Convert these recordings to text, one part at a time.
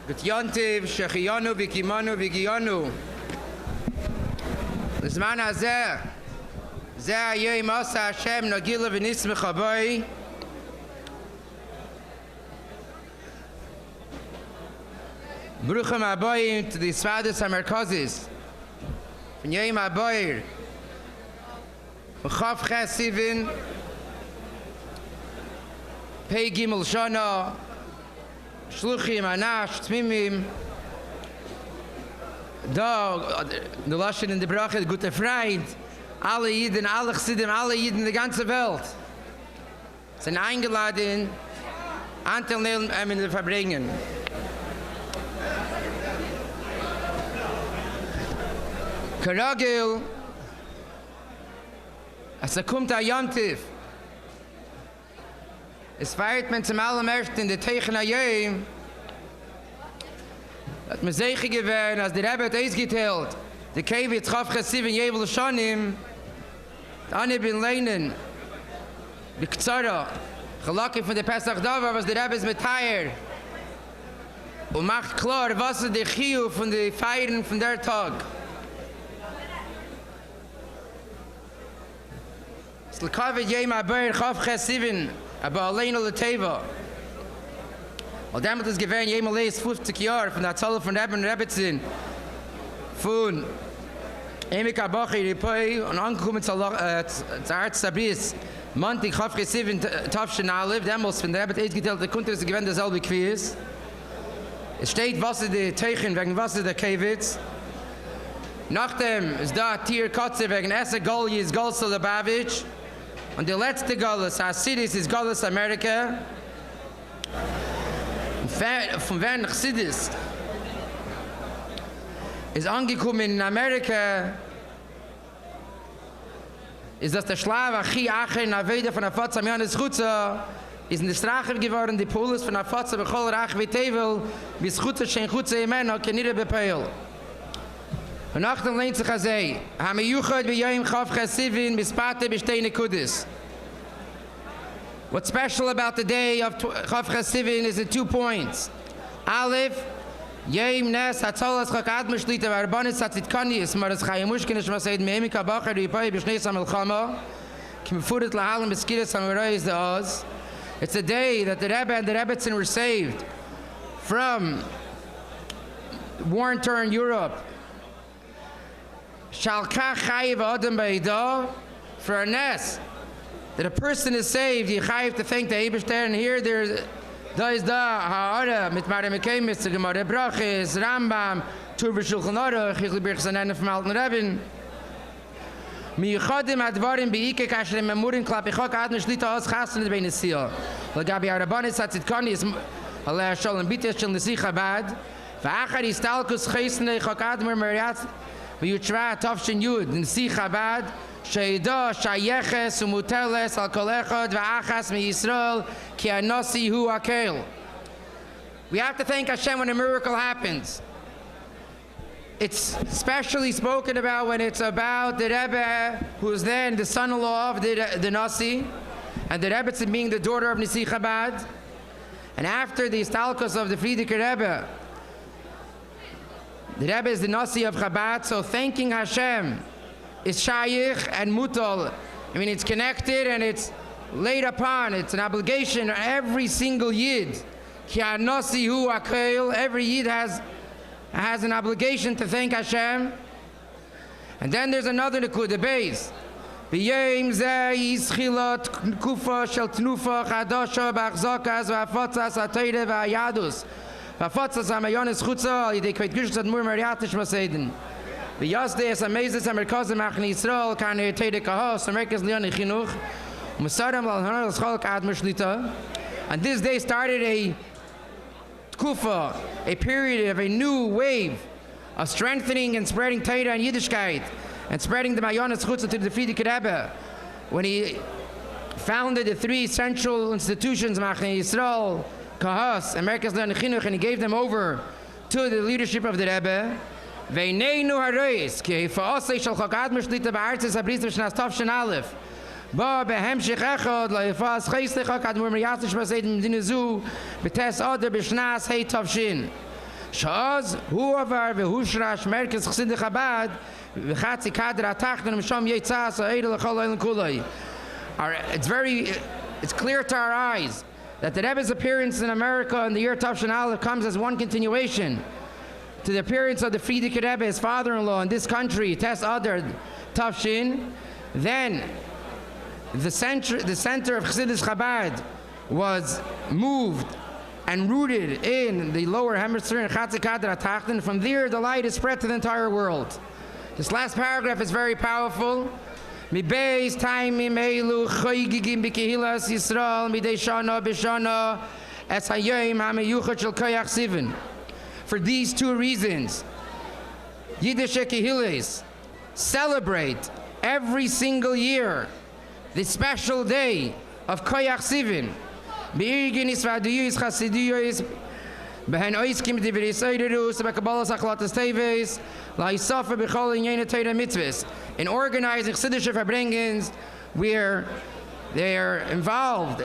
G'tyantiv, Shechiyanu, Vikimanu, Vigiyanu. L'zman hazeh, zeh hayom asa Hashem nagila v'nismecha boi. Bruchim habayim to the Sfadas HaMerkazis. V'nyayim habayir. V'chav ches Sivan. Pei Gimel Shana. Shluchim, Anash, Tmimim. Da, the Lashon in the Bracha, Gute Freund. Alle Jiden, alle Chassidim, alle Jiden in der ganzen Welt sind eingeladen, anzunehmen in der Farbrenegn. Karagil, als kommt a Yontif, es feiert man zum allerersten in der Teichen Hayom, hat man sicher gewähnt, als der Rebbe hat ausgeteilt, der Kevi Tzchav Sivan Yevel Shonim, Ani bin Leinen, B'Ktsara, Chalaki von der Pesach Davar, was der Rebbe ist mit Teier, und macht klar, was ist der Chiyuv von den Feiern von der Tag. Es lekavet Yom Habayir Chav Sivan, aber allein alle Teva. Und damit ist gewähnt, jemals ist 50 Jahre von der Zahl von Rebbe und Rebbetzin, von Emek Abachi, Ripai, und angekommen zur Arzt Sabris, Monti, Chav Sivan, Tafshin Alef, damals von der Rebbe geteilt, der Kunter ist gewähnt derselbe Quiz. Es steht Wasser der Teichen wegen Wasser der Kevitz. Nachdem ist da Tier Kotze wegen Esse Golgi ist Golsa Lubavitch. Und der letzte Golas, Hasidis, ist Golas Amerika. Von wer nach Hasidis ist angekommen in Amerika, ist das der Schlava Chi Acher in Aveda von Afatsa Mianis Chutza, ist in der Strache geworden, die Polis von Afatsa Bechol Rach Vitevel, bis Chutza Shen Chutza Yemeno, Kenire Bepeil. Und nachdem lehnt sich Azei, haben wir Yuchad bei Yom Chav Sivan bis Pate B'Shtei Nekudis. What's special about the day of Chav Sivan is the 2 points. Aleph, Yom Nes Hatzolas Chakad Mishlita V'Arbanis Hatzitkanius Maras Chayamushkinish Maseid Me'emika Bacher Ripai B'Shnei Samelchama Kimfurit Lahalim B'Skiris Hamirai is the Oz. It's a day that the Rebbe and the Rebbetzin were saved from war-torn Europe. Shalkach Chayiv Adam Ba'ida, for a Nes, that a person is saved, you chayiv to thank the Eibishter, and here there's Ha'ara, mit Mare Mekemis, Gemara Brachis, Rambam, Tur B'Shulchan Aruch, Chizli Birchs Anene from Alten Rebben. Miyichadim Advarim Be'ike Kasher Memurim Klapichok Adne Shlita Oz Chasen Bein Esiyah. L'gabi Arabanis Hatzitkanius, Alei Shalom B'Tesh Shel Nesi Chabad, V'achar Yistalkus Chesnei Chok Admer Meriat, V'Yutzva Tavshin Yud, Nesi Chabad, Sheida Shayeches Umuteles Al Kol Echad V'Achas MeYisrael Ki Anosi Hu Akel. We have to thank Hashem when a miracle happens. It's specially spoken about when it's about the Rebbe, who is then the son-in-law of the Nasi, and the Rebbetzin being the daughter of Nasi Chabad. And after the Istalkos of the Frierdiker Rebbe, the Rebbe is the Nasi of Chabad, so thanking Hashem is shayich and mutal. I mean, it's connected and it's laid upon. It's an obligation on every single yid. Ki Nasi hu akel. Every yid has an obligation to thank Hashem. And then there's another nekuda beis. B'yom zeh yischilot kufa shel tnufa chadasha b'achzakas v'afotzas ha'teire v'ayadus v'afotzas ha'mayonis chutza al yidei kveit gushus admur mariatish maseiden. V'yasdei es amazes ha'merkazim achni Yisrael karne teire kahos ha'merkaz lioni chinuch u'mesaram l'alhanar l'schol k'ad mishlita. And this day started a Kufa, a period of a new wave of strengthening and spreading Torah and Yiddishkeit and spreading the Mayonis Chutzah to the Frierdiker Rebbe when he founded the 3 central institutions, Machne Yisrael, Kahas, and Merkaz Leon Chinuch, and he gave them over to the leadership of the Rebbe. Veineinu harois, ki fa'asei shel chakad mishlita ba'artzis habris v'shnas tavshin aleph. Ba behemshich echad la'ifas cheslecha kadmur miyatish b'seid m'dina zu b'tes adar b'shnas hei tavshin. Shaz hu avar vehushrash merkez chassid Chabad v'chatzi kader atachton misham yitzas ha'edel l'chol kulay. It's clear to our eyes that the Rebbe's appearance in America in the year Tafshin Aleph comes as one continuation to the appearance of the Frierdiker Rebbe, his father-in-law, in this country, Tes Adar Tafshin. Then the center of Chassidus Chabad was moved and rooted in the lower hemisphere in Chatzi Kader HaTachton. From there, the light is spread to the entire world. This last paragraph is very powerful. Mi beis taimim elu choygigim b'kehilas Yisrael midei shana b'shana es hayom hamiyuchad shel koyach Sivan. For these two reasons, Yiddish kehilas celebrate every single year the special day of Koyach Sivan. Be'irginis v'aduyis chasiduyis b'hen oiskim divrei soiderus b'kabbalas achlatas teves la'isafa b'chol inyena Torah mitzvahs. In organizing Chassidish Farbrengens, where they are involved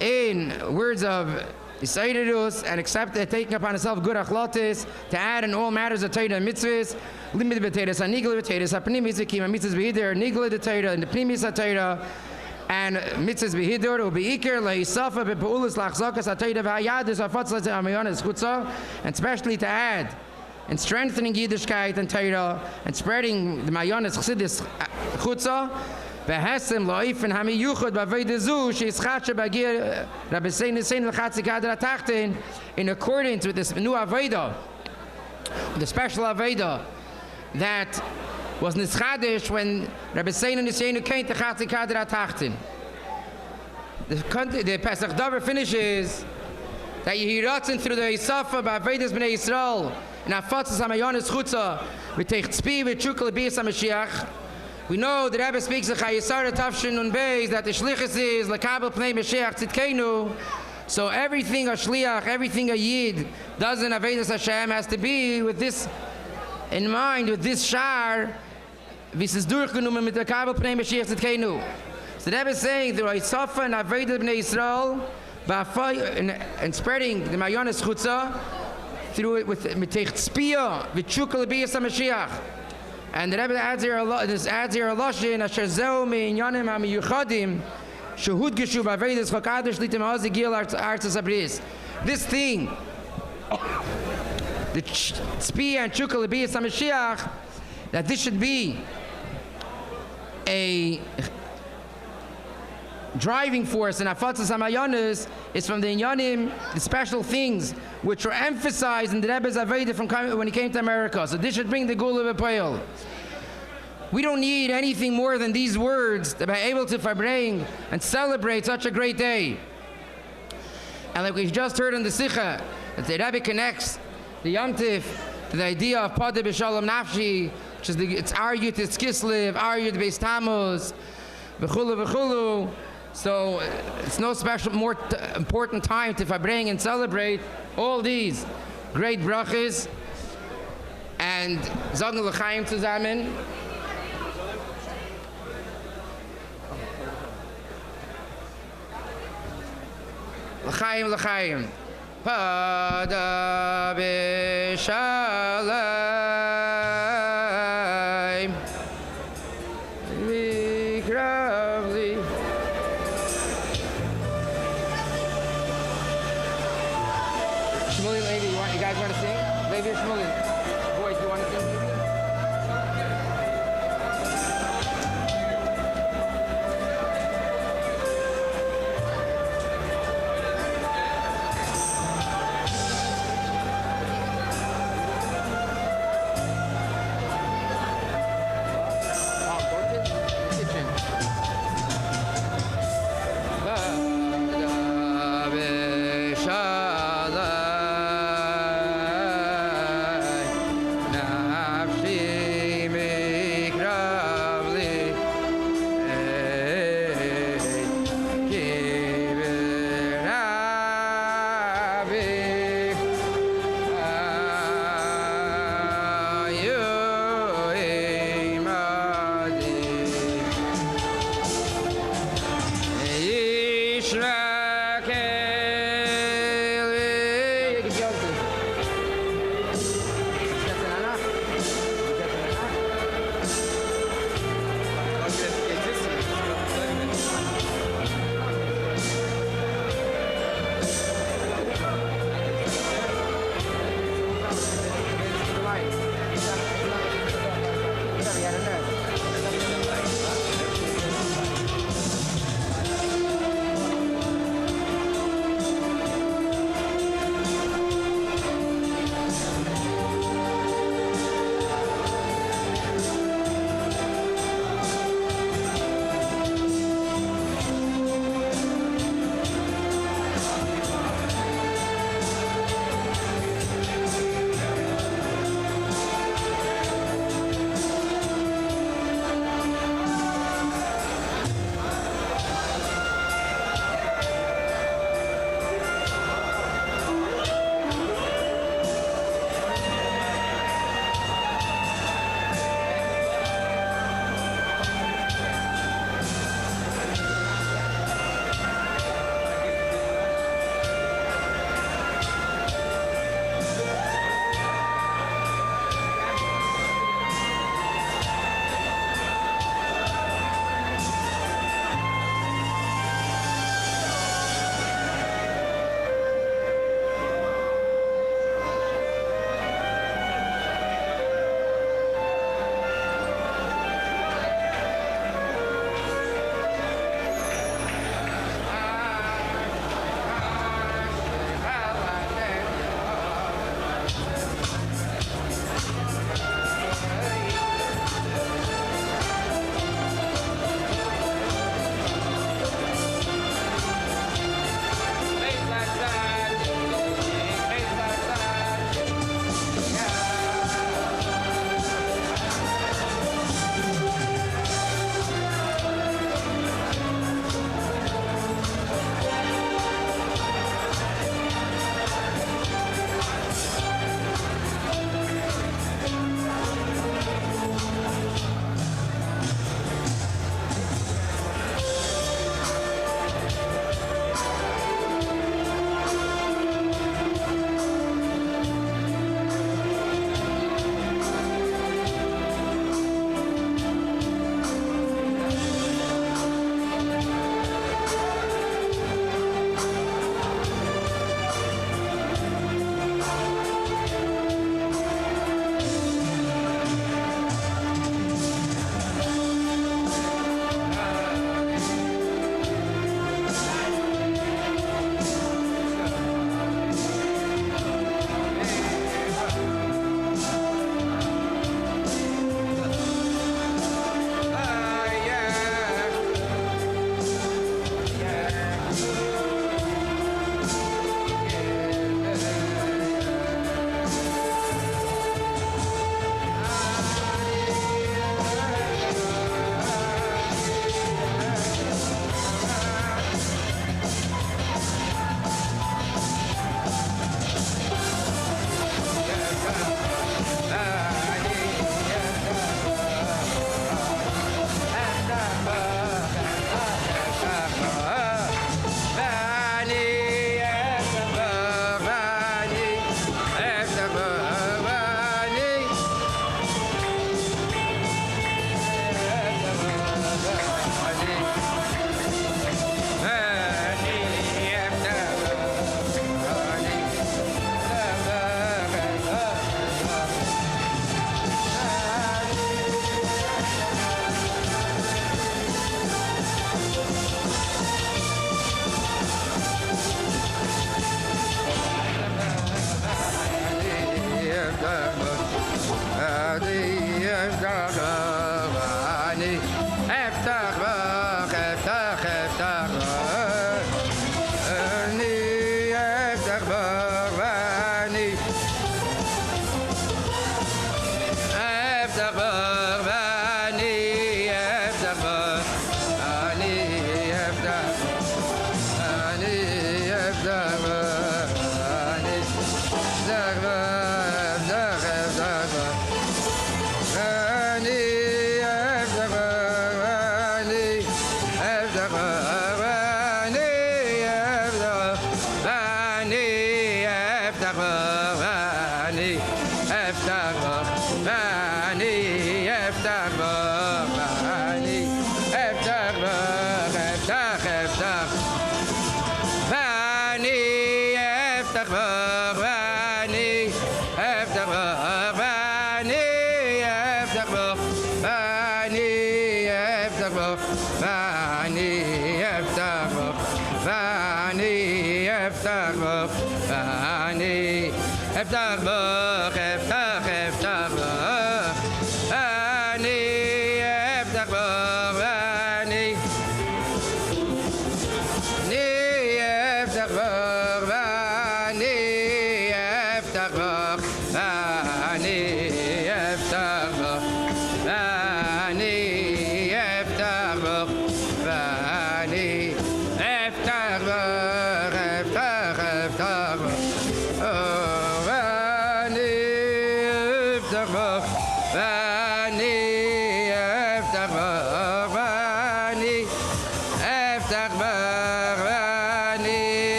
in words of Yisayirus and taking upon itself good achlatis to add in all matters of Torah and mitzvahs, limited b'teiras, anigla b'teiras, ha'pnimis v'kim, mitzvahs b'hider, nigla b'teiras, and the pnimis ha'Torah, and mitzvahs b'hider, u'b'iker, la'isafa b'pa'ulis lachzakas ha'Torah v'ha'yadis ha'fatzlas ha'mayonis chutza, and especially to add and strengthening Yiddishkeit and Torah and spreading the Mayonis Chassidus Chutza, v'hesem lo'ifen hamiyuchad b'aveidazu she'ischacha b'agir Rabbi Sein l'chatzi kader HaTachton, in accordance with this new Aveda, the special Aveda that was nischadish when Rabbi Sein and Yisrael came to Chatzi kader HaTachton. The Pesach Davar finishes that Yehiratzin through the Yisafa b'avedas b'nei Yisrael and Afatzas HaMayonis Chutza v'teich tzpi v'tshukal b'yis HaMashiach. We know the Rebbe speaks of Chayesara Tafshin Nun Beis that the Shlichus is L'kabel Pnei Mashiach Tzidkeinu. So everything a Shliach, everything a Yid does in Avedas Hashem has to be with this in mind, with this Shar v'sis durchgenommen mit L'kabel Pnei Mashiach Tzidkeinu. So the Rebbe is saying the Yisafa and Avedas B'nei Yisrael and spreading the Mayonis Chutza through it with Mitech Tzpiya v'tshukal b'yis HaMashiach. And the Rebbe adds here a lashon asher zeu me'inyanim ha'miyuchadim shehud geshu b'avedas chakadosh litem ha'ozi gil artzas habris. This thing, the Tzpiya and tshukal b'yis HaMashiach, that this should be a driving force in Afatzas HaMayonis is from the Inyanim, the special things which were emphasized in the Rebbe's Aveda from when he came to America. So this should bring the Gula B'Poel. We don't need anything more than these words to be able to Farbrenegn and celebrate such a great day. And like we've just heard in the Sikha, that the Rebbe connects the Yom Tif to the idea of Padeh B'Shalom Nafshi, which is it's our Yud Tzis Kislev, our Yud Beis Tammuz, V'chulu V'chulu. So it's no special, more important time to Farbrenegn and celebrate all these great brachas and sagen l'chaim zusammen. L'chaim, l'chaim. Pada b'shalom v'kravli. Shmuley, Levi, you guys want to sing? Levi or Shmuley? Boys, you want to sing?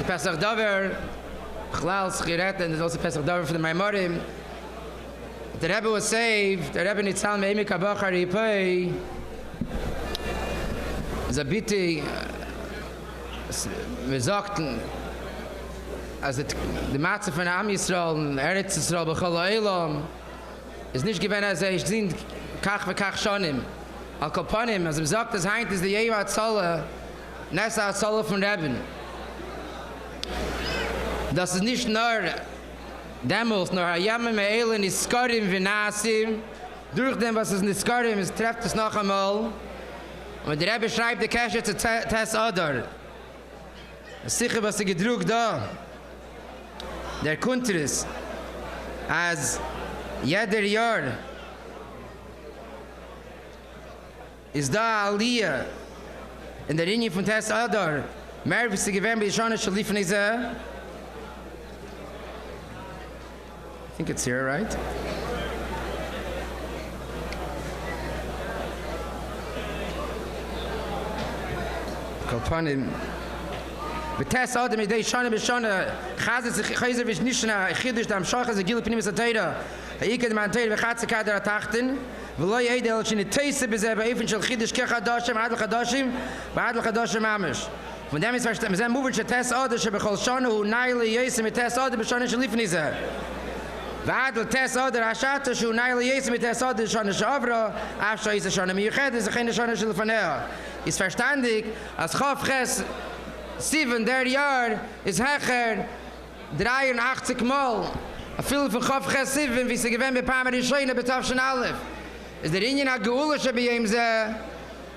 Pesach Dover, Chlal Schiret, and there's also Pesach Dover for the Maimorim. The Rebbe was saved, the Rebbe Nitzal Me'emi Kabachar Yipei, Zabiti, wir sagten, als die Matze von Am Yisrael, Eretz Yisrael, B'chol Ha'elam, ist nicht gewesen, als ich sind, Kach v'Kach Shonim, Al Kopanim, als wir sagt, das Heint ist die Yehu Atzolle, Nessa Atzolle von Rebben. Das ist nicht nur damals, nur Hayamim Me'elen Niskarim V'Nasim, durch dem, was es Niskarim ist, trefft es noch einmal. Und der Rebbe schreibt die Keshe zu Tess Adar. Das ist sicher, was sie gedruckt da. Der Kuntris, als jeder Jahr ist da Aliyah in der Linie von Tess Adar, mehr wie sie gewähren bei die Shana Shalif Nizah. I think it's here, right? Kolpanim. Betes Adam idei Shana b'Shana chazet sich chayzer v'shnishna chidush dam shachas v'gilu p'nim v'satayra ha'ikad ma'antayra v'chatze kadar atachten v'lo yedel sheniteise b'zeh ba'efen shel chidush kechadashim ad l'chadashim v'ad l'chadashim mamish. Von dem ist verstanden, wir sind moving to Tess Adar shebechol Shana hu naili yesem mit Tess Adar b'Shana shalifnizah. ועד לתס אודר השעתה שהוא נייל יסם את תס אודר שונה שעברה אף שאיזה שונה מיוחדת זה כן שונה שלפניה ist verstandig als Chofches Sivan der Jahr ist hecher 83 Mal a viel von Chofches Sivan wie sie gewinnt bei Pamer in Scheine betafschen Alef ist der Ingen hat Geula schon bei ihm sehr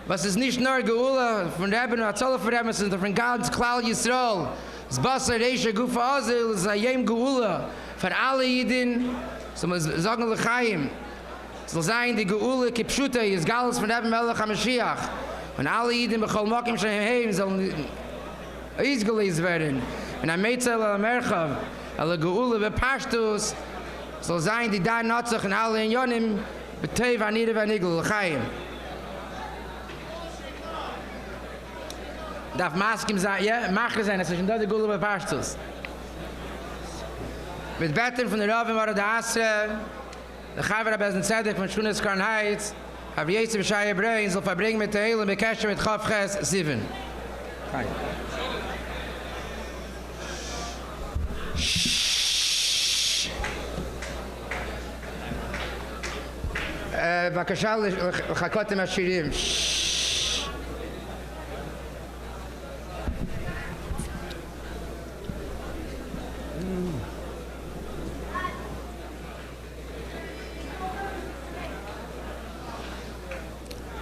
was ist nicht nur Geula von Rebben und Azolle von Rebben sondern von ganz Klal Yisrael das Basar Reisha Gufa Azil ist a Yem Geula für alle Jiden, so man sagen L'chaim, soll sein die Geule Kipschuta, ist Galus von Rebbe Melech HaMashiach. Und alle Jiden bechol Mokim Shehem sollen ausgelesen werden. Und ein Metzel al-Merchav, alle Geule bepashtus, soll sein die da Notzach und alle in Yonim, betei vanire vanigel L'chaim. Darf Maskim sein, ja, Macher sein, es ist schon da die Geule bepashtus. Mit Betten von der Ravim war der Asre, der Chavar Abbezen Zedek von Schunes Karnheitz, Av Yetzer B'Shai Hebrein soll verbringen mit der Eile Bekesher mit Chavches Sivan. בבקשה לחכות עם השירים.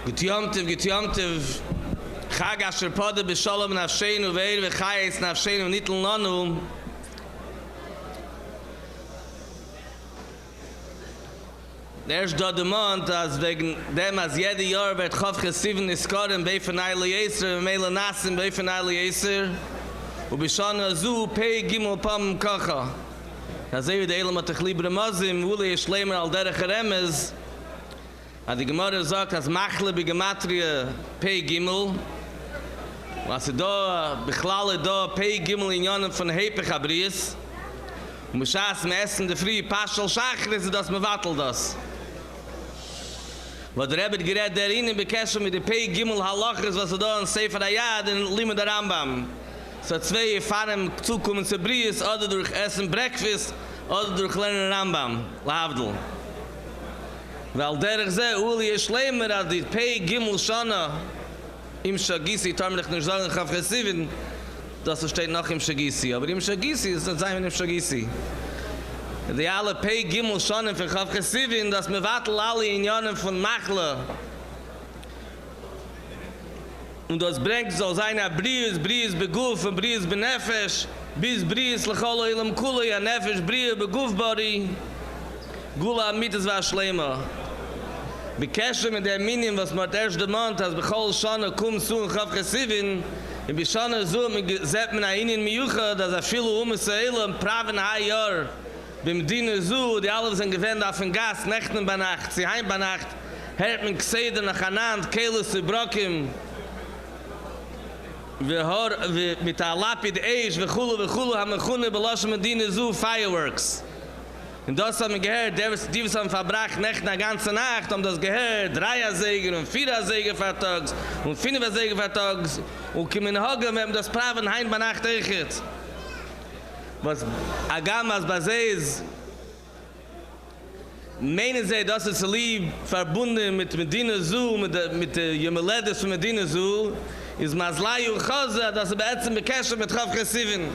G'tiyomtiv, Chag asher poda b'sholom nafsheinu ve'er v'chayes nafsheinu nitl nonu. There's da demand as wegen dem as jede Jahr wird Chavches Sivan niskoren beifenai Eliezer v'meila nasim beifenai Eliezer u'b'shana zu pei gimel pam kacha. Azei v'de elam atachli b'ramazim v'uli yishlemer al derech haremez. Die Gemara sagt, dass Machle bei Gematria Pei Gimel, was da Bechlale da Pei Gimel in Jahren von Hepech Abries, und man schaß im Essen der Früh Paschal Schachre, so dass man wattelt das. Weil der Rebbe gerät der Ihnen bekeschen mit der Pei Gimel Halachres, was da in Sefer Ayad in Lima der Rambam. So zwei fahren zukommen zu Bries, oder durch Essen Breakfast, oder durch Lernen Rambam, Lahavdel. Weil derich ze uli ist schlimmer als die Pei Gimel Shana im Shagisi, ich nicht nur sagen, Chavches Sivan, das steht noch im Shagisi, aber im Shagisi ist das sein im Shagisi. Die alle Pei Gimel Shana für Chavches Sivan, dass wir warten alle in Jahren von Machle. Und das bringt so seine Bries beguf, Bries benefesh, bis Bries lecholo ilam kula, ja nefesh, Bries beguf body, Gula mites war schlimmer. Bekeshe mit der Minim, was man erst demant, als bechol Shana kum zu und Chavches Sivan, in Bishana so, zet man ein in Miyucha, dass viele Israel praven Hayar, beim Dine zu, die alle sind gewähnt auf den Gas, nächten bei Nacht, sie heim bei Nacht, hört man Gseder nach Anand, Keles zu Brokim, mit der Lapid Eish, v'chulu, haben wir Chune belassen mit Dine zu, Fireworks. Und das haben wir gehört, die haben verbracht nicht eine ganze Nacht, haben das gehört, 3 Säger und 4 Säger vertags und 5 Säger vertags und kommen Hagen, wir haben das Praven heim bei Nacht echt. Was Agamas Baseis meinen sie, dass es lieb verbunden mit Medina Zu, mit der Jemeledes von Medina Zu, ist Maslai und Chaza, dass sie bei Ätzen bekeschen mit Chavches Sivan.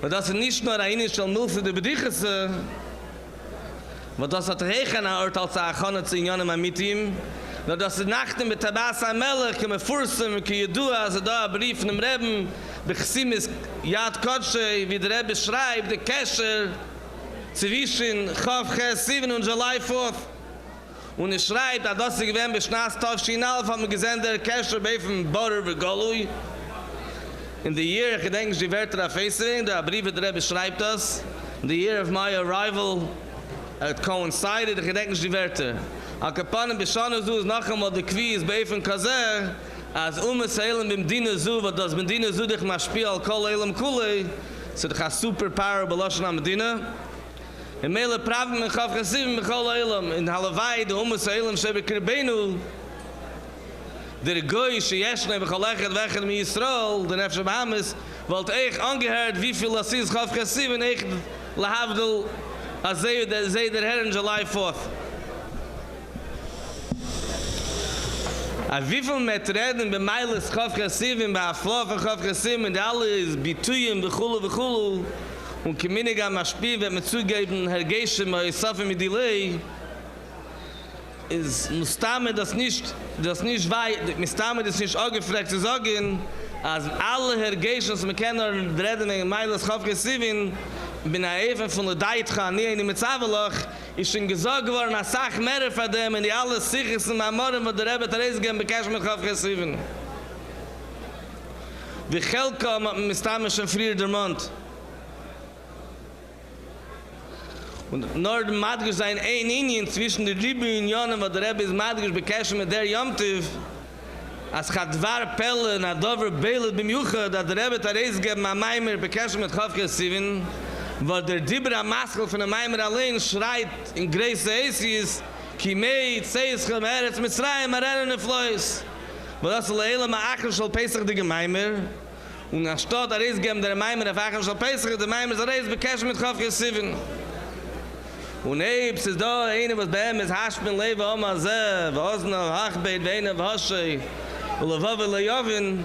Und das ist nicht nur ein initial Milfe der Bedichese, weil das hat Regen Ort als Achane zu Inyanem mit ihm, nur dass die Nachten mit Tabas Melech, mit Fursen, mit Kiyadua, also da ein Brief von dem Rebben, Bechsim ist Yad Kodshe, wie der Rebbe schreibt, der Kesher, zwischen Chavches Sivan und July 4th. Und er schreibt, dass sie gewähnt, bis Schnaß Tavshin Alf, haben wir gesehen, der Kesher bei von Borer Begolui. In the year, ich denke, die Wörter auf Facebook, der Brief der Rebbe schreibt das. In the year of my arrival, it coincided, ich denke, die Wörter. A Kapanen Bishana Zu ist noch einmal der Quiz bei von Kazer, als Seilen beim Dina Zu, weil das mit Dina Zu dich mal spielt, Kol Elam Kule, so dich hast Superpower belassen am Medina. In Mele Praven mit Chavches Sivan mit Kol Elam, in Halavai, der Seilen, Shebe Kirbenu, der Goy, Sheyeshne, Bechalechet, Wecher, Mi Yisrael, der Nefesh Bahamas, wollte ich angehört, wie viel Assis Chavches Sivan, ich lahavdel, als sie der Herr in July 4th. A wie viel mit reden, bei Meiles Chavches Sivan, bei Aflof und Chavches Sivan, die alle ist Bituyim, Bechulu, und Keminig am Aspie, wenn man zugeben, Herr Geshem, bei Isafi mit Delay, ist Mustame das nicht weit, Mustame das nicht angefragt zu sagen, als alle Hergetions, wir kennen reden wegen Meiles Chavches Sivan, bin even von der Deitcha, nie in die Metzavelach, ist schon gesagt worden, als Sach mehr von dem, und die alle sicher sind, am Morgen, wo der Rebbe Therese gehen, bekämpft mit Chavches Sivan. Wie Chelka, Mustame schon früher der Mond. Und nur der Madgisch sein ein Indien zwischen den Unionen, wo der Rebbe ist Madgisch bekämpft mit der Yomtiv, als hat war Pelle, na Dover Beilet beim Juche, dass der Rebbe Therese geben, am Maimer bekämpft mit Chavches Sivan, weil der Dibra Maskel von der Maimer allein schreit in Grace Aesies, ki mei tseis Eretz Mitzrayim arenen neflois. Aber das leile ma achel shal Pesach de Gemeimer. Und nach Stadt der ist gem der Meimer der achel shal Pesach de Meimer der ist bekesh mit Chaf Sivan. Und ebs ist da eine was bei ihm ist haspin lebe oma ze, was noch hachbeit weine wasche. Und lavav leyavin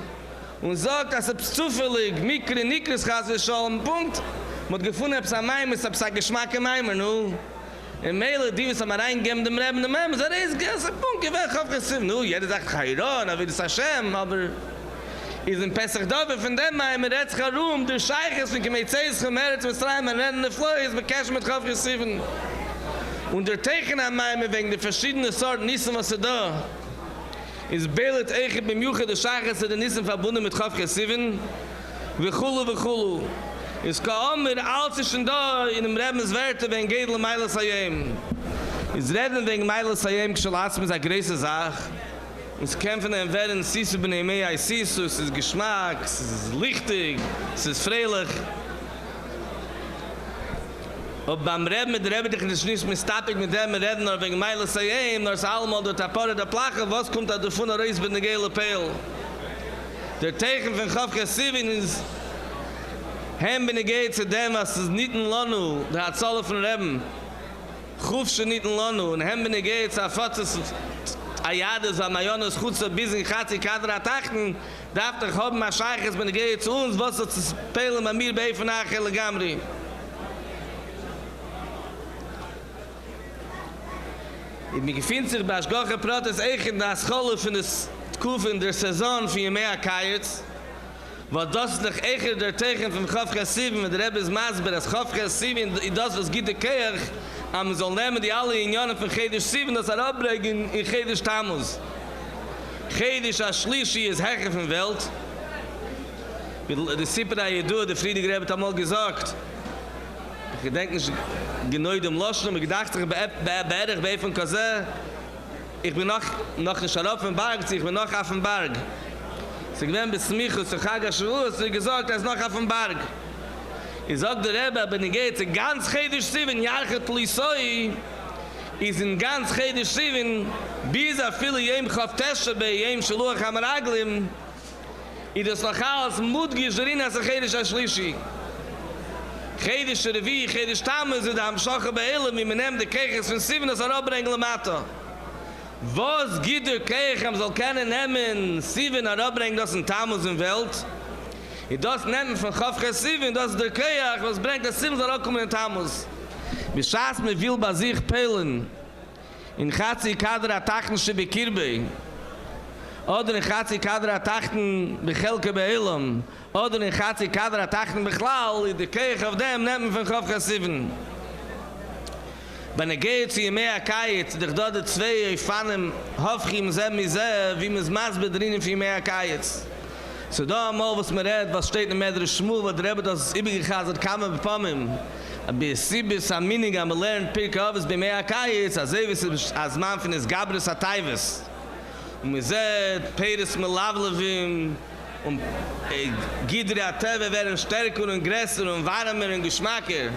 und sagt, dass es zufällig mikre nikres gas schon Punkt. Mit gefunden hab's am Meimer, hab's Geschmack im Meimer nu. In Meile, die wir mal reingeben, dem Reben, dem Meimer, das ist ein Punkt, ich werde auf Chesiv. Nu, jeder sagt, Chayron, aber das ist Hashem, aber ist ein Pesach Dove von dem Meimer, jetzt Charum, der Scheich ist, wenn ich mir Zeis Eretz Mitzrayim, und rennende Floi, ist bekesh mit Chaf Chesiv. Und der Teichen am Meimer, wegen der verschiedenen Sorten, Nissen, was da, ist Belet Eichet beim Juche, der Scheich ist, der Nissen verbunden mit Chaf Chesiv, Vechulu. Es kam mir als ich schon da in dem Rebens Werte wegen Gedel Meile Sayem. Es reden wegen Meile Sayem geschlaß mir eine große Sache. Es kämpfen in werden Sisu benehmen, Sisu, es ist Geschmack, es ist lichtig, es ist freilich. Und beim Reben mit der Rebbe, ich nicht mit Stapik mit dem reden, nur wegen Meile Sayem, nur es allemal durch Tapore der Plache, was kommt da davon raus bei der Gele Peil? Der Teichen von Chaf Chesivin ist Hem bin geht zu dem, was es nicht in Lonu, der hat Zolle von Reben. Chufsche nicht in Lonu. Und hem bin geht zu Afotzes Ayades, wa Mayones, Chutze, Bizen, Chatzi, Kadra, Tachten, darf doch haben, Mascheiches, bin geht zu uns, was es zu spelen, mit mir bei von Achel Gamri. Mir gefindt sich bei Aschgoche Protes Eichen, das Scholle von des Kuf in der Saison für Yemea Kayetz. Was das doch echt der Tegen von Chaf Chesiv mit der Rebbe's Masber, das Chaf Chesiv in das was gibt der Keach, am soll nehmen die alle in Jahren von Chedish Sivan, das abbringen in Chedish Tammuz. Chedish Ashlishi ist Hecher von Welt. Die Sipra Yedu, der Friedrich Rebbe hat einmal gesagt, ich denke nicht genau dem Loschen, aber ich dachte, ich bin von Kazeh, ich bin noch nicht auf dem Berg, ich bin noch auf dem Berg. Sie gewinnen bis Michus, zu Chag HaShavuos, sie gesagt, er ist noch auf dem Berg. Ich sag der Rebbe, aber nicht geht, ganz Chedish Sivan, Yarchet Lisoi, ist in ganz Chedish Sivan, bis viele Jem Chaf Tesha, bei Jem Shaluach HaMaraglim, ist das noch als Mutgish darin, als Chedish HaShlishi. Chedish Revi, Chedish Tammuz, und am Shoche bei Elam, wie man nimmt die Keches von Sivan, das Arobrengel Mata. Was gibt der Keich, am soll keinen nehmen, Sivan herabringen, das in Tammuz in Welt? Und das nehmen von Chaf Chesiv, das ist der Keich, was bringt das Sivan, soll auch kommen in Tammuz. Wie schaß mir will bei sich peilen, in Chatzi Kadra Tachten Shebekirbe, oder in Chatzi Kadra Tachten Bechelke Beelam, oder in Chatzi Kadra Tachten Bechlal, der Keich auf dem nehmen von Chaf Chesiv. Wenn geht zu Yemea Kayetz, durch dort zwei Fanem Hofchim Zeh, wie man es Masber drinnen für Yemea Kayetz. So da mal, was man redet, was steht in Medrash Shmuel, was der Rebbe das übergechazert, kann man bekommen. Bis Sibis am Minig am lernen Pirkei Avos bei Yemea Kayetz, als man von des Gabres Atayves. Und man sieht, Peres Melavlevim, und Gidri Ateve werden stärker und größer und warmer und geschmacker.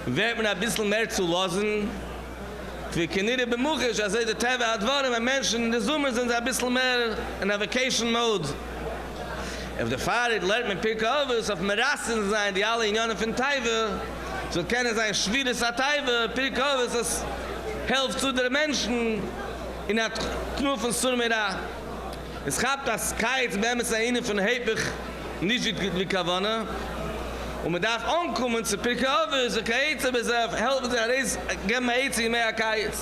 Wird man ein bisschen mehr zu lassen. Wir können nicht bemuchen, als der Teve hat waren, wenn Menschen in der Sommer sind ein bisschen mehr in der Vacation-Mode. If der Fahrer lernt mit Pirkei Avos auf Merassen sein, die alle in Jahren von Teve, so können sein schwieriges Teve, Pirkei Avos, das hilft zu den Menschen in der Knuf von Surmera. Es gab das Kite, wenn es eine von Hebig nicht wie Kavanna. Und man darf ankommen zu Pirkei Avos, okay, zu helfen, geben wir jetzt mehr Kite.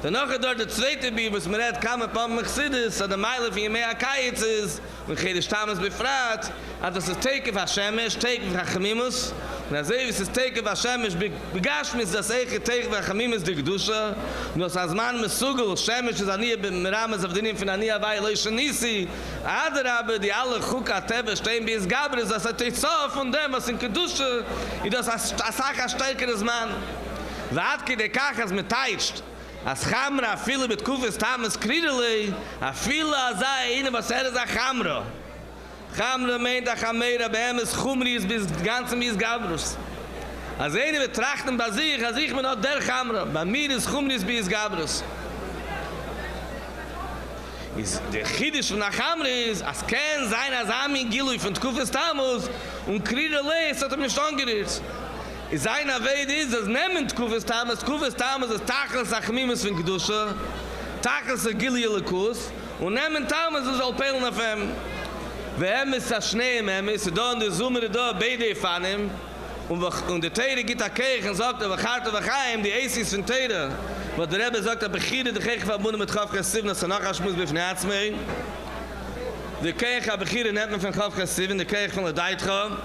Danach dort der zweite Bier, was man redt, kam ein paar Mechsidis, an der Meile von mehr Kite ist, und Chedish Tammuz befragt, hat das Teke von Hashemesh, Teke von Chamimus, und als ist das Teke von Hashemesh, begashmis das Eiche Teke von Chamimus die Gedusha, und als Mann mit Sugel, Shemesh ist Ania, Merames auf den von Ania, weil Leishanisi, aber die alle Chuka Tebe stehen, wie es Gabris, das hat so von dem, was in Gedusha, und das Asaka stärkeres Mann. Wadke de Kachas mit Teitscht, as Chamra viele mit Kufes Tames Kridele, a viele azai eine was ist a Chamra. Chamra meint a Chamera beim es Chumri ist bis ganzem is Gabrus. Als eine betrachten bei sich, als ich bin auch der Chamra. Bei mir ist Chumris bis Gabrus. Der Chiddisch von der Chamra ist, als kein sein als Amin Gilui von Tkufes Tammuz und Kriere Leis hat mich angerührt. Ist einer Weid ist, dass nehmt Tkufes Tammuz ist Tachlis Achmimus von Kedusha, Tachlis Gilui Lekus und nehmt Tammuz ist Alpelen auf ihm. Wenn ist das Schnee im Emes, da in der Summe da beide von ihm und der Teire geht a Keich und sagt, wir gehen heim, die Eisis von Teire. Wat der Rebbe sagt, Bechire, de Keich verbunden mit Chavka Sivan, das danach Aschmus bifnei Atzmei. Der Keich, Bechire, nennt man von Chavka Sivan, der Keich von der Deitra.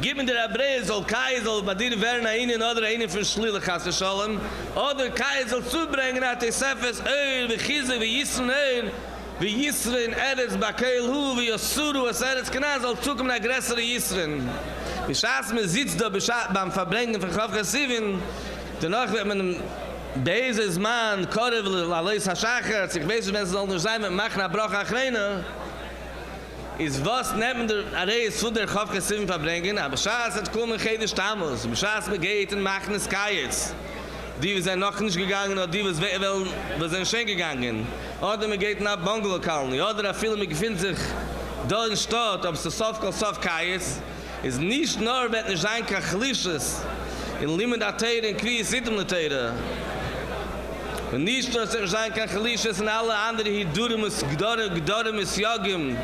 Gib mir der Abrei, soll Kai, soll bei dir werden einen oder einen von Schlille, Chas Shalom. Oder Kai soll zubringen, hat Esefes, wie Chise, wie Yisrael, wie Yisrael, Eretz, Bakeil, Hu, wie Yosuru, es Eretz, Kana, soll zukommen der größere Yisrael. Bischaß mir sitzt da beim Farbrenegn von Chavka Sivan, danach wird man Bezes man, Korev, Alois HaShachar, sich weiß, wenn es soll nur sein, mit Machna Brach Achrena, ist was neben der Areis von der Chavka Sivan Farbrenegn, aber Schaß hat kommen keine Stammos, Schaß begeht in Machnes Kajitz. Die sind noch nicht gegangen, oder die sind schon gegangen. Oder man geht nach Bungalow-Kalni, oder viele befinden sich da in Stadt, ob es Sof Kajitz, ist nicht nur, wenn es sein kann, Chlisches, in Limit Ateire, in Kri Situm Ateire. Und nicht nur, dass es sein kann, Chlisches, in alle anderen Hidurim, Gdorim, Yogim,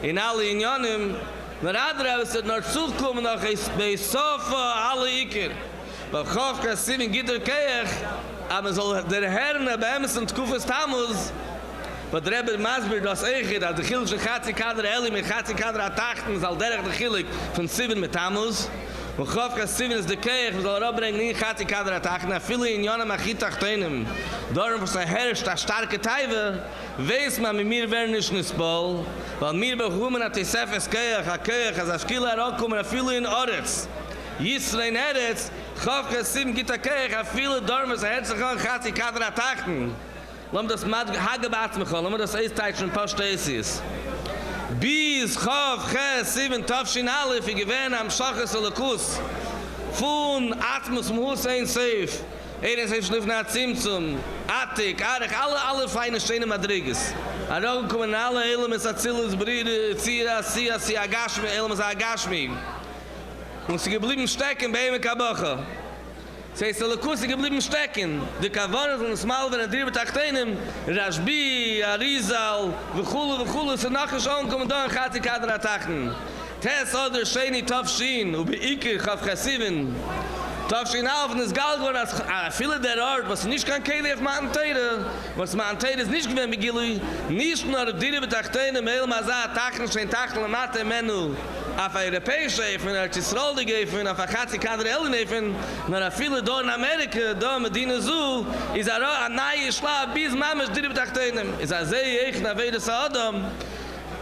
in alle Inyanim, maar andere is het naar zukommen nog eens bij Sofa, alle Iker. Weil Chavka Sivan geht der Keich, aber soll der Herrn bei ihm sind Kufes Tammuz, aber der Rebbe Masber das Eiche, dass der Chilik von Chatzi Kader Eli mit Chatzi Kader Atachten soll derich der Chilik von Sivan mit Tammuz. Und Chavka Sivan ist der Keich, soll abbringen in Chatzi Kader Atachten, a viele in Yonam Achitachteinem. Darum, was herrscht, das starke Teive, weiß man, mit mir werden nicht Nisbol, weil mir bekommen hat die Sefes Keich, a Keich, als Aschkila herauskommen, a viele in Oretz. Yisrael Eretz, Chavka Sivan geht a Keich, a viele Dormes, a Herzachon, Chatzi Kader Atachten. Lass das Hagebatz mich lass das Eisteitsch und Postaisis. Bis Chavka Sivan Tafshin Aleph, ich gewähne am Schachas Alakus, von Atmos Hussein Seif, Seif Schlifna Zimtzum, Atik, Arich, alle feine Steine Madriges. Arogen kommen alle Elemes Atzilus, Bride, Zira, Sia, Agashmi, Elemes Agashmi. Und sie geblieben stecken bei ihm Kabacha. Sie ist Alakus, sie geblieben stecken. Die Kavanas und das Mal, wenn Dribet Achteinem, Rashbi, Arizal, Vechulu, sind nachher schon kommen da und Chatzi Kader Atachten. Tess oder Sheni Tafshin, und bei Iker, Chavka Sivan. Tafshin auf und es galt worden, als viele der Ort, was nicht kann Keili auf Matan Teire, was Matan Teire ist nicht gewähnt, Begilui, nicht nur Dribet Achteinem, El Mazah, Tachen, Shein Tachen, Lamate, Menu, auf europäische Efen, auf Tisroldige Efen, auf Chatzi Kader Ellen Efen, nur auf viele dort in Amerika, da Medina Zoo, ist ein neuer Schlag, bis Mamesh Dribet Achteinem. Ist ein sehr echt, nach Vedas Adam.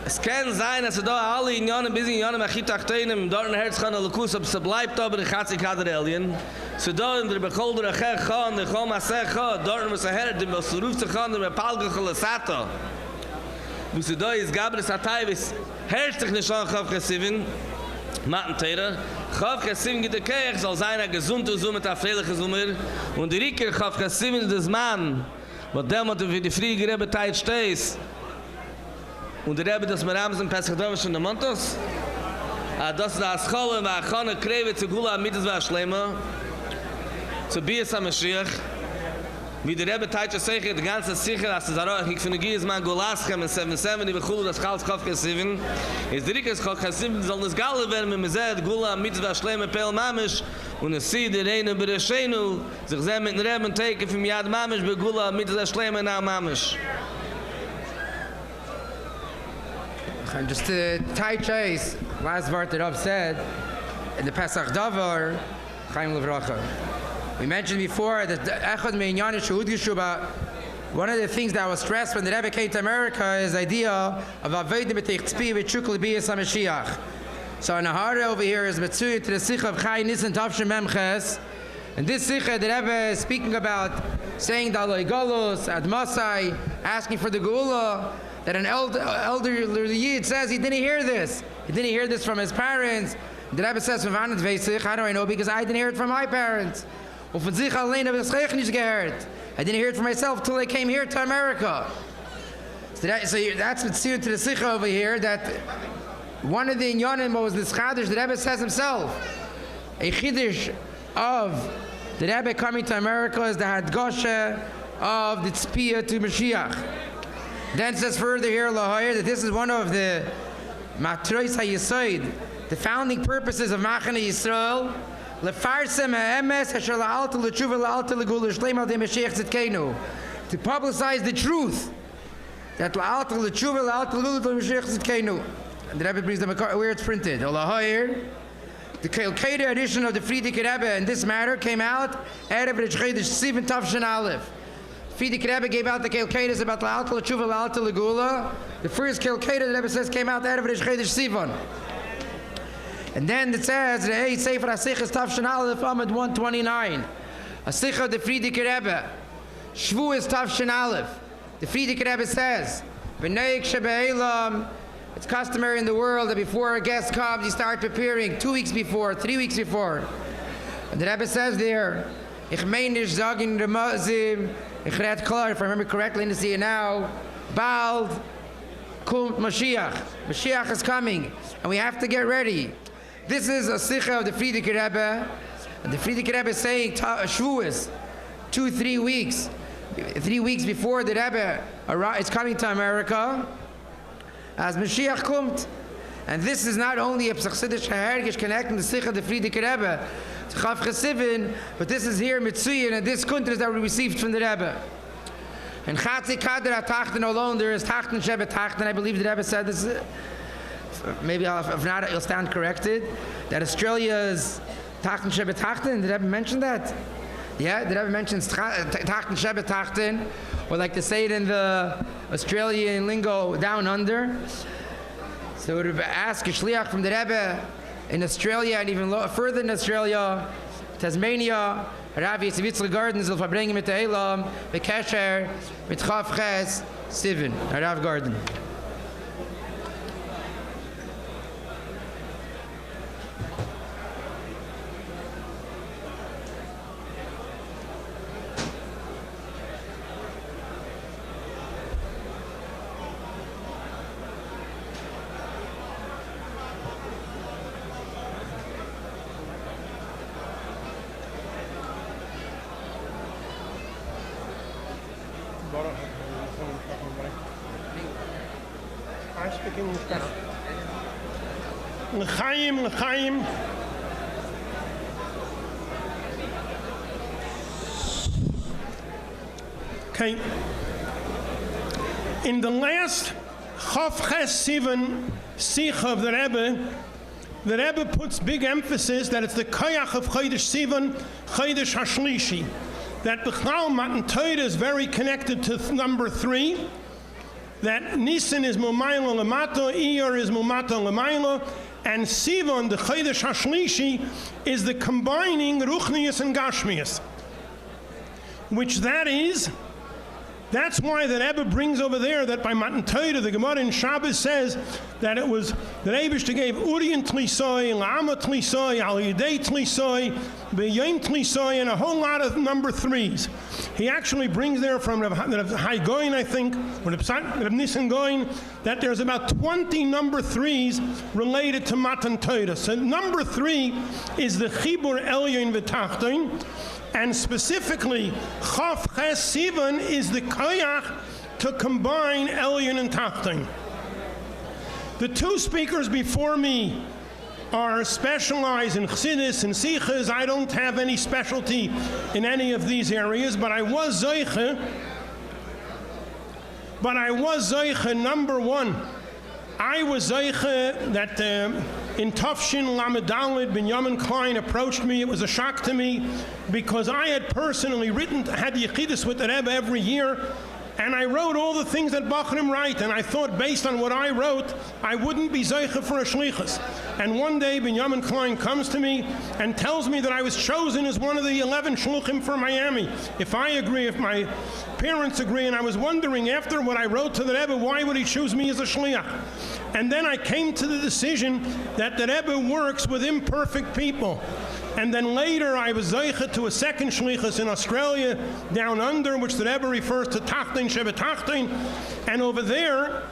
Es kann sein, dass da alle in Jahren, bis in Jahren, Achitachteinem, dort in Herz kann, Alakus, ob es bleibt aber in Chatzi Kader Ellen. So da in der Becholder Achech Chan, der Chom Asech Chan, dort was Herr, dem was ruft sich an, der Palgachel Sata. Wo sie da ist, Gabres Atayvis, herrscht sich nicht an Chavka Sivan, Matan Teire. Chavka Sivan geht der Keich, soll sein ein gesunder Summer, ein freilicher Summer. Und die Riker Chavka Sivan ist das Mann, was damals für die Friege Rebbe Zeit steht. Und der Rebbe, das wir haben, sind Pesach Dovish in der Montos. Das ist das Scholle, war Chane Krewe zu Gula, mit es war Schleima. Zu Bias HaMashiach. Wie der Rebbe Teitsch sicher, die ganze sicher, dass es auch, ich finde, Gies man Golaschem in 77, die Bechulu, das Chals Chavka Sivan. Ist der Rikas Chavka Sivan, soll das Galle werden, mit mir seht, Gula, Mitzvah, Schleime, Pel Mamish, und es sieht, der Reine, Bereshenu, sich sehen mit den Reben, teken vom Yad Mamish, bei Gula, Mitzvah, Schleime, na Mamish. And just to tie chase, last word that Rav said, in the Pesach Davar, Chaim Levracha. We mentioned before that Echad Me'inyan Shehud Geshuba, one of the things that was stressed when the Rebbe came to America is the idea of Avodah B'teich Tzpi V'Chuk L'Biyas HaMashiach. So in the heart over here is Metzuy to the Sikha of Chai Nisan Tavshem Memches. And this Sikha, the Rebbe is speaking about saying Dalai Golos, Ad Masai, asking for the Geula, that an elderly Yid says he didn't hear this. He didn't hear this from his parents. The Rebbe says, how do I know? Because I didn't hear it from my parents. Of von sich allein habe ich das nicht gehört. I didn't hear it for myself till I came here to America. So that's what's here to the Sikha over here, that one of the inyanim was this Chadash, the Rebbe says himself. A Chiddush of the Rebbe coming to America is the Hadgasha of the Tzpiyah to Mashiach. Then it says further here, Lahoyer, that this is one of the Matrois HaYesod, the founding purposes of Machane Yisrael, Lefarsem ha'emes asher la'alta l'tshuva la'alta l'gula shleim al Mashiach tzidkeinu, to publicize the truth, that la'alta l'tshuva la'alta l'gula Mashiach tzidkeinu. And the Rebbe brings them where it's printed. Lahoyer, the Kelkeda edition of the Friedrich Rebbe in this matter came out Erev Rish Chodesh Sivan Tafshin Aleph. Friedrich Rebbe gave out the Kelkedas about la'alta l'tshuva la'alta l'gula. The first Kelkeda, the Rebbe says, came out Erev Rish Chodesh Sivan. And then it says, the Ei Sefer HaSichas Tafshin Aleph Amud 129. A Sikha of the Friedrich Rebbe. Shvuas Tafshin Aleph. The Friedrich Rebbe says, B'neik shebe'elam. It's customary in the world that before a guest comes, you start preparing 2 weeks before, 3 weeks before. And the Rebbe says there, Ich meinish zagin remazim, ich red klar, if I remember correctly, and to see it now, bald kum Mashiach. Mashiach is coming, and we have to get ready. This is a Sikha of the Friedrich Rebbe, and the Friedrich Rebbe is saying Shavuos, 2-3 weeks, 3 weeks before the Rebbe is coming to America, as Mashiach kommt. And this is not only a Psachsidish Hergish connecting the Sikha of the Friedrich Rebbe to Chav Chesivin, but this is here Mitzuyin, and this kuntres that we received from the Rebbe. And Chatzi Kader HaTachten alone, there is Tachten Shebet Tachten. I believe the Rebbe said this, maybe if not, it'll stand corrected, that Australia's Tachten Shebet Tachten. Did the Rebbe mention that? Yeah, the Rebbe mentions Tachten Shebet Tachten, or like to say it in the Australian lingo, down under. So we would ask a shliach from the Rebbe in Australia, and even further in Australia, Tasmania, Rav Yitzvitzl Gardens, will Farbrenegn mit der Elam, Bekesher, mit Chav Ches, Sivan, Rav Garden. L'chaim. Okay. In the last Chav Ches Sivan Sikha of the Rebbe puts big emphasis that it's the Koyach of Chodesh Sivan, Chodesh Hashlishi. That B'chlal Matan Torah is very connected to number 3. That Nisan is Mumayla Lamato, Iyar is Mumato Lamaila, and Sivan, the Chodesh Hashlishi, is the combining Ruchnius and Gashmius. Which that's why the Rebbe brings over there that by Matan Torah, the Gemara in Shabbos says that it was the Rebbe gave Urien Tlisoi, La'ama Tlisoi, Al Yidei Tlisoi, B'Yom Tlisoi, and a whole lot of number 3s. He actually brings there from Rav Hai Goin, I think, or Rav Nissen Goin, that there's about 20 number 3s related to Matan Torah. So number 3 is the Chibur Elyon V'Tachton, and specifically, Chav Ches Sivan is the koyach to combine Elyon and Tachton. The 2 speakers before me are specialized in Chassidus and Sichas. I don't have any specialty in any of these areas, but I was Zoiche. Number 1. I was Zoiche that in Tufshin Lamed Ben Yamin Klein approached me. It was a shock to me because I had personally had Yechidus with the Rebbe every year, And I wrote all the things that Bachrim write, and I thought based on what I wrote, I wouldn't be zeicha for a shlichus. And one day, Binyamin Klein comes to me and tells me that I was chosen as one of the 11 shluchim for Miami. If I agree, if my parents agree, and I was wondering after what I wrote to the Rebbe, why would he choose me as a shliach? And then I came to the decision that the Rebbe works with imperfect people. And then later I was zeicha to a second shlichus in Australia, down under, which the Rebbe refers to Tachtin Shebe Tachtin. And over there,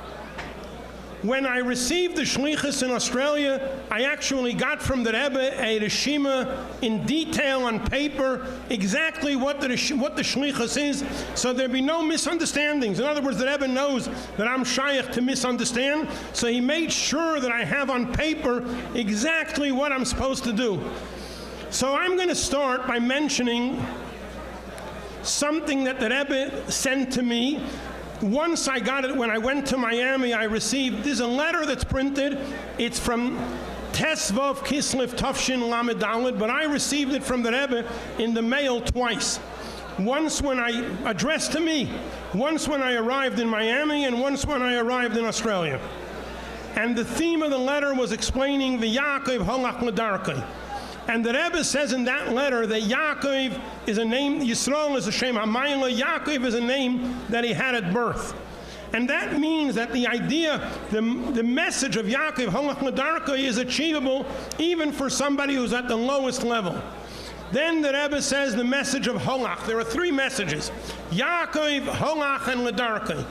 when I received the shlichus in Australia, I actually got from the Rebbe a reshima in detail on paper, exactly what the shlichus is, so there'd be no misunderstandings. In other words, the Rebbe knows that I'm shaykh to misunderstand, so he made sure that I have on paper exactly what I'm supposed to do. So I'm going to start by mentioning something that the Rebbe sent to me. Once I got it, when I went to Miami, I received, there's a letter that's printed. It's from Tesvav Kislev Tafshin Lamed Daled, but I received it from the Rebbe in the mail twice. Once when I addressed to me, once when I arrived in Miami, and once when I arrived in Australia. And the theme of the letter was explaining the Yaakov Halach L'Darkei. And the Rebbe says in that letter that Yaakov is a name, Yisrael is a Shem HaMayla, Yaakov is a name that he had at birth. And that means that the idea, the message of Yaakov, Halach L'Darkei, is achievable even for somebody who's at the lowest level. Then the Rebbe says the message of Halach. There are three messages: Yaakov, Halach, and L'Darkei.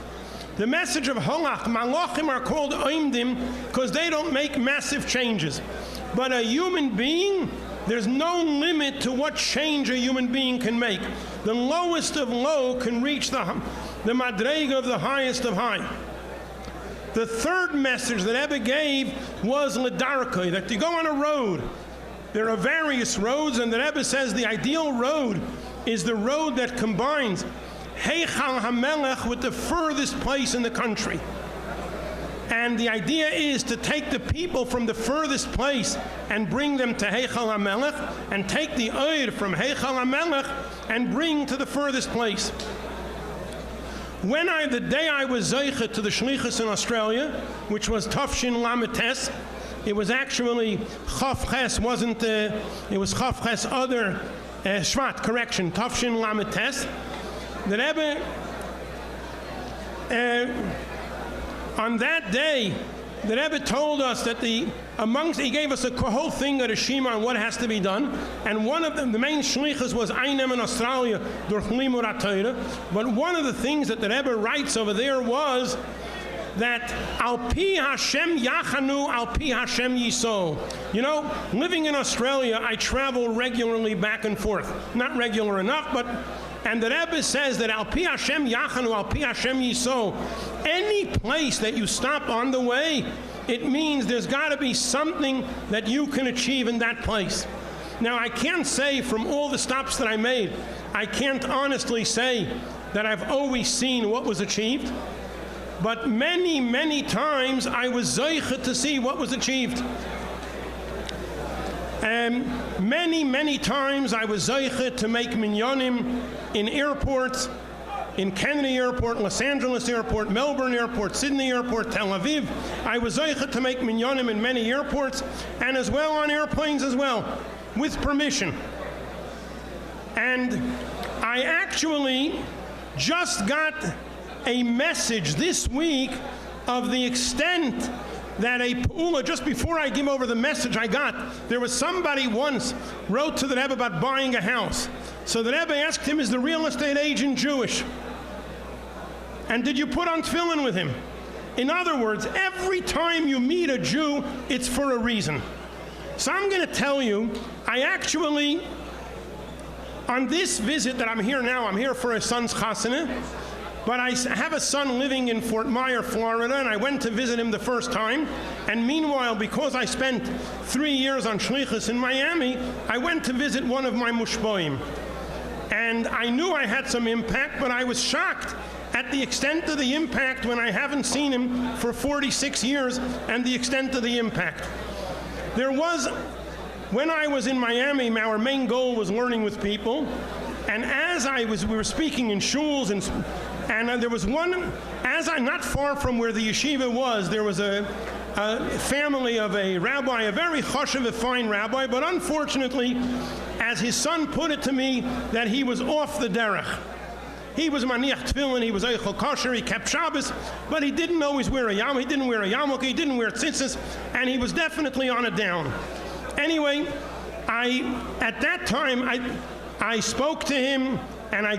The message of Halach, Malachim are called Oimdim because they don't make massive changes. But a human being, there's no limit to what change a human being can make. The lowest of low can reach the madrega of the highest of high. The third message that Rebbe gave was L'Darkei, that you go on a road. There are various roads, and the Rebbe says the ideal road is the road that combines Heichal HaMelech with the furthest place in the country. And the idea is to take the people from the furthest place and bring them to Heichal HaMelech, and take the oir from Heichal HaMelech and bring to the furthest place. The day I was zeicha to the shlichus in Australia, which was Tafshin Lamed Tes, it was actually Chaf Ches, it was Chaf Ches other, Shvat, correction, Tafshin Lamed Tes. The Rebbe, on that day, the Rebbe told us that he gave us a whole thing, a reshima on what has to be done, and one of them, the main shlichus was Einem in Australia, durch Limud HaTorah. But one of the things that the Rebbe writes over there was that Al Pi Hashem Yachanu, Al Pi Hashem Yiso. You know, living in Australia, I travel regularly back and forth. Not regular enough, but and the Rebbe says that Al Pi Hashem Yachanu, Al Pi Hashem Yiso, any place that you stop on the way, it means there's got to be something that you can achieve in that place. Now, I can't say from all the stops that I made, I can't honestly say that I've always seen what was achieved, but many, many times I was zeicha to see what was achieved. Many, many times I was zeicha to make minyanim in airports, in Kennedy Airport, Los Angeles Airport, Melbourne Airport, Sydney Airport, Tel Aviv. I was zeicha to make minyanim in many airports, and as well on airplanes as well, with permission. And I actually just got a message this week of the extent that a pa'ula, just before I give over the message I got, there was somebody once wrote to the Rebbe about buying a house. So the Rebbe asked him, is the real estate agent Jewish? And did you put on tefillin with him? In other words, every time you meet a Jew, it's for a reason. So I'm going to tell you, I actually, on this visit that I'm here now, I'm here for a son's chasana. But I have a son living in Fort Myers, Florida, and I went to visit him the first time. And meanwhile, because I spent 3 years on shlichus in Miami, I went to visit one of my mushboim. And I knew I had some impact, but I was shocked at the extent of the impact when I haven't seen him for 46 years, and the extent of the impact. When I was in Miami, our main goal was learning with people. And as we were speaking in shuls and And there was one, not far from where the yeshiva was, there was a family of a rabbi, a very chashuv, a fine rabbi, but unfortunately, as his son put it to me, that he was off the derech. He was maniach tefillin, he was eichel kosher, he kept Shabbos, but he didn't always wear a yarmulke, he didn't wear a yarmulke, he didn't wear tzitzis, and he was definitely on a down. Anyway, at that time, I spoke to him, and I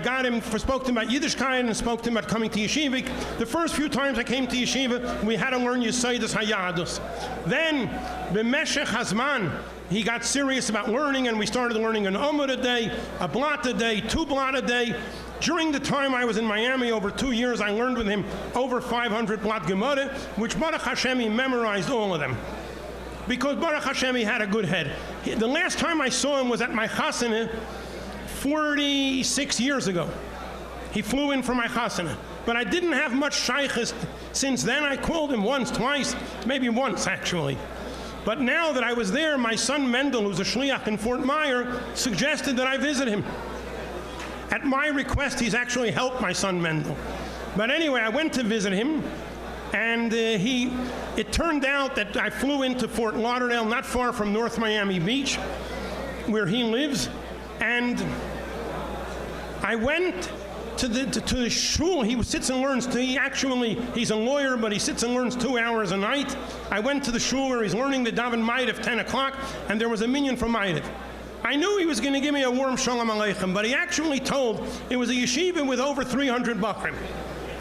spoke to him about Yiddishkeit and spoke to him about coming to yeshiva. The first few times I came to yeshiva, we had to learn Yesodus HaYadus. Then, b'meshech hazman, he got serious about learning, and we started learning an Umar a day, a blot a day, 2 blot a day. During the time I was in Miami, over 2 years, I learned with him over 500 blot Gemara, which Baruch Hashem, he memorized all of them. Because Baruch Hashem, he had a good head. The last time I saw him was at my chasana 46 years ago. He flew in for my chasana. But I didn't have much shaykhis since then. I called him once, twice, maybe once actually. But now that I was there, my son Mendel, who's a shliach in Fort Myer, suggested that I visit him. At my request, he's actually helped my son Mendel. But anyway, I went to visit him, and it turned out that I flew into Fort Lauderdale, not far from North Miami Beach, where he lives, and I went to the shul. He sits and learns. He's a lawyer, but he sits and learns 2 hours a night. I went to the shul where he's learning the Daven Ma'ariv 10 o'clock, and there was a minyan for Ma'ariv. I knew he was going to give me a warm shalom aleichem, but he actually told it was a yeshiva with over 300 bakrim.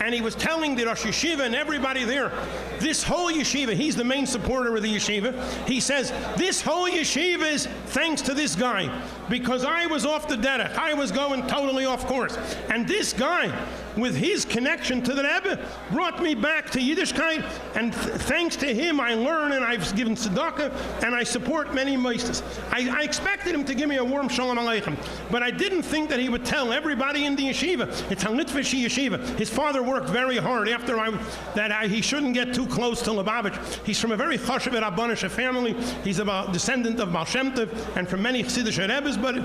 And he was telling the Rosh Yeshiva and everybody there, this whole yeshiva, he's the main supporter of the yeshiva, he says, this whole yeshiva is thanks to this guy, because I was off the derech, I was going totally off course. And this guy, with his connection to the Rebbe, brought me back to Yiddishkeit, and thanks to him I learn, and I've given tzedakah, and I support many meisters. I expected him to give me a warm shalom aleichem, but I didn't think that he would tell everybody in the yeshiva. It's a Litvish yeshiva. His father worked very hard he shouldn't get too close to Lubavitch. He's from a very chashuv Rabbanish family. He's a descendant of Baal Shem Tov and from many Chassidish Rebbes, but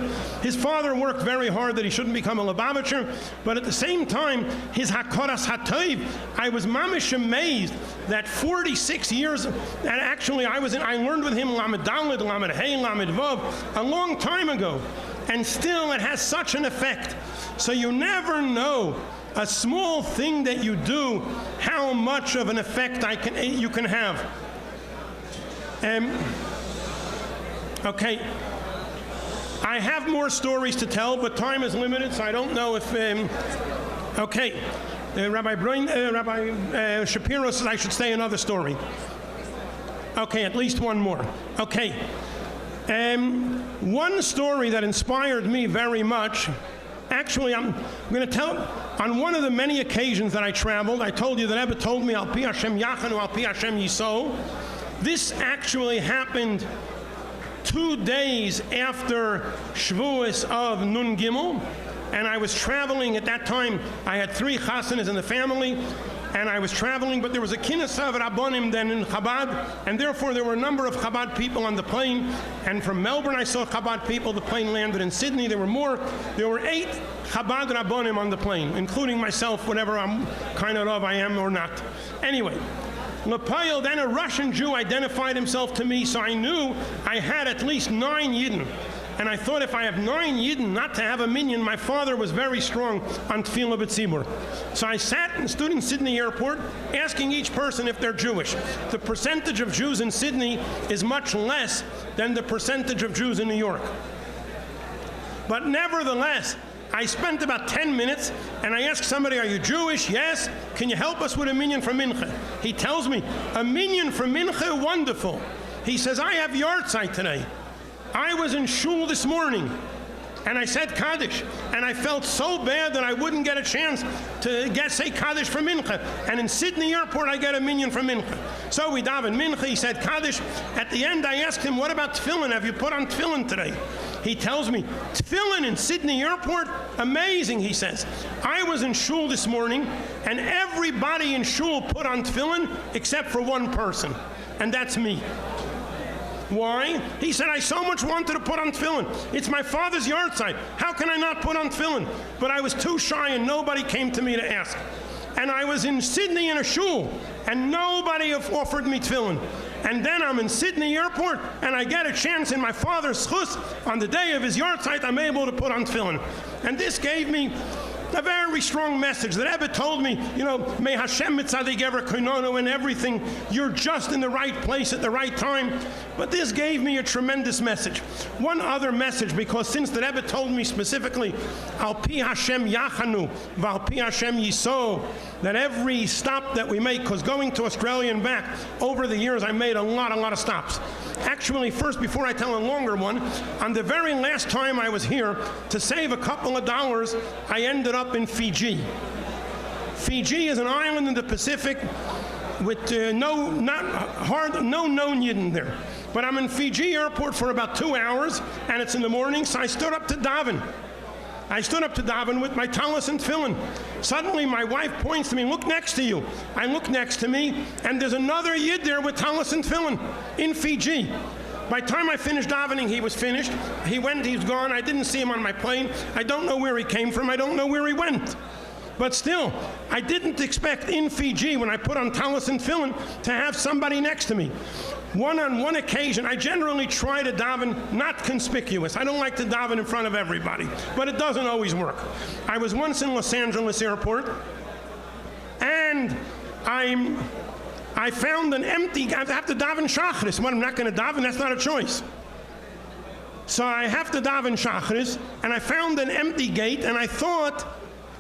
his father worked very hard that he shouldn't become a Lubavitcher. But at the same time, his Hakoras HaToiv, I was mamish amazed that 46 years, and actually I learned with him Lamed Daled, Lamed Hey, Lamed Vav, a long time ago, and still it has such an effect. So you never know, a small thing that you do, how much of an effect you can have. Okay. I have more stories to tell, but time is limited, so I don't know if... okay. Rabbi Shapiro says I should say another story. Okay, at least one more. Okay. One story that inspired me very much, actually, I'm going to tell, on one of the many occasions that I traveled, I told you that Rebbe told me, Al Pi Hashem Yachanu, Al Pi Hashem Yisol. This actually happened 2 days after Shavuos of Nun Gimel, and I was traveling at that time. I had 3 chasanas in the family, and I was traveling, but there was a kinus of Rabbonim then in Chabad, and therefore there were a number of Chabad people on the plane, and from Melbourne I saw Chabad people. The plane landed in Sydney. There were more. There were 8 Chabad Rabbonim on the plane, including myself, whatever I'm kind of I am or not. Anyway, Lepayel, then a Russian Jew identified himself to me, so I knew I had at least 9 Yidden. And I thought if I have 9 Yidden not to have a minyan, my father was very strong on Tefillah B'tzibur. So I stood in Sydney airport asking each person if they're Jewish. The percentage of Jews in Sydney is much less than the percentage of Jews in New York. But nevertheless, I spent about 10 minutes and I asked somebody, are you Jewish? Yes. Can you help us with a minyan for Mincha? He tells me, a minyan for Mincha, wonderful. He says, I have yahrzeit today. I was in shul this morning, and I said Kaddish, and I felt so bad that I wouldn't get a chance to say Kaddish for Mincha. And in Sydney Airport, I get a minyan for Mincha. So we daven Mincha, he said Kaddish. At the end, I asked him, what about tefillin? Have you put on tefillin today? He tells me, tefillin in Sydney Airport? Amazing, he says. I was in shul this morning, and everybody in shul put on tefillin except for one person, and that's me. Why? He said, I so much wanted to put on tefillin. It's my father's yard site. How can I not put on tefillin? But I was too shy and nobody came to me to ask. And I was in Sydney in a shul, and nobody offered me tefillin. And then I'm in Sydney airport, and I get a chance in my father's chus. On the day of his yard site, I'm able to put on tefillin. And this gave me a very strong message. The Rebbe told me, may Hashem mitzadik ever koinono and everything, you're just in the right place at the right time. But this gave me a tremendous message. One other message, because since the Rebbe told me specifically, al pi Hashem yachanu, val pi Hashem yiso, that every stop that we make, because going to Australia and back, over the years I made a lot of stops. Actually, first, before I tell a longer one, on the very last time I was here, to save a couple of dollars, I ended up in Fiji. Fiji is an island in the Pacific with no known Yidden there. But I'm in Fiji airport for about 2 hours, and it's in the morning, so I stood up to daven. I stood up to daven with my talis and tefillin. Suddenly my wife points to me, look next to you. I look next to me, and there's another Yid there with talis and tefillin in Fiji. By the time I finished davening, he was finished. He went, he's gone. I didn't see him on my plane. I don't know where he came from. I don't know where he went. But still, I didn't expect in Fiji, when I put on talis and tefillin, to have somebody next to me. On one occasion, I generally try to daven not conspicuous. I don't like to daven in front of everybody, but it doesn't always work. I was once in Los Angeles airport, and I found an empty, I have to daven Shacharis. Well, I'm not going to daven, that's not a choice. So I have to daven Shacharis, and I found an empty gate, and I thought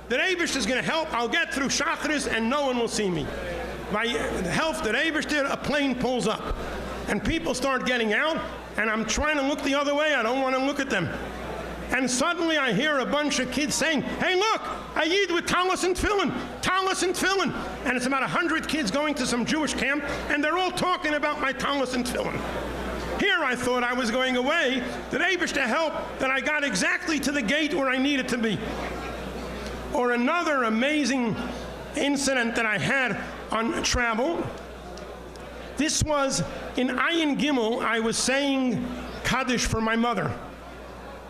that Eibush is going to help. I'll get through Shacharis, and no one will see me. By the help that Eibush did, a plane pulls up, and people start getting out, and I'm trying to look the other way. I don't want to look at them. And suddenly I hear a bunch of kids saying, hey, look, a Yid with talis and tefillin, talis and tefillin. And it's about 100 kids going to some Jewish camp, and they're all talking about my talis and tefillin. Here I thought I was going away, that Eibush to help, that I got exactly to the gate where I needed to be. Or another amazing incident that I had on travel. This was in Ayin Gimel. I was saying Kaddish for my mother.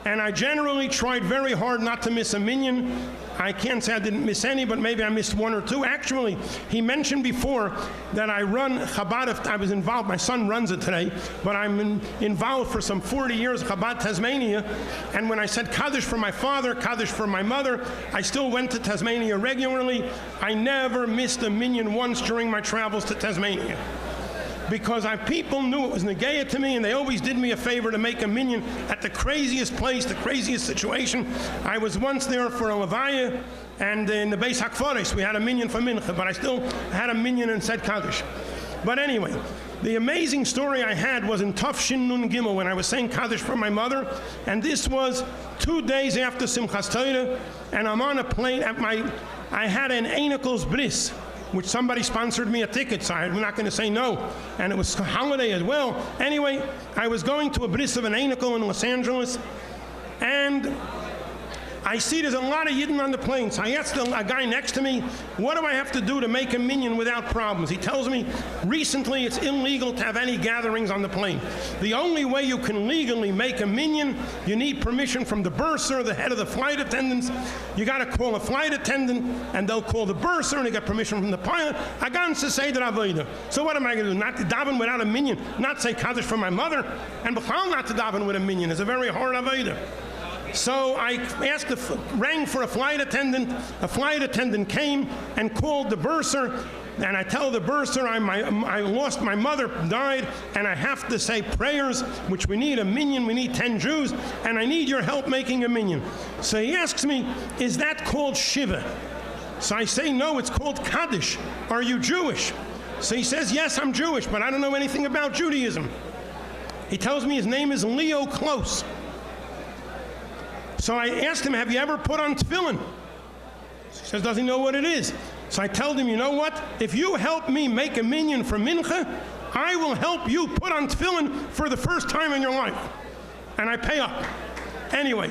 And I generally tried very hard not to miss a minyan. I can't say I didn't miss any, but maybe I missed one or two. Actually, he mentioned before that I run Chabad. I was involved, my son runs it today, but I'm involved for some 40 years, Chabad Tasmania. And when I said Kaddish for my father, Kaddish for my mother, I still went to Tasmania regularly. I never missed a minyan once during my travels to Tasmania. Because people knew it was negaya to me, and they always did me a favor to make a minyan at the craziest place, the craziest situation. I was once there for a levaya, and in the Beis HaKfaris, we had a minyan for mincha, but I still had a minyan and said Kaddish. But anyway, the amazing story I had was in Tafshin Nun Gimel, when I was saying Kaddish for my mother, and this was 2 days after Simchas Torah, and I'm on a plane I had an Einikos bris, which somebody sponsored me a ticket, so I'm not going to say no. And it was a holiday as well. Anyway, I was going to a bris of an Einikol in Los Angeles, and I see there's a lot of Yidden on the plane. So I asked a guy next to me, what do I have to do to make a minyan without problems? He tells me, recently it's illegal to have any gatherings on the plane. The only way you can legally make a minyan, you need permission from the bursar, the head of the flight attendants. You got to call a flight attendant, and they'll call the bursar, and they get permission from the pilot. I got to say that avodah. So what am I going to do? Not to daven without a minyan, not say Kaddish for my mother, and b'chal not to daven with a minyan. It's a very hard avodah. So I rang for a flight attendant. A flight attendant came and called the bursar, and I tell the bursar I lost my mother, died, and I have to say prayers, which we need a minyan, we need 10 Jews, and I need your help making a minyan. So he asks me, is that called Shiva? So I say, no, it's called Kaddish. Are you Jewish? So he says, yes, I'm Jewish, but I don't know anything about Judaism. He tells me his name is Leo Close. So I asked him, have you ever put on tefillin? He says, does he know what it is? So I told him, you know what? If you help me make a minyan for mincha, I will help you put on tefillin for the first time in your life. And I pay up. Anyway,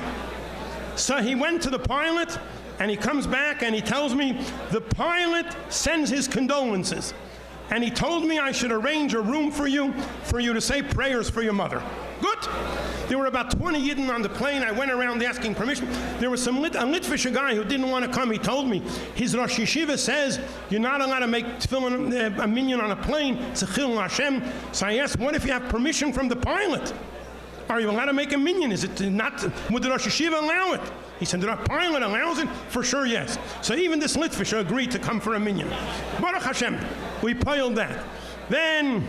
so he went to the pilot, and he comes back and he tells me the pilot sends his condolences. and he told me I should arrange a room for you to say prayers for your mother. Good. There were about 20 Yidden on the plane. I went around asking permission. There was a Litvish guy who didn't want to come. He told me, his Rosh Yeshiva says, you're not allowed to make tefillin a minyan on a plane. It's a chil Hashem. So I asked, what if you have permission from the pilot? Are you allowed to make a minyan? Is it not, would the Rosh Yeshiva allow it? He said, the pilot allows it? For sure, yes. So even this Litvish agreed to come for a minyan. Baruch Hashem, we piled that. Then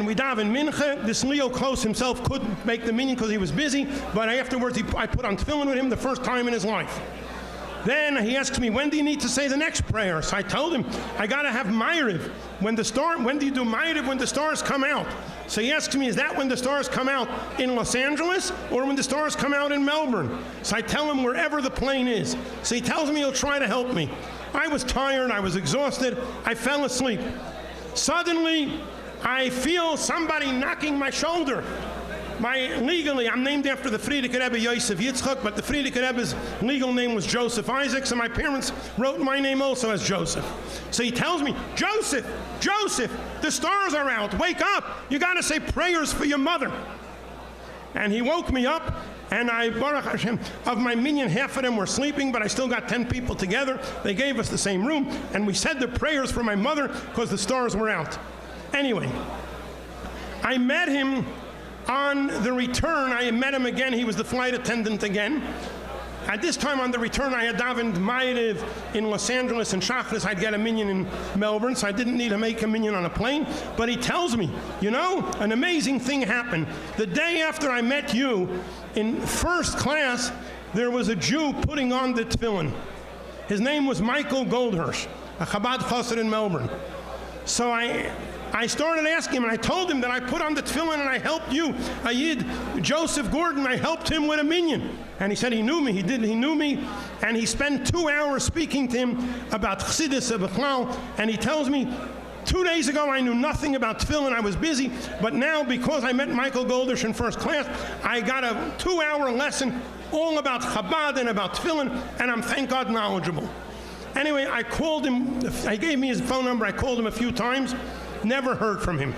we daven mincha. This Leo Close himself couldn't make the minyan because he was busy, but afterwards I put on tefillin with him the first time in his life. Then he asks me, when do you need to say the next prayer? So I told him, I got to have Ma'ariv. When do you do Ma'ariv? When the stars come out. So he asks me, is that when the stars come out in Los Angeles or when the stars come out in Melbourne? So I tell him wherever the plane is. So he tells me he'll try to help me. I was tired, I was exhausted, I fell asleep. Suddenly, I feel somebody knocking my shoulder. Legally, I'm named after the Frierdiker Rebbe Yosef Yitzchak, but the Frierdiker Rebbe's legal name was Joseph Isaac, so my parents wrote my name also as Joseph. So he tells me, Joseph, the stars are out, wake up, you got to say prayers for your mother. And he woke me up, and Baruch Hashem, of my minyan, half of them were sleeping, but I still got 10 people together. They gave us the same room, and we said the prayers for my mother because the stars were out. Anyway, I met him on the return. I met him again. He was the flight attendant again. At this time on the return, I had davened Ma'ariv in Los Angeles and Shachris. I'd get a minyan in Melbourne, so I didn't need to make a minyan on a plane. But he tells me, you know, an amazing thing happened. The day after I met you, in first class, there was a Jew putting on the tefillin. His name was Michael Goldhirsch, a Chabad chassid in Melbourne. So I started asking him, and I told him that I put on the tefillin and I helped you, a Yid, Joseph Gordon, I helped him with a minyan. And he said he knew me, he knew me, and he spent 2 hours speaking to him about Chassidus of Bechlal, and he tells me, 2 days ago I knew nothing about tefillin, I was busy, but now because I met Michael Goldhirsch in first class, I got a 2-hour lesson all about Chabad and about tefillin, and I'm, thank God, knowledgeable. Anyway, I called him, he gave me his phone number, I called him a few times, never heard from him.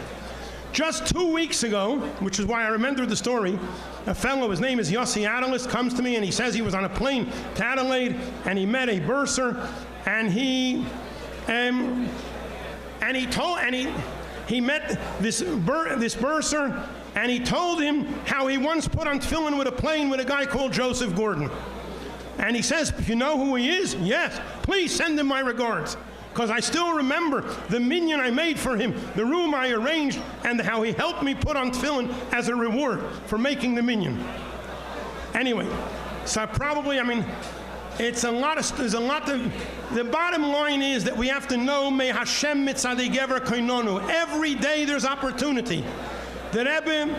Just 2 weeks ago, which is why I remembered the story, a fellow, his name is Yossi Adelis, comes to me and he says he was on a plane to Adelaide and he met a bursar, and he met this bursar, and he told him how he once put on tefillin with a plane with a guy called Joseph Gordon. And he says, if you know who he is, yes, please send him my regards. Because I still remember the minyan I made for him, the room I arranged, and how he helped me put on tefillin as a reward for making the minyan. Anyway, so probably, there's a lot of, the bottom line is that we have to know, May Hashem mitzadei gever koinonu. Every day there's opportunity. The Rebbe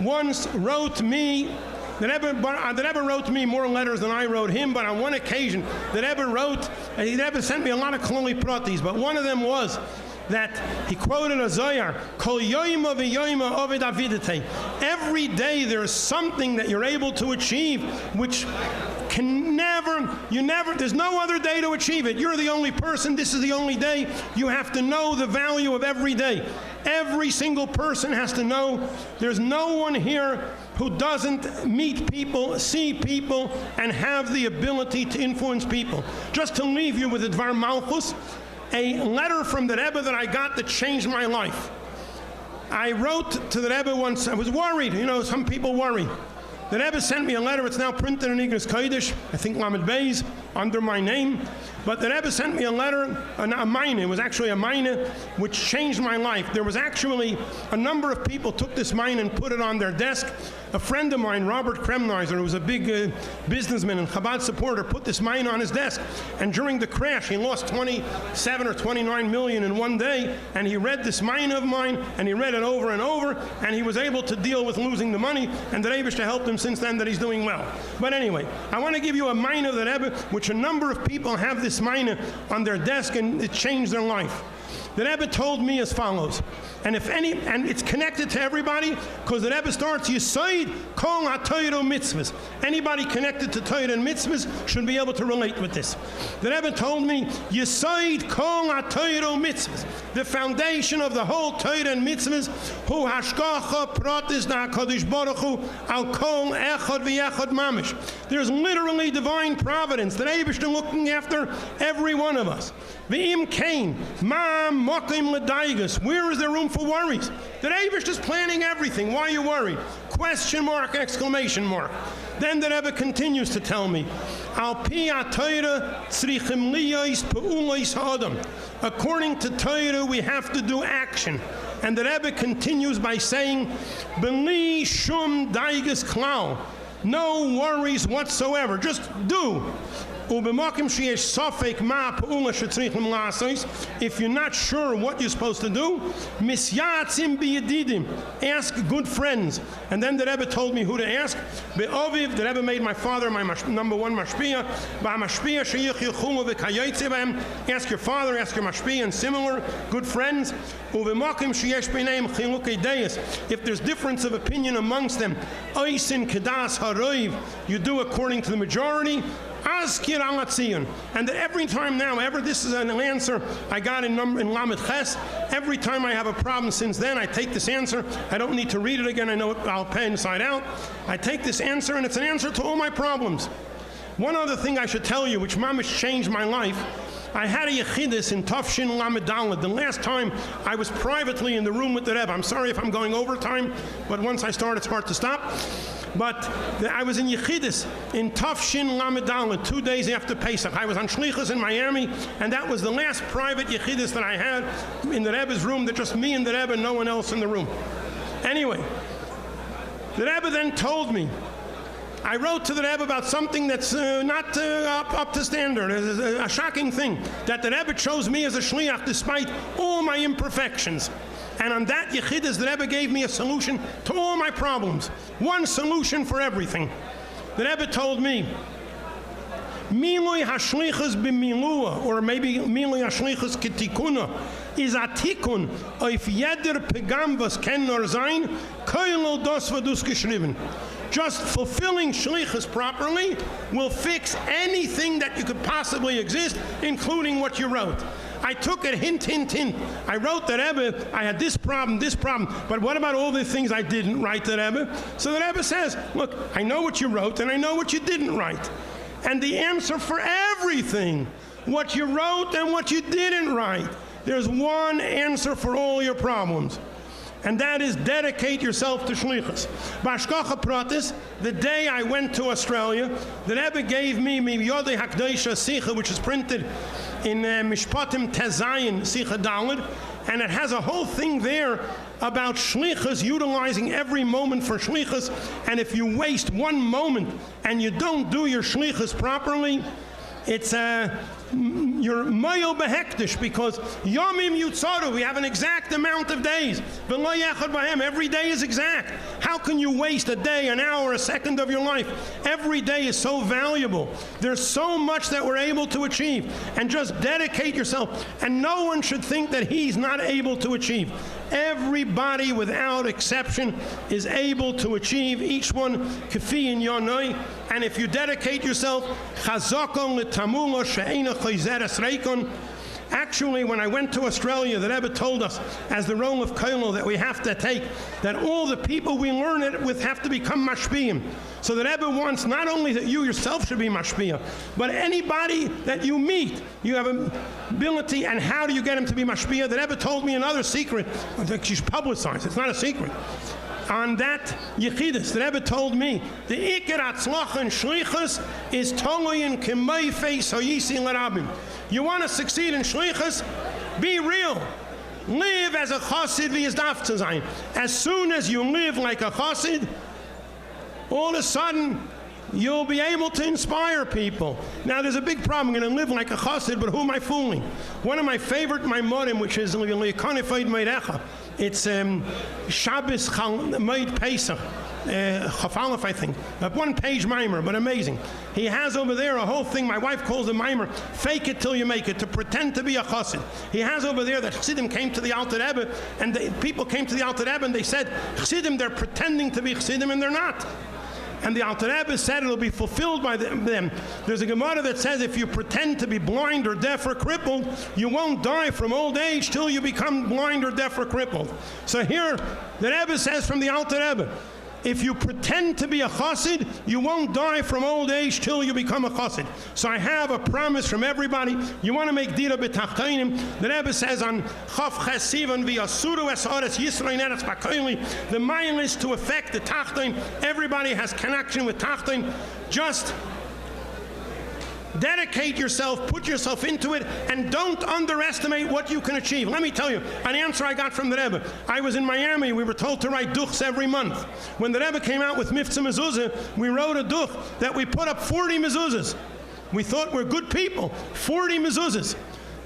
once wrote me, the Rebbe wrote me more letters than I wrote him, but on one occasion, the Rebbe sent me a lot of kloli pratis, but one of them was that he quoted a Zohar, Kol yoyma v'yoyma oved avidete. Every day there is something that you're able to achieve, which there's no other day to achieve it. You're the only person, this is the only day. You have to know the value of every day. Every single person has to know. There's no one here who doesn't meet people, see people, and have the ability to influence people. Just to leave you with a Dvar Malchus, a letter from the Rebbe that I got that changed my life. I wrote to the Rebbe once, I was worried, some people worry. The Rebbe sent me a letter, it's now printed in Igros Kodesh, I think Lamed Beis, under my name. But the Rebbe sent me a letter, a mineh, it was actually a mineh, which changed my life. There was actually a number of people took this mineh and put it on their desk. A friend of mine, Robert Kremneiser, who was a big businessman and Chabad supporter, put this mineh on his desk. And during the crash, he lost 27 or 29 million in one day. And he read this mineh of mine, and he read it over and over, and he was able to deal with losing the money. And the Rebbe helped him since then, that he's doing well. But anyway, I want to give you a mineh of the Rebbe, which a number of people have this mineh on their desk, and it changed their life. The Rebbe told me as follows, and it's connected to everybody, because the Rebbe starts, Yisoid Kol HaTorah Mitzvahs. Anybody connected to Torah and Mitzvahs should be able to relate with this. The Rebbe told me, Yisoid Kol HaTorah Mitzvahs. The foundation of the whole Torah and Mitzvahs, Hu Hashgacha Pratis HaKadosh Baruch Hu Al Kol Echad V'Echad Mamish. There's literally divine providence that Eibishter looking after every one of us. V'im Kain, Ma'am Mokim L'Daigas. Where is there room for worries? The Eibishter is planning everything. Why are you worried? Question mark, exclamation mark. Then the Rebbe continues to tell me, Al Pi HaTorah tzrichim liyos pe'ulos ha'adam. According to Torah, we have to do action. And the Rebbe continues by saying, B'li shum daigas klal. No worries whatsoever. Just do. If you're not sure what you're supposed to do, ask good friends. And then the Rebbe told me who to ask. The Rebbe made my father my number one mashpia. Ask your father, ask your mashpia, and similar good friends. If there's difference of opinion amongst them, you do according to the majority. And that every time now, this is an answer I got in Lamed Ches. Every time I have a problem since then, I take this answer. I don't need to read it again. I know it, I'll pay inside out. I take this answer, and it's an answer to all my problems. One other thing I should tell you, which mamish changed my life. I had a yechidus in Tafshin Lamed Daled. The last time I was privately in the room with the Rebbe. I'm sorry if I'm going over time, but once I start, it's hard to stop. But I was in Yechidus in Tafshin Lamed Daled 2 days after Pesach. I was on Shlichus in Miami, and that was the last private Yechidus that I had in the Rebbe's room. That just me and the Rebbe, no one else in the room. Anyway, the Rebbe then told me, I wrote to the Rebbe about something that's not up to standard, a shocking thing, that the Rebbe chose me as a shliach despite all my imperfections. And on that Yechidus, the Rebbe gave me a solution to all my problems. One solution for everything. The Rebbe told me, Milui hashlichus b'milua, or maybe Milui hashlichus ketikuna, is a tikun, if jeder pegam was ken nor sein, koilo dos vadus geschrieben. Just fulfilling shlichus properly will fix anything that you could possibly exist, including what you wrote. I took it hint, hint, hint. I wrote the Rebbe, I had this problem, but what about all the things I didn't write the Rebbe? So the Rebbe says, look, I know what you wrote and I know what you didn't write. And the answer for everything, what you wrote and what you didn't write, there's one answer for all your problems. And that is dedicate yourself to shlichus. Bashkacha pratis, the day I went to Australia, the Rebbe gave me Yodei Hakdosha Sicha, which is printed in Mishpatim Tezayin Sicha Daled, and it has a whole thing there about shlichus, utilizing every moment for shlichus. And if you waste one moment and you don't do your shlichus properly, it's you're mayil behektish, because yomim yutzaru, we have an exact amount of days. V'lo yechad b'hem, every day is exact. How can you waste a day, an hour, a second of your life? Every day is so valuable. There's so much that we're able to achieve. And just dedicate yourself. And no one should think that he's not able to achieve. Everybody, without exception, is able to achieve, each one kafi in yonoi. And if you dedicate yourself, chazakon l'tamulo she'ena chayzeres reikon. Actually, when I went to Australia, the Rebbe told us, as the role of koilo that we have to take, that all the people we learn it with have to become mashpiyim. So the Rebbe wants not only that you yourself should be mashpiyah, but anybody that you meet, you have an ability. And how do you get him to be mashpiyah? The Rebbe told me another secret that you should publicize. It's not a secret. On that Yechidus, the Rebbe told me, the Iker Atzlach and Shlichus is Toloyin K'may Face Hoyisi L'Rabim. You want to succeed in Shlichus? Be real. Live as a Chassid v'yizdaf to sein. As soon as you live like a Chassid, all of a sudden, you'll be able to inspire people. Now, there's a big problem. I'm going to live like a Chassid, but who am I fooling? One of my favorite Maimonim, which is L'Yikonifayd Meirecha, it's Shabbos Moed Pesach. Chaf Aleph, I think, a one-page mimer, but amazing. He has over there a whole thing, my wife calls a mimer, fake it till you make it, to pretend to be a chassid. He has over there that chassidim came to the Alter Rebbe, and people came to the Alter Rebbe and they said, chassidim, they're pretending to be chassidim and they're not. And the Alter Rebbe said it'll be fulfilled by them. There's a Gemara that says if you pretend to be blind or deaf or crippled, you won't die from old age till you become blind or deaf or crippled. So here, the Rebbe says from the Alter Rebbe, if you pretend to be a chassid, you won't die from old age till you become a chassid. So I have a promise from everybody. You want to make dira b'tachtainim. The Rebbe says on Chaf Ches Sivan v'yasuru es haaretz Yisrael eretz b'koili. The mile is to affect the tachtain. Everybody has connection with tachtain. Just dedicate yourself, put yourself into it, and don't underestimate what you can achieve. Let me tell you, an answer I got from the Rebbe. I was in Miami. We were told to write duchs every month. When the Rebbe came out with Miftzah Mezuzah, we wrote a duch that we put up 40 mezuzahs. We thought we're good people. 40 mezuzahs.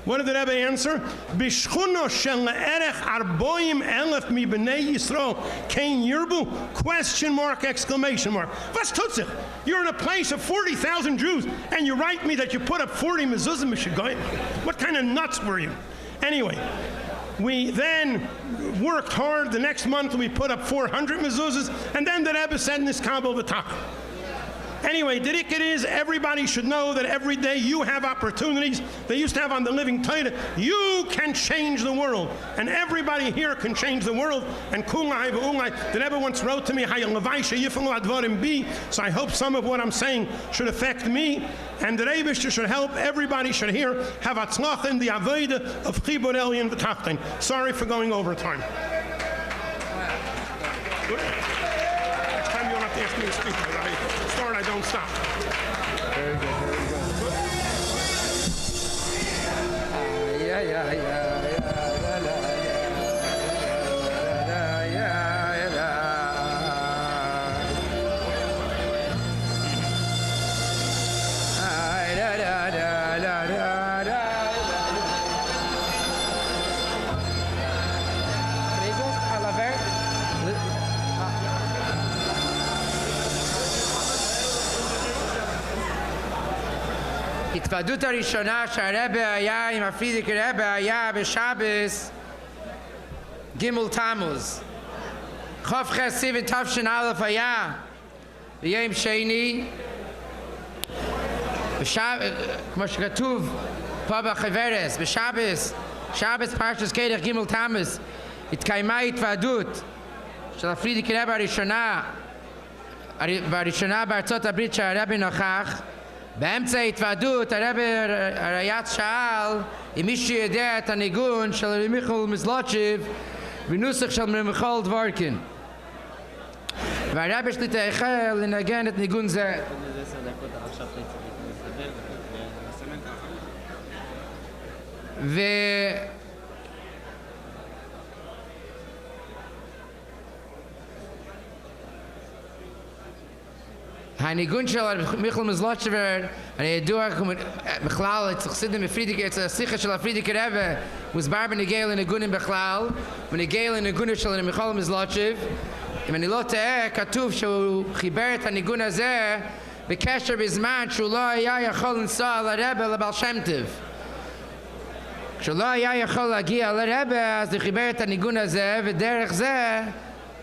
What did the Rebbe answer? Bishchuno shel le'erech arboim elef mi b'nei Yisrael kein yirbu? Question mark, exclamation mark. Was tut sich? You're in a place of 40,000 Jews, and you write me that you put up 40 mezuzah mishagoyim? What kind of nuts were you? Anyway, we then worked hard. The next month we put up 400 mezuzahs, and then the Rebbe said in this Kabbalah v'tach. Anyway, the Dikkat is everybody should know that every day you have opportunities. They used to have on the Living Torah, you can change the world. And everybody here can change the world. And Kulai V'ulai, the Rebbe once wrote to me, so I hope some of what I'm saying should affect me. And the Rebbe should help, everybody should hear, have atzlach in the avodah of Chibur Elyon V'tachtain. Sorry for going over time. Next time you don't have to ask me to speak. I don't stop. Very good, very good. התוודות הראשונה שהרבא היה עם הפרידיק רבא היה בשבס גימל תמוז. חוף חס סיבן תש"א היה ביום שני, כמו שכתוב פה בחברס, בשבס, שבס פרשת קדש גימל תמוז, התקיימה התוודות של הפרידיק רבא הראשונה בארצות הברית שהרבא נוכח. באמצע ההתוועדות הריי"צ שאל אם מישהו יודע את הניגון של רבי מיכל מזלוטשיב בנוסח של מיכל דבורקין, והרבי שליט"א החל לנגן את ניגון זה. הניגון של מיכל מזלוטשיבר, אני ידוע בכלל, אצל חסידים בפרידיק, אצל השיחה של הפרידיק רבא, מוסבר בנגיע לניגונים בכלל, ונגיע לניגונים של מיכל מזלוטשיב. אם אני לא טועה, כתוב שהוא חיבר את הניגון הזה בקשר בזמן שהוא לא היה יכול לנסוע לרבא לבעל שם טוב. כשהוא לא היה יכול להגיע לרבא, אז הוא חיבר את הניגון הזה, ודרך זה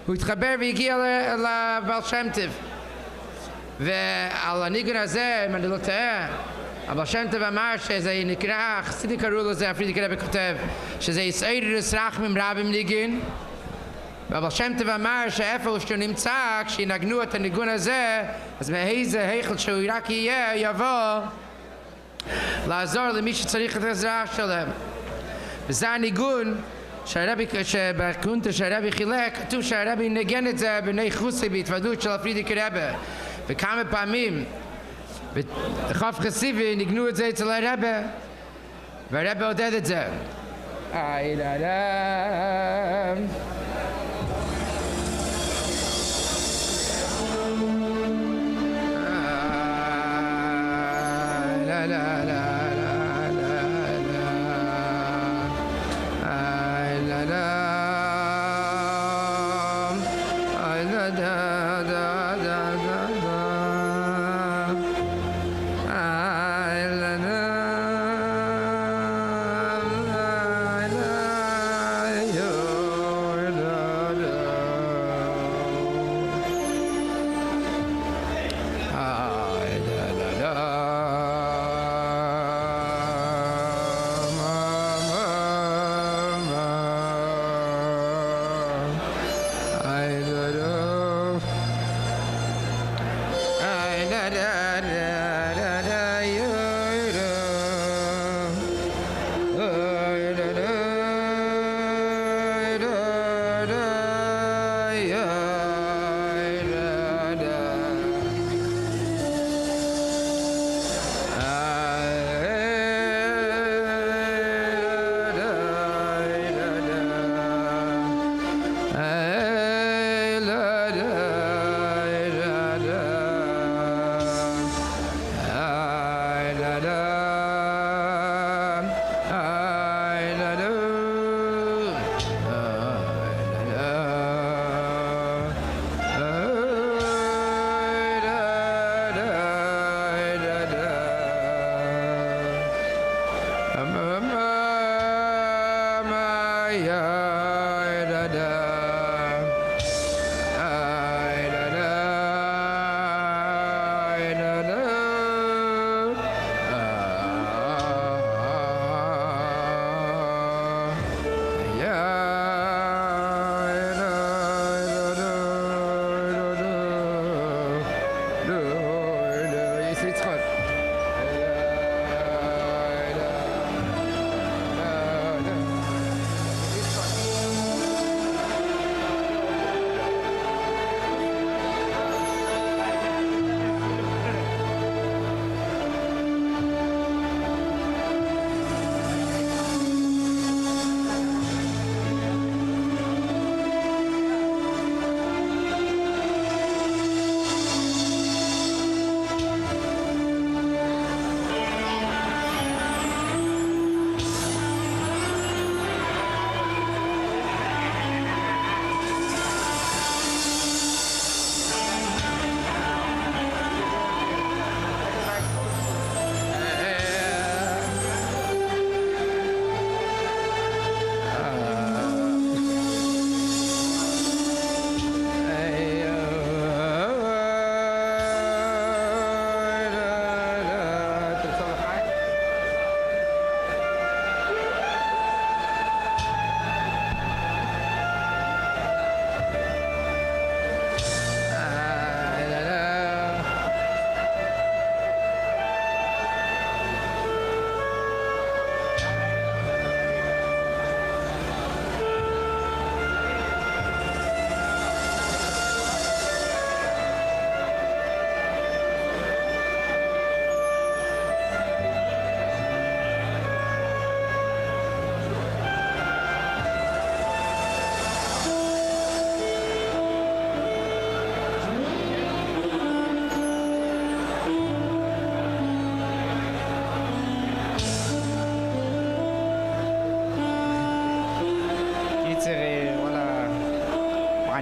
הוא התחבר והגיע לבעל שם טוב. ועל הניגון הזה, אם אני לא טועה, הבעל שם טוב אמר שזה נקרא, חסידים קראו לזה, הפרידיק רבא כותב, שזה יסעירס רחמים רבים ניגון. והבעל שם טוב אמר שאיפה שהוא נמצא, כשינגנו את הניגון הזה, אז מאיזה היכל שהוא רק יהיה, יבוא לעזור למי שצריך את העזרה שלהם. וזה הניגון שבקונטה שהרבי חילק, כתוב שהרבי נגן את זה בני חוסי בהתוודות של הפרידיק רבא. וכמה פעמים בחוף חסיבי ניגנו את זה אצל הרבא, והרבא עודד את זה.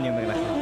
אני אומר לכם.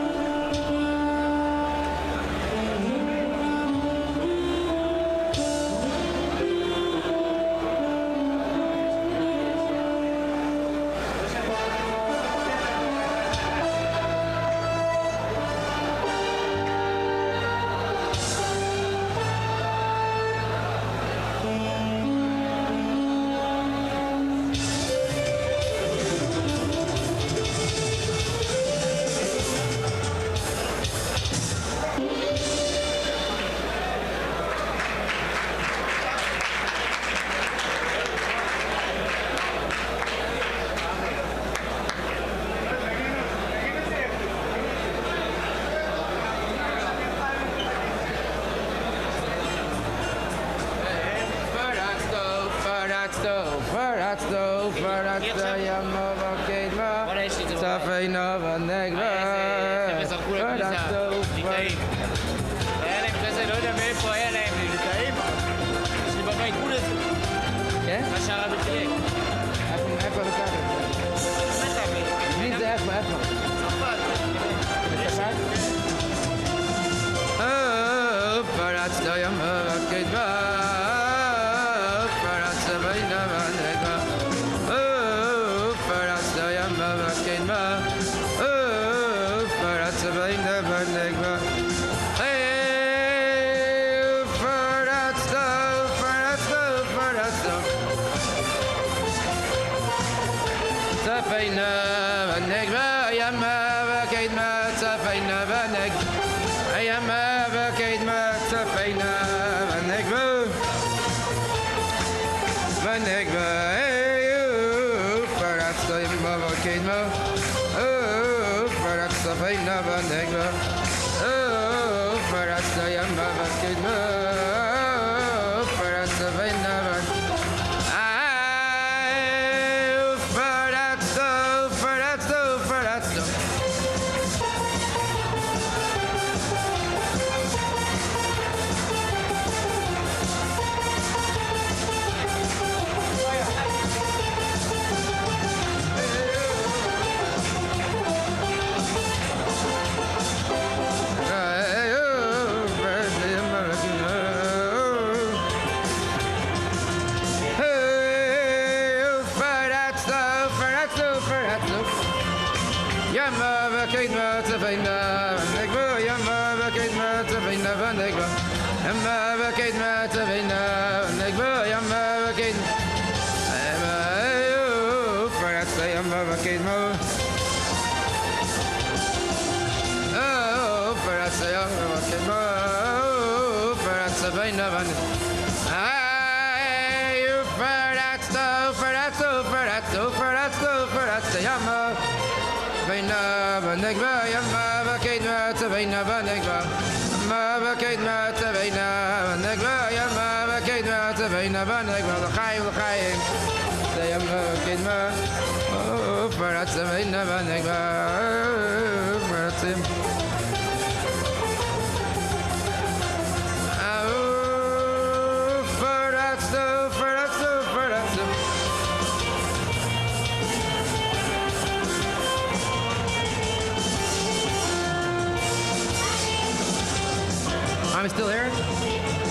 I'm still here?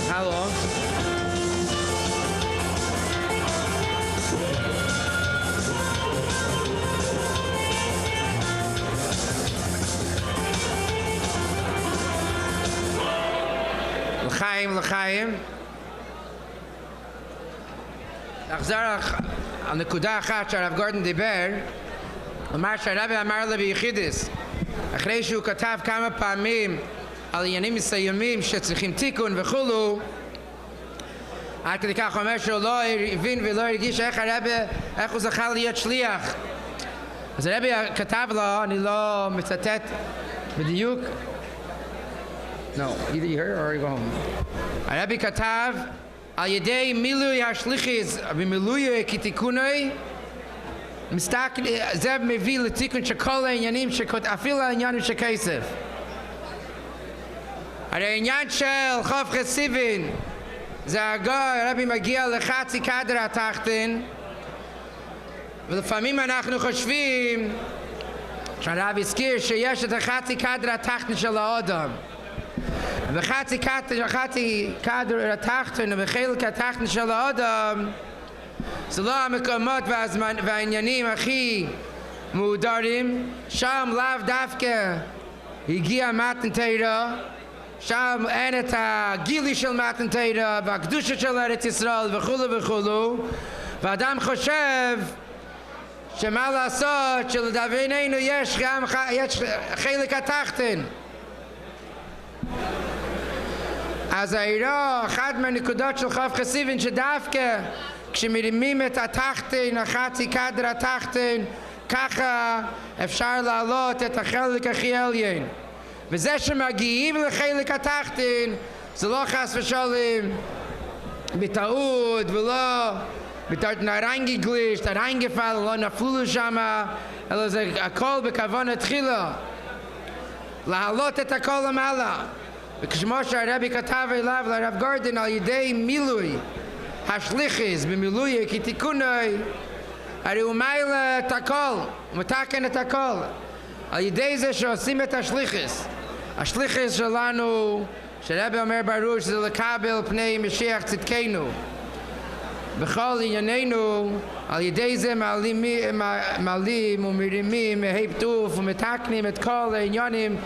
How long? L'chaim. נחזור על נקודה אחת שהרב גורדון דיבר, אמר שהרבי אמר לה ביחידס, אחרי שהוא כתב כמה פעמים על עניינים מסוימים שצריכים תיקון וכולו, עד כדי כך אומר שהוא לא הבין ולא הרגיש איך הוא זכה להיות שליח. אז הרבי כתב לו, אני לא מצטט בדיוק, No, either you hear or you go home. הרבי כתב על ידי מילוי השליחיס במילוי כתיקוני, זה מביא לתיקון של כל העניינים, אפילו העניינים של כסף. הרי העניין של חופכי סיבין זה הרבי מגיע לחצי קדר התחתן, ולפעמים אנחנו חושבים שהרב הזכיר שיש את החצי קדר התחתון של האדם. וחצי קדר התחתון ובחלק התחתון של האדם זה לא המקומות והעניינים הכי מודרים, שם לאו דווקא הגיע מתן תורה, שם אין את הגילי של מתן תורה והקדושה של ארץ ישראל וכולו וכולו, ואדם חושב שמה לעשות שלדברנו יש גם חלק התחתון. אז העירו, אחת מהנקודות של חוף חסיבין שדווקא כשמרימים את התחתון, החצי קדר התחתון, ככה אפשר להעלות את החלק הכי עליון. וזה שמגיעים לחלק התחתון זה לא חס ושלום בטעות ולא בטעות reingeglisht, reingefallen, לא נפלו לשם, אלא זה הכל בכוונה תחילה להעלות את הכל למעלה. וכמו שהרבי כתב אליו לרב גורדון על ידי מילוי השליחיס במילוי כתיקוני, הרי הוא מייל את הכל, הוא מתקן את הכל על ידי זה שעושים את השליחיס. השליחיס שלנו, שהרבי אומר ברור שזה לקבל פני משיח צדקנו בכל ענייננו, על ידי זה מעלים ומרימים מהפטוף ומתקנים את כל העניינים,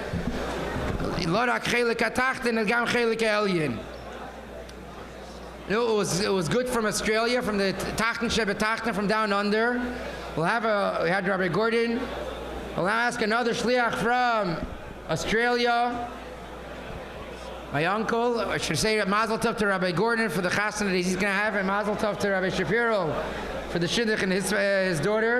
לא רק חלק התחתון, אלא גם חלק העליון. It was good from Australia, from the Tachton Sheba Tachton from down under. We had Rabbi Gordon. We'll ask another shliach from Australia. My uncle, I should say Mazel Tov to Rabbi Gordon for the chassan that he's going to have, and Mazel Tov to Rabbi Shapiro for the shidduch and his daughter.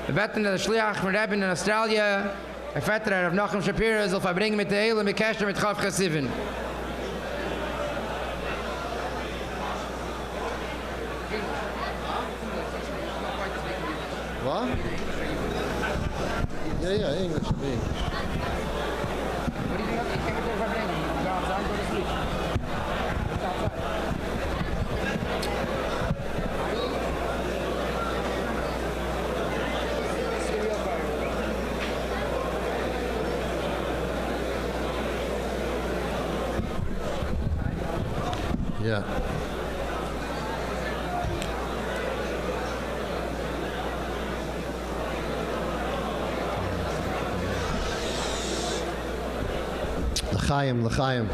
The beten of the shliach from Rebbe in Australia. I felt that Rav Nachum Shapiro is Farbrenegn mit der Eile mit Kesher mit Chav Chesiven. What? Yeah, English. What do you think of it? You can't go to Farbrenegn. You go outside, go to sleep. What's outside? Yeah. L'chaim, l'chaim.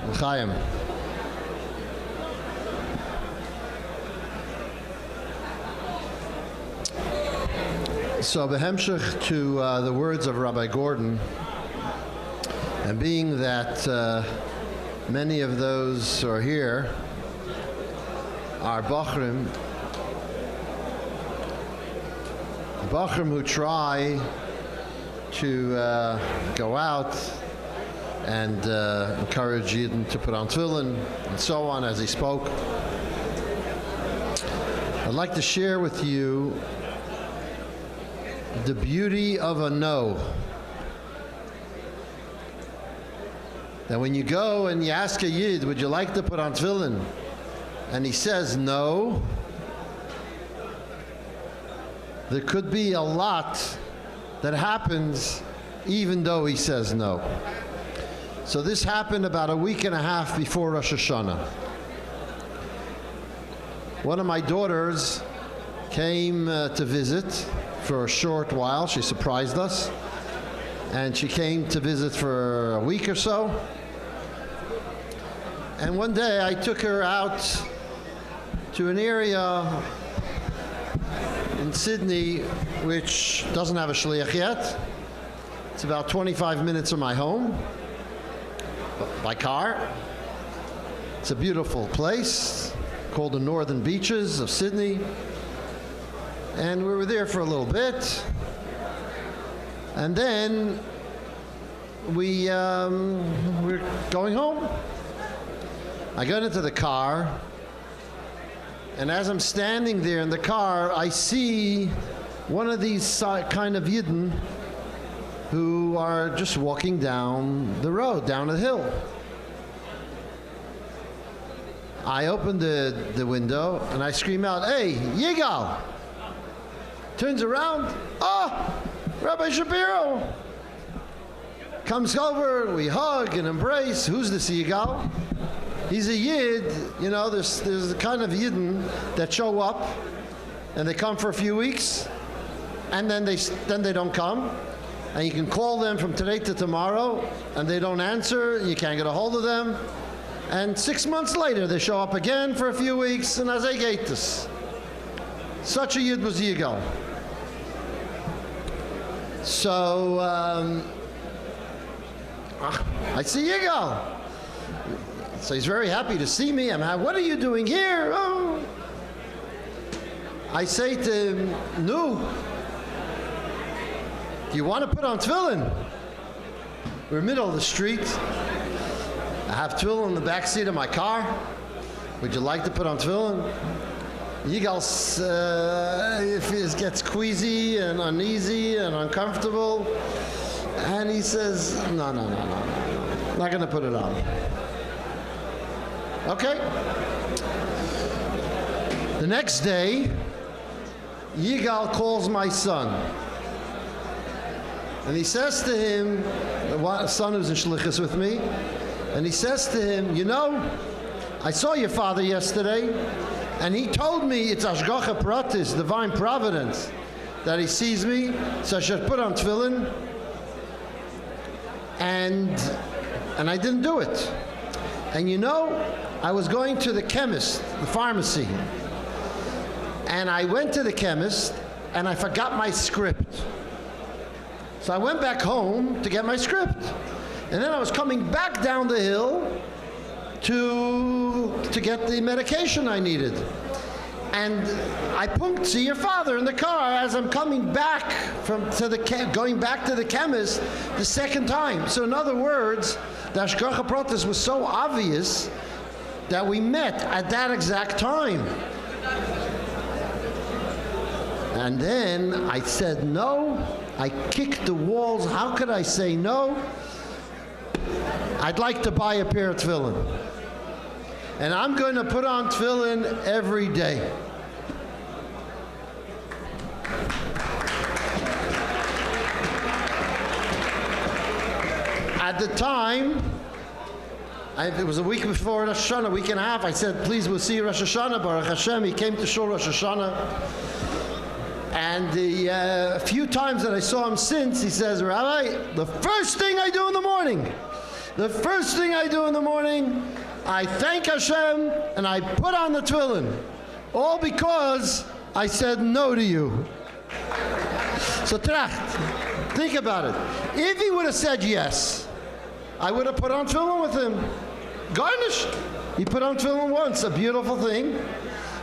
L'chaim. So, behemshech to the words of Rabbi Gordon, and being that many of those who are here are Bachrim who try to go out and encourage Yidden to put on tefillin and so on as he spoke. I'd like to share with you the beauty of a no. That when you go and you ask a Yid, would you like to put on tefillin? And he says no, there could be a lot that happens even though he says no. So this happened about a week and a half before Rosh Hashanah. One of my daughters came to visit for a short while. She surprised us. And she came to visit for a week or so. And one day I took her out to an area in Sydney which doesn't have a shliach yet. It's about 25 minutes from my home by car. It's a beautiful place called the Northern Beaches of Sydney. And we were there for a little bit. And then we're going home. I got into the car, and as I'm standing there in the car, I see one of these kind of Yidden who are just walking down the road, down the hill. I open the window and I scream out, "Hey, Yigal!" Turns around, Rabbi Shapiro. Comes over, we hug and embrace. Who's this Yigal? He's a Yid. You know, there's the kind of Yidden that show up and they come for a few weeks and then they don't come. And you can call them from today to tomorrow and they don't answer. You can't get a hold of them. And 6 months later, they show up again for a few weeks and as they get this. Such a Yid was Yigal. So, I see Yigal. So he's very happy to see me. What are you doing here? Oh. I say to him, "No. Do you want to put on tefillin?" We're in the middle of the street. I have tefillin in the back seat of my car. Would you like to put on tefillin? Yigal if it gets queasy and uneasy and uncomfortable. And he says, no. I'm not going to put it on. Okay. The next day, Yigal calls my son. And he says to him, the son who's in Shlichus with me, and he says to him, you know, I saw your father yesterday, and he told me it's Ashgacha Pratis, divine providence, that he sees me, so I should put on tefillin. And I didn't do it. And you know, I was going to the chemist, the pharmacy, and I went to the chemist and I forgot my script. So I went back home to get my script. And then I was coming back down the hill to get the medication I needed. And I punked to your father in the car as I'm coming back going back to the chemist the second time. So in other words, the Ashgacha Pratis was so obvious that we met at that exact time. And then I said no. I kicked the walls. How could I say no? I'd like to buy a pair of tefillin. And I'm going to put on tefillin every day. At the time, it was a week before Rosh Hashanah, a week and a half, I said, please, we'll see you Rosh Hashanah. Baruch Hashem, he came to Shul Rosh Hashanah. And a few times that I saw him since, he says, Rabbi, the first thing I do in the morning, I thank Hashem and I put on the tefillin. All because I said no to you. So tracht, think about it. If he would have said yes, I would have put on tefillin with him. Garnished. He put on tefillin once, a beautiful thing.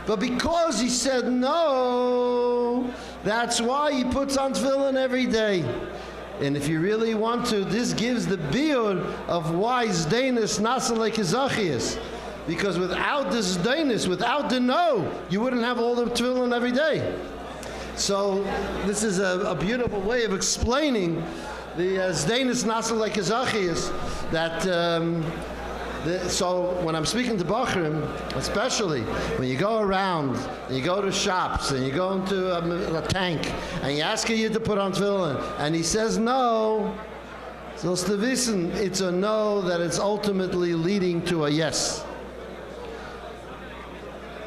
But because he said no, that's why he puts on tefillin every day. And if you really want to, this gives the biur of why Zdeinus nasan like Kizachias. Because without this Zdeinus, without the no, you wouldn't have all the tefillin every day. So this is a beautiful way of explaining the Zdeinus nasan like Kizachias, that so when I'm speaking to Bachrim, especially when you go around, and you go to shops, and you go into a tank, and you ask a Yid to put on tefillin, and he says no, so to wissen, it's a no that it's ultimately leading to a yes.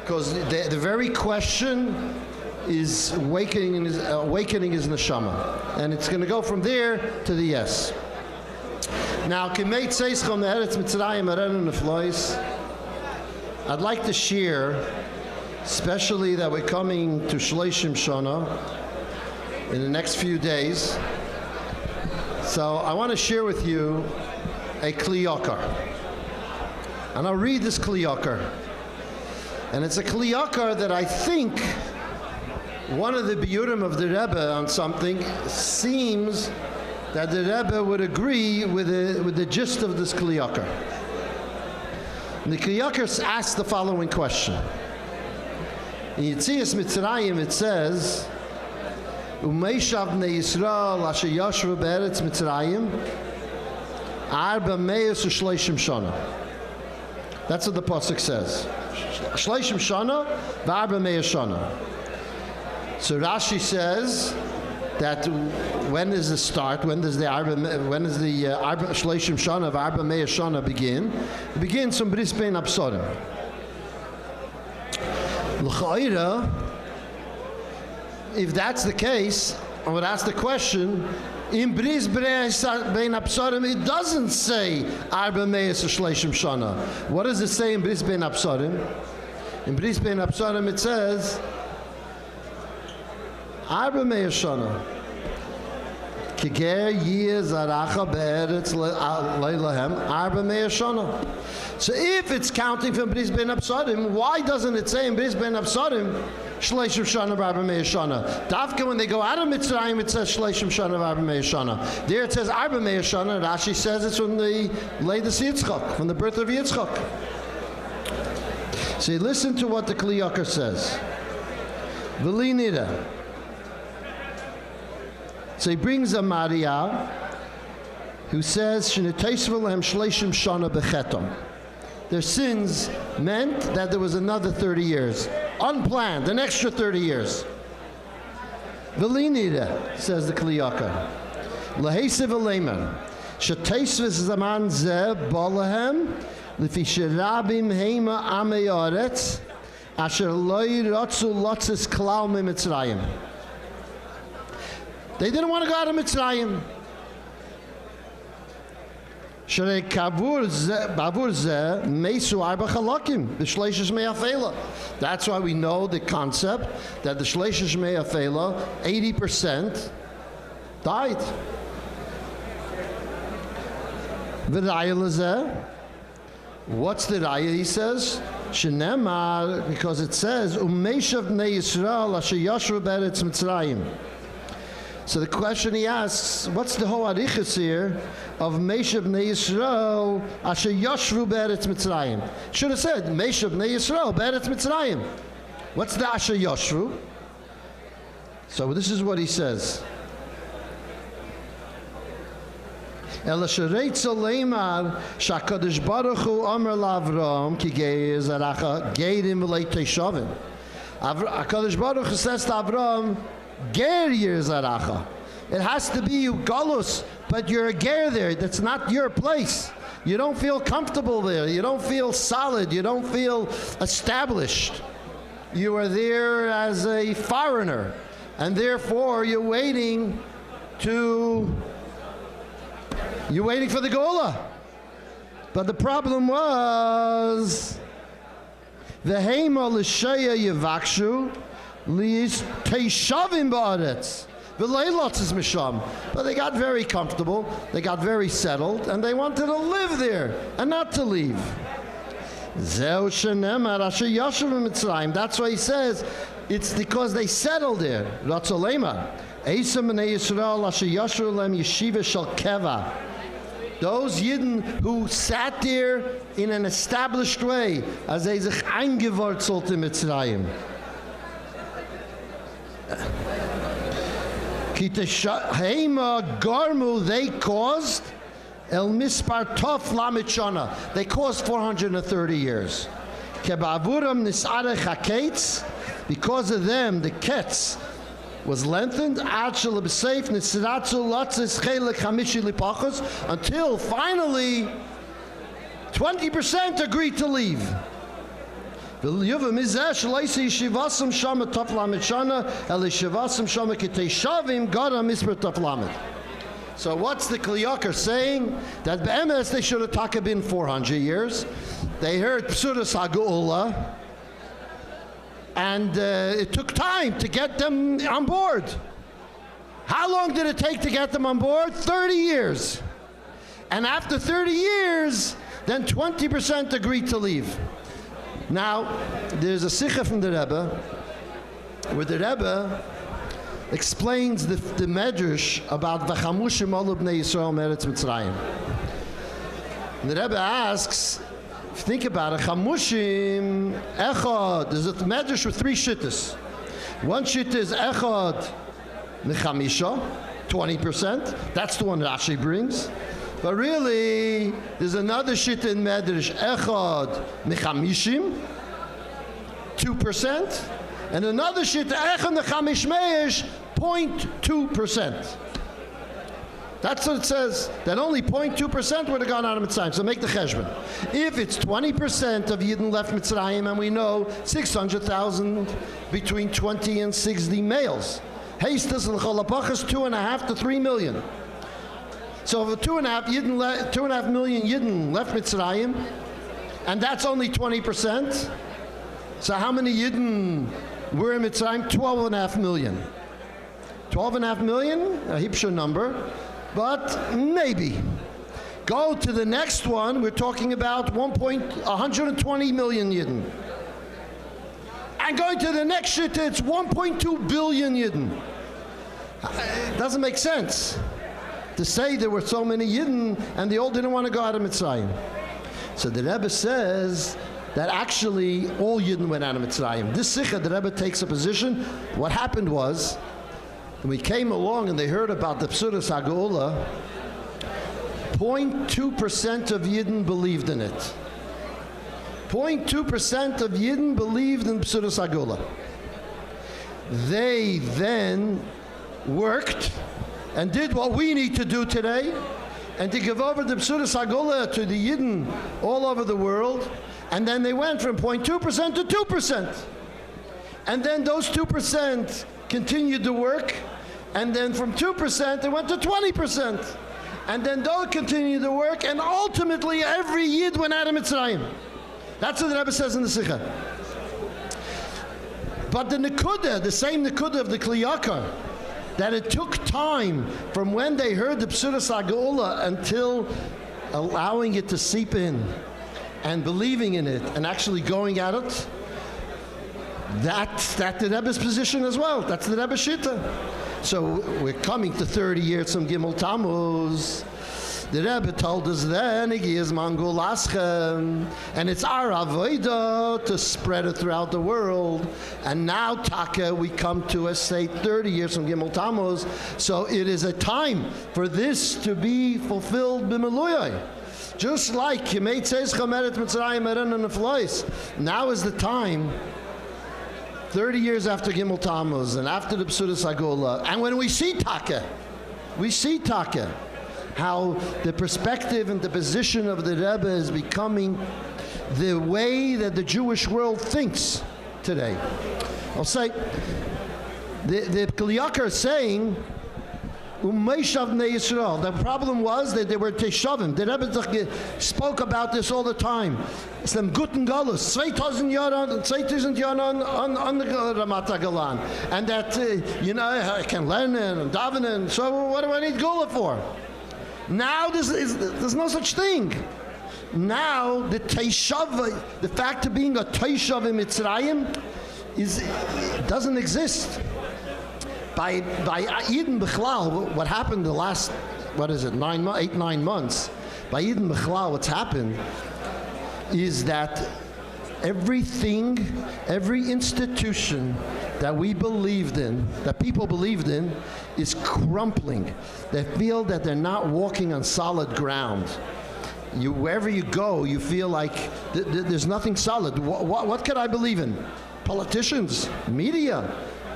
Because the very question is awakening his neshama, and it's going to go from there to the yes. Now, I'd like to share, especially that we're coming to Shleishim Shana in the next few days. So I want to share with you a Kli Yakar. And I'll read this Kli Yakar. And it's a Kli Yakar that I think one of the biurim of the Rebbe on something seems that the Rebbe would agree with the gist of this Kli Yakar. The Kli Yakar asks the following question. In Yetzias Mitzrayim it says, Umeishav bnei Yisrael asher yashvu be'eretz Mitzrayim arba meis u'shleishim shana. That's what the pasuk says. Shleishim shana v'arba meis shana. So Rashi says that when is the start? When does the Shleishim Shana of Arba Meah Shana begin? It begins from Bris Bein Absorim. L'cha'ira, if that's the case, I would ask the question, in Bris Bein Absorim, it doesn't say Arba Meah Shleishim Shana. What does it say in Bris Bein Absorim? In Bris Bein Absorim it says Arba Meah Shana. Kiger Yeh Zaracha Be'eretz Leilahem Arba Meah Shana. So if it's counting from Bris Bein Absorim, why doesn't it say in Bris Bein Absorim Shleishim Shana Arba Meah Shana? Davka, when they go out of Mitzrayim, it says Shleishim Shana Arba Meah Shana. There it says Arba Meah Shana. Rashi says it's from the latest Yitzchak, from the birth of Yitzchak. So listen to what the Kli Yakar says. V'li nida. So he brings a Maria who says, Shenetesvelahem Shleishim Shana Bechetom. Their sins meant that there was another 30 years. Unplanned, an extra 30 years. V'li nida, says the Kli Yakar. Lahesiv Aleman. Shetesves Zaman Zeh Balahem. Lifi Sherabim Heima Amei Aretz. Asher Loi Ratzu Lotzes Klau Me Mitzrayim. They didn't want to go out of Mitzrayim. Shrei Bavur Zeh Meisu Arba Chalakim B'Shleishes Me'afela. That's why we know the concept that the Shleishes Me'afela, 80% died. V'Raya Lezeh. What's the Raya? He says Shenemar, because it says Umeishav Bnei Yisrael Asher Yashru Beretz Mitzrayim. So the question he asks, what's the whole arichas here of Meishav Bnei Yisrael Asher Yashru Beretz Mitzrayim? Should have said Meishav Bnei Yisrael Beretz Mitzrayim. What's the Asher Yashru? So this is what he says. Ela shereitza leimar shakadosh baruch hu amar lavram ki gei zaracha geirim v'lei teishavim. HaKadosh Baruch Hu says to Avram, ger yer zaracha. It has to be you galus, but you're a ger there. That's not your place. You don't feel comfortable there. You don't feel solid. You don't feel established. You are there as a foreigner, and therefore you're waiting for the Gola. But the problem was the Hema l'shaya yivakshu li's teishavim ba'aretz v'leilotz is misham. But they got very comfortable, they got very settled, and they wanted to live there and not to leave. Zeu shenemar asher yashuv Mitzrayim. That's why he says it's because they settled there. Ratzolema Eisa Bnei Yisrael asher yashuv lem yeshiva shel keva. Those Yidden who sat there in an established way, as they sich eingewurzelt in Mitzrayim. Heima Garmu, they caused El Mispar Tov Lamet Shana. They caused 430 years. Kebavuram Nisarech HaKetz, because of them, the Ketz was lengthened until finally 20% agreed to leave. So what's the Kli Yakar saying? That be'emes they should have been 400 years. They heard Psuras HaGeula, and it took time to get them on board. How long did it take to get them on board? 30 years. And after 30 years, then 20% agreed to leave. Now, there's a Sikha from the Rebbe, where the Rebbe explains the Medrash about V'chamushim olu bnei Yisrael meretz Mitzrayim. And the Rebbe asks, think about it, Chamushim, Echad, there's a Medrash with 3 shittas. One shitta is Echad Nechamisha, 20%. That's the one Rashi brings. But really, there's another shitta in Medrash, Echad Nechamishim, 2%. And another Shitta, Echon the Chamish Meish, 0.2%. That's what it says, that only 0.2% would have gone out of Mitzrayim. So make the cheshbon. If it's 20% of Yidden left Mitzrayim, and we know 600,000 between 20 and 60 males, Heistas l'cholapachas 2.5 to 3 million. So if 2.5 million Yidden left Mitzrayim, and that's only 20%, so how many Yidden were in Mitzrayim? 12.5 million. 12.5 million, a hipsha number. But maybe. Go to the next one, we're talking about 120 million Yidden. And going to the next shit, it's 1.2 billion Yidden. It doesn't make sense to say there were so many Yidden and they all didn't want to go out of Mitzrayim. So the Rebbe says that actually all Yidden went out of Mitzrayim. This Sikha, the Rebbe takes a position. What happened was, we came along and they heard about the Psuras HaGeula, 0.2% of Yidden believed in it. 0.2% of Yidden believed in Psuras HaGeula. They then worked and did what we need to do today, and to give over the Psuras HaGeula to the Yidden all over the world, and then they went from 0.2% to 2%. And then those 2% continued to work, and then from 2% they went to 20%. And then those continued to work, and ultimately every Yid went out of Mitzrayim. That's what the Rebbe says in the Sikha. But the Nekuda, the same Nekuda of the Kli Yakar, that it took time from when they heard the Psuras HaGeula until allowing it to seep in and believing in it and actually going at it, that's the Rebbe's position as well. That's the Rebbe's Shitta. So we're coming to 30 years from Gimel Tammuz. The Rebbe told us then, and it's our avodah to spread it throughout the world. And now, Taka, we come to a say 30 years from Gimel Tammuz. So it is a time for this to be fulfilled b'meluyai. Just like Yemei Tzeis Chameret Mitzrayim Eren and Neflois. Now is the time, 30 years after Gimel Tammuz and after the Psuras HaGeula, and when we see Taka, how the perspective and the position of the Rebbe is becoming the way that the Jewish world thinks today. I'll say, the Kli Yakar is saying, the problem was that they were Teshavim. The Rebbe spoke about this all the time. It's them Guten Galus, 2000 Jahre on the Ramat HaGolan. And that, I can learn and daven, and so what do I need Gula for? Now there's no such thing. Now the Teshav, the fact of being a Teshav in Mitzrayim doesn't exist. By Yidden Bechlal, what happened the last, 9 months, by Yidden Bechlal, what's happened is that every institution that we believed in, that people believed in, is crumpling. They feel that they're not walking on solid ground. Wherever you go, you feel like there's nothing solid. What can I believe in? Politicians, media,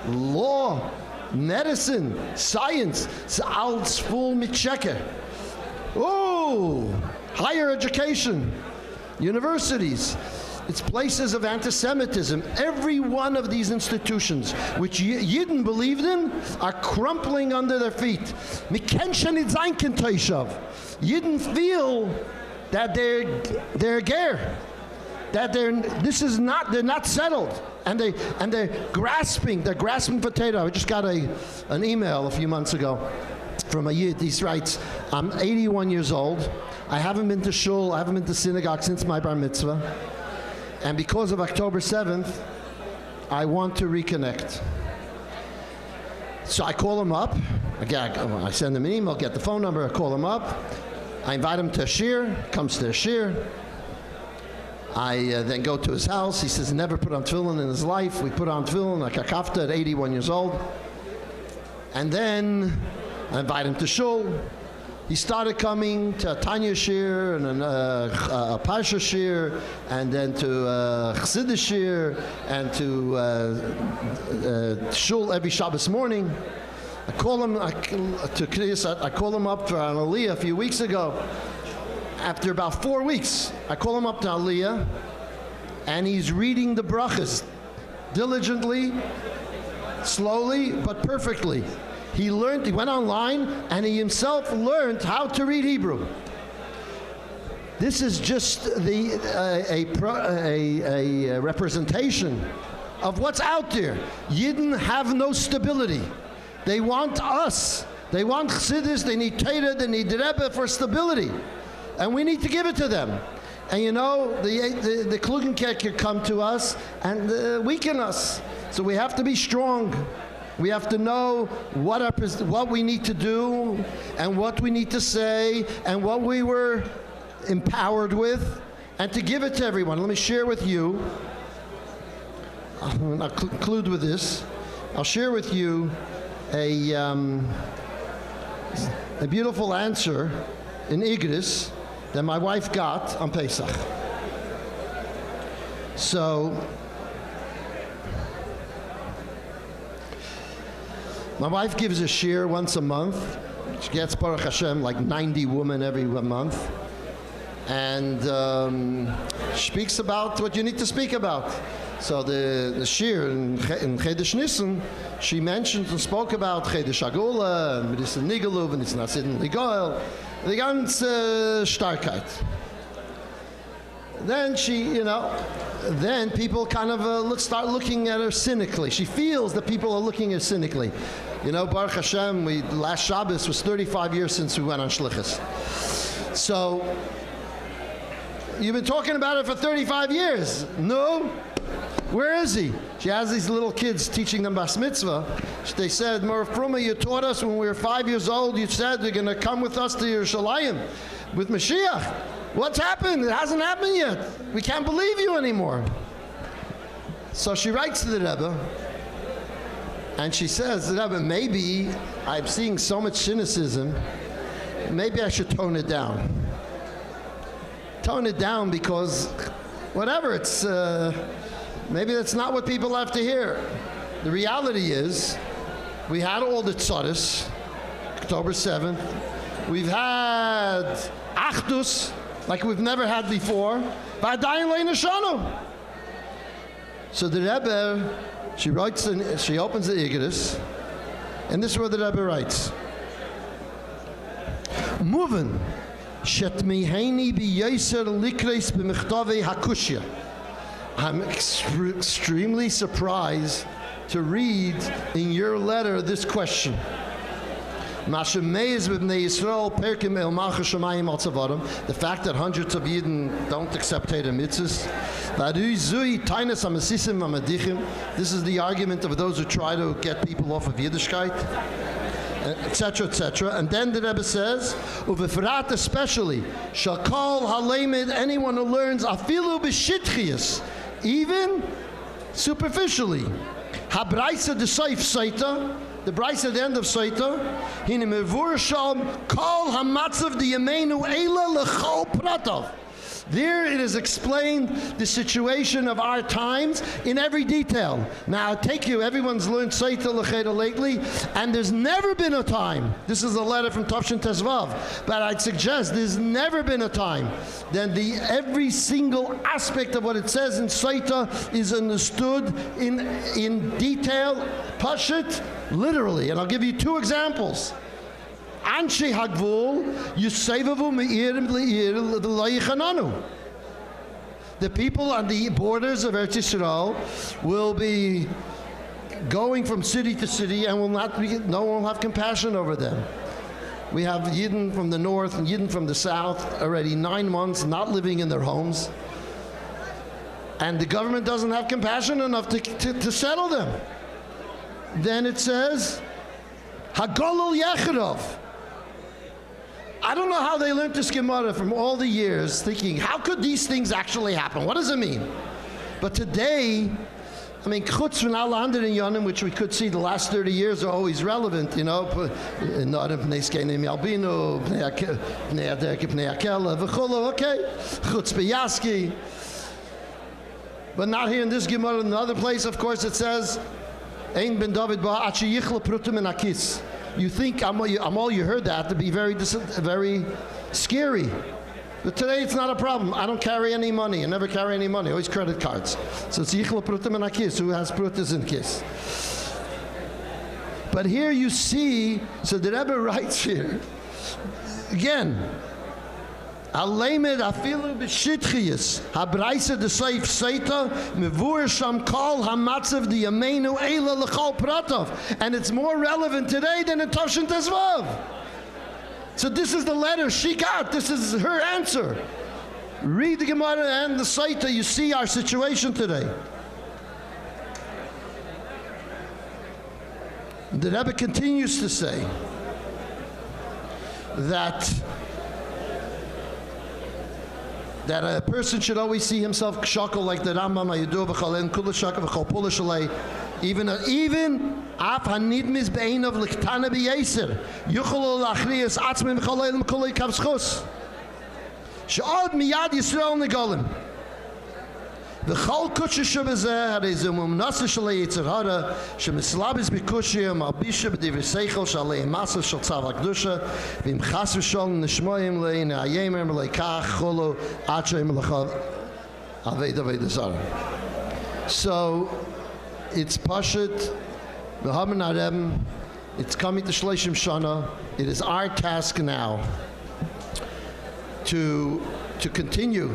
law, medicine, science. It's alles full mit Sheker. Oh, higher education, universities. It's places of anti-Semitism. Every one of these institutions, which Yidden believed in, are crumpling under their feet. Yidden feel that they're ger, that they're not settled, and they're grasping for Torah. I just got an email a few months ago from a Yid. He writes, I'm 81 years old. I haven't been to shul, I haven't been to synagogue since my bar mitzvah. And because of October 7th, I want to reconnect. So I call him up. I send him an email, get the phone number, I call him up. I invite him to a shir, comes to a shir. I then go to his house. He says he never put on tefillin in his life. We put on tefillin like a kafta at 81 years old. And then I invite him to shul. He started coming to Tanya Shir and a Parsha Shir, and then to Chassidus Shir, and to Shul every Shabbos morning. I call him up for an Aliyah a few weeks ago. After about 4 weeks, I call him up to Aliyah, and he's reading the brachas diligently, slowly, but perfectly. He went online, and he himself learned how to read Hebrew. This is just a representation of what's out there. Yidden have no stability. They want us. They want Chassidus, they need Torah, they need Rebbe for stability. And we need to give it to them. And you know, the Klugenkerker come to us and weaken us. So we have to be strong. We have to know what we need to do and what we need to say and what we were empowered with, and to give it to everyone. Let me share with you, I'll conclude with this. I'll share with you a beautiful answer in Igris that my wife got on Pesach. So, my wife gives a shir once a month. She gets, Baruch Hashem, like 90 women every month. And speaks about what you need to speak about. So the shir in Chedesh Nissen, she mentioned and spoke about Chedesh Agula, and Medicine Nigaluv, and it's Nasidin Ligoel, the ganze Starkheit. Then then people kind of start looking at her cynically. She feels that people are looking at her cynically. You know, Baruch Hashem, last Shabbos was 35 years since we went on Shlichus. So, you've been talking about it for 35 years. No? Where is he? She has these little kids teaching them Bas Mitzvah. They said, Mor Fruma, you taught us when we were 5 years old, you said you're going to come with us to Yerushalayim with Mashiach. What's happened? It hasn't happened yet. We can't believe you anymore. So she writes to the Rebbe, and she says, Rebbe, maybe I'm seeing so much cynicism, maybe I should tone it down. Tone it down because whatever, it's maybe that's not what people have to hear. The reality is, we had all the tzoros, October 7th. We've had Achdus, like we've never had before. So the Rebbe, she opens the Igris, and this is what the Rebbe writes. Movin, shetmiheni biyaser likreis b'mechtovei hakushya. I'm extremely surprised to read in your letter this question. The fact that hundreds of Yidden don't accept Torah mitzvahs. This is the argument of those who try to get people off of Yiddishkeit, etc., etc. And then the Rebbe says, Uvefrat especially, shall call halemed, anyone who learns afilu b'shitchias, even superficially. Habraisa de Seif Saita, the Braisa at the end of Saita, Hine mevur shal kol hamatzav the Yemenu Eila lechol pratav. There it is explained the situation of our times in every detail. Now, I take you, everyone's learned Saita L'Cheda lately, and there's never been a time, this is a letter from Tavshin Tezvav, but I'd suggest there's never been a time that every single aspect of what it says in Saita is understood in detail, pashut, literally. And I'll give you two examples. Anshe Hagvul, Yusevavu Me'irim Le'ir L'Yichananu. The people on the borders of Eretz Yisrael will be going from city to city, and no one will have compassion over them. We have Yidden from the north and Yidden from the south already 9 months not living in their homes, and the government doesn't have compassion enough to settle them. Then it says, Hagolol Yechirov. I don't know how they learned this Gemara from all the years, thinking, how could these things actually happen? What does it mean? But today, I mean, chutz from all andere yonim, which we could see the last 30 years are always relevant, you know. Not if pnei skenim yalbinu, pnei aderke, pnei akela, v'cholo, okay. Chutz beyaski. But not here in this Gemara. In another place, of course, it says, Ein ben David ba achi yichle prutim in akis. You think Amal, you heard that to be very scary. But today it's not a problem. I don't carry any money. I never carry any money. Always credit cards. So it's yichle prutim in akis. Who has prutis in kis? But here you see, so the Rebbe writes here, again, Aleimed afilu b'shitchiyus habraisa de seif seita mevur sham kol hamatzav the yameinu eila lechol pratov, and it's more relevant today than in Toshin Tezvav. So this is the letter she got. This is her answer. Read the Gemara and the seita. You see our situation today. The Rebbe continues to say that a person should always see himself kshakal like the Rambam Ayudu v'chalen kula shakav v'chol pula shalei, even af hanidmis be'einav l'ktana b'yeser yuchol l'achriyas atzmim v'chol kulei kavschus she'od miyad Yisrael negolim v'chol kutsha shebezeh harei zumum nasa shalei yitzer hara shemislabis b'kushiyam albisha b'divir seichel shalei masav shal tzav hakdusha v'im chas v'shol nishmoyim le'in ha'yemer le'kach cholo atshayim l'chav aved zara. So it's Pashat, the Haman Arem, it's coming to Shleishim Shana. It is our task now to continue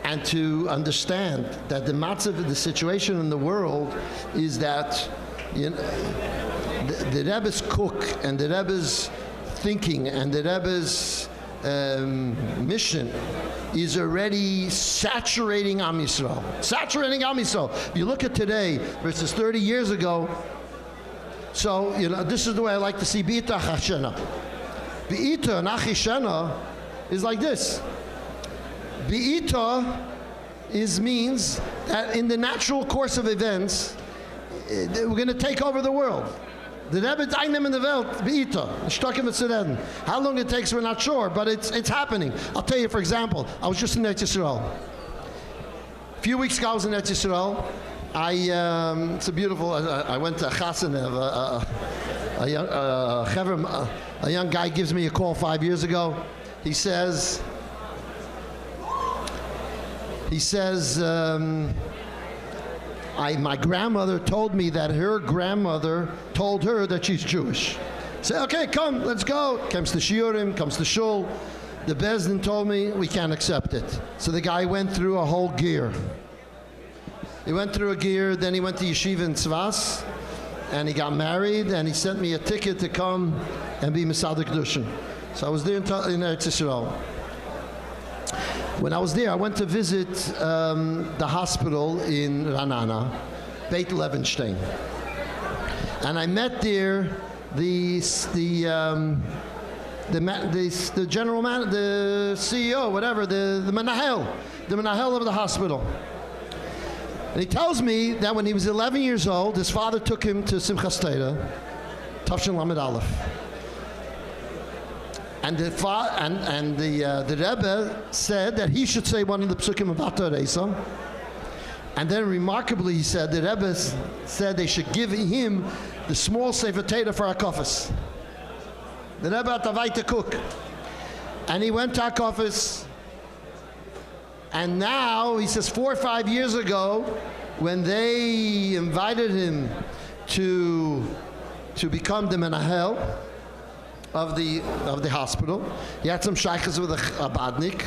and to understand that the matzav, the situation in the world is that, you know, the Rebbe's cook and the Rebbe's thinking and the Rebbe's mission is already saturating Am Yisrael. Saturating Am Yisrael. If you look at today versus 30 years ago, so, you know, this is the way I like to see B'ita Chashena. B'ita and Achishena is like this. B'ita means that in the natural course of events, we're going to take over the world. The Rebbe Dainem in the Welt, B'ita, Shtakim V'Tzireden. How long it takes, we're not sure, but it's happening. I'll tell you, for example, I was just in Eretz Yisrael. A few weeks ago, I was in Eretz Yisrael. It's a beautiful, I went to Chasen, a young guy gives me a call 5 years ago. He says, my grandmother told me that her grandmother told her that she's Jewish. Say, okay, come, let's go. Comes to Shiurim, comes to Shul. The Bezdin told me we can't accept it. So the guy went through a whole gear. He went through a gear, then he went to Yeshiva in Tzvas, and he got married, and he sent me a ticket to come and be Mesader Kedushin. So I was there in Eretz Yisrael. When I was there, I went to visit the hospital in Ranana, Beit Levenstein, and I met there the general man, the CEO, whatever, the Menahel of the hospital. And he tells me that when he was 11 years old, his father took him to Simchas Torah, Tavshin Lamed Aleph. And the Rebbe said that he should say one of the psukim about Torah. And then remarkably, he said, the Rebbe said they should give him the small Sefer Torah for Hakofis. The Rebbe had to cook. And he went to Hakofis. And now, he says 4 or 5 years ago, when they invited him to become the Menahel of the hospital, he had some shaykhs with a Chabadnik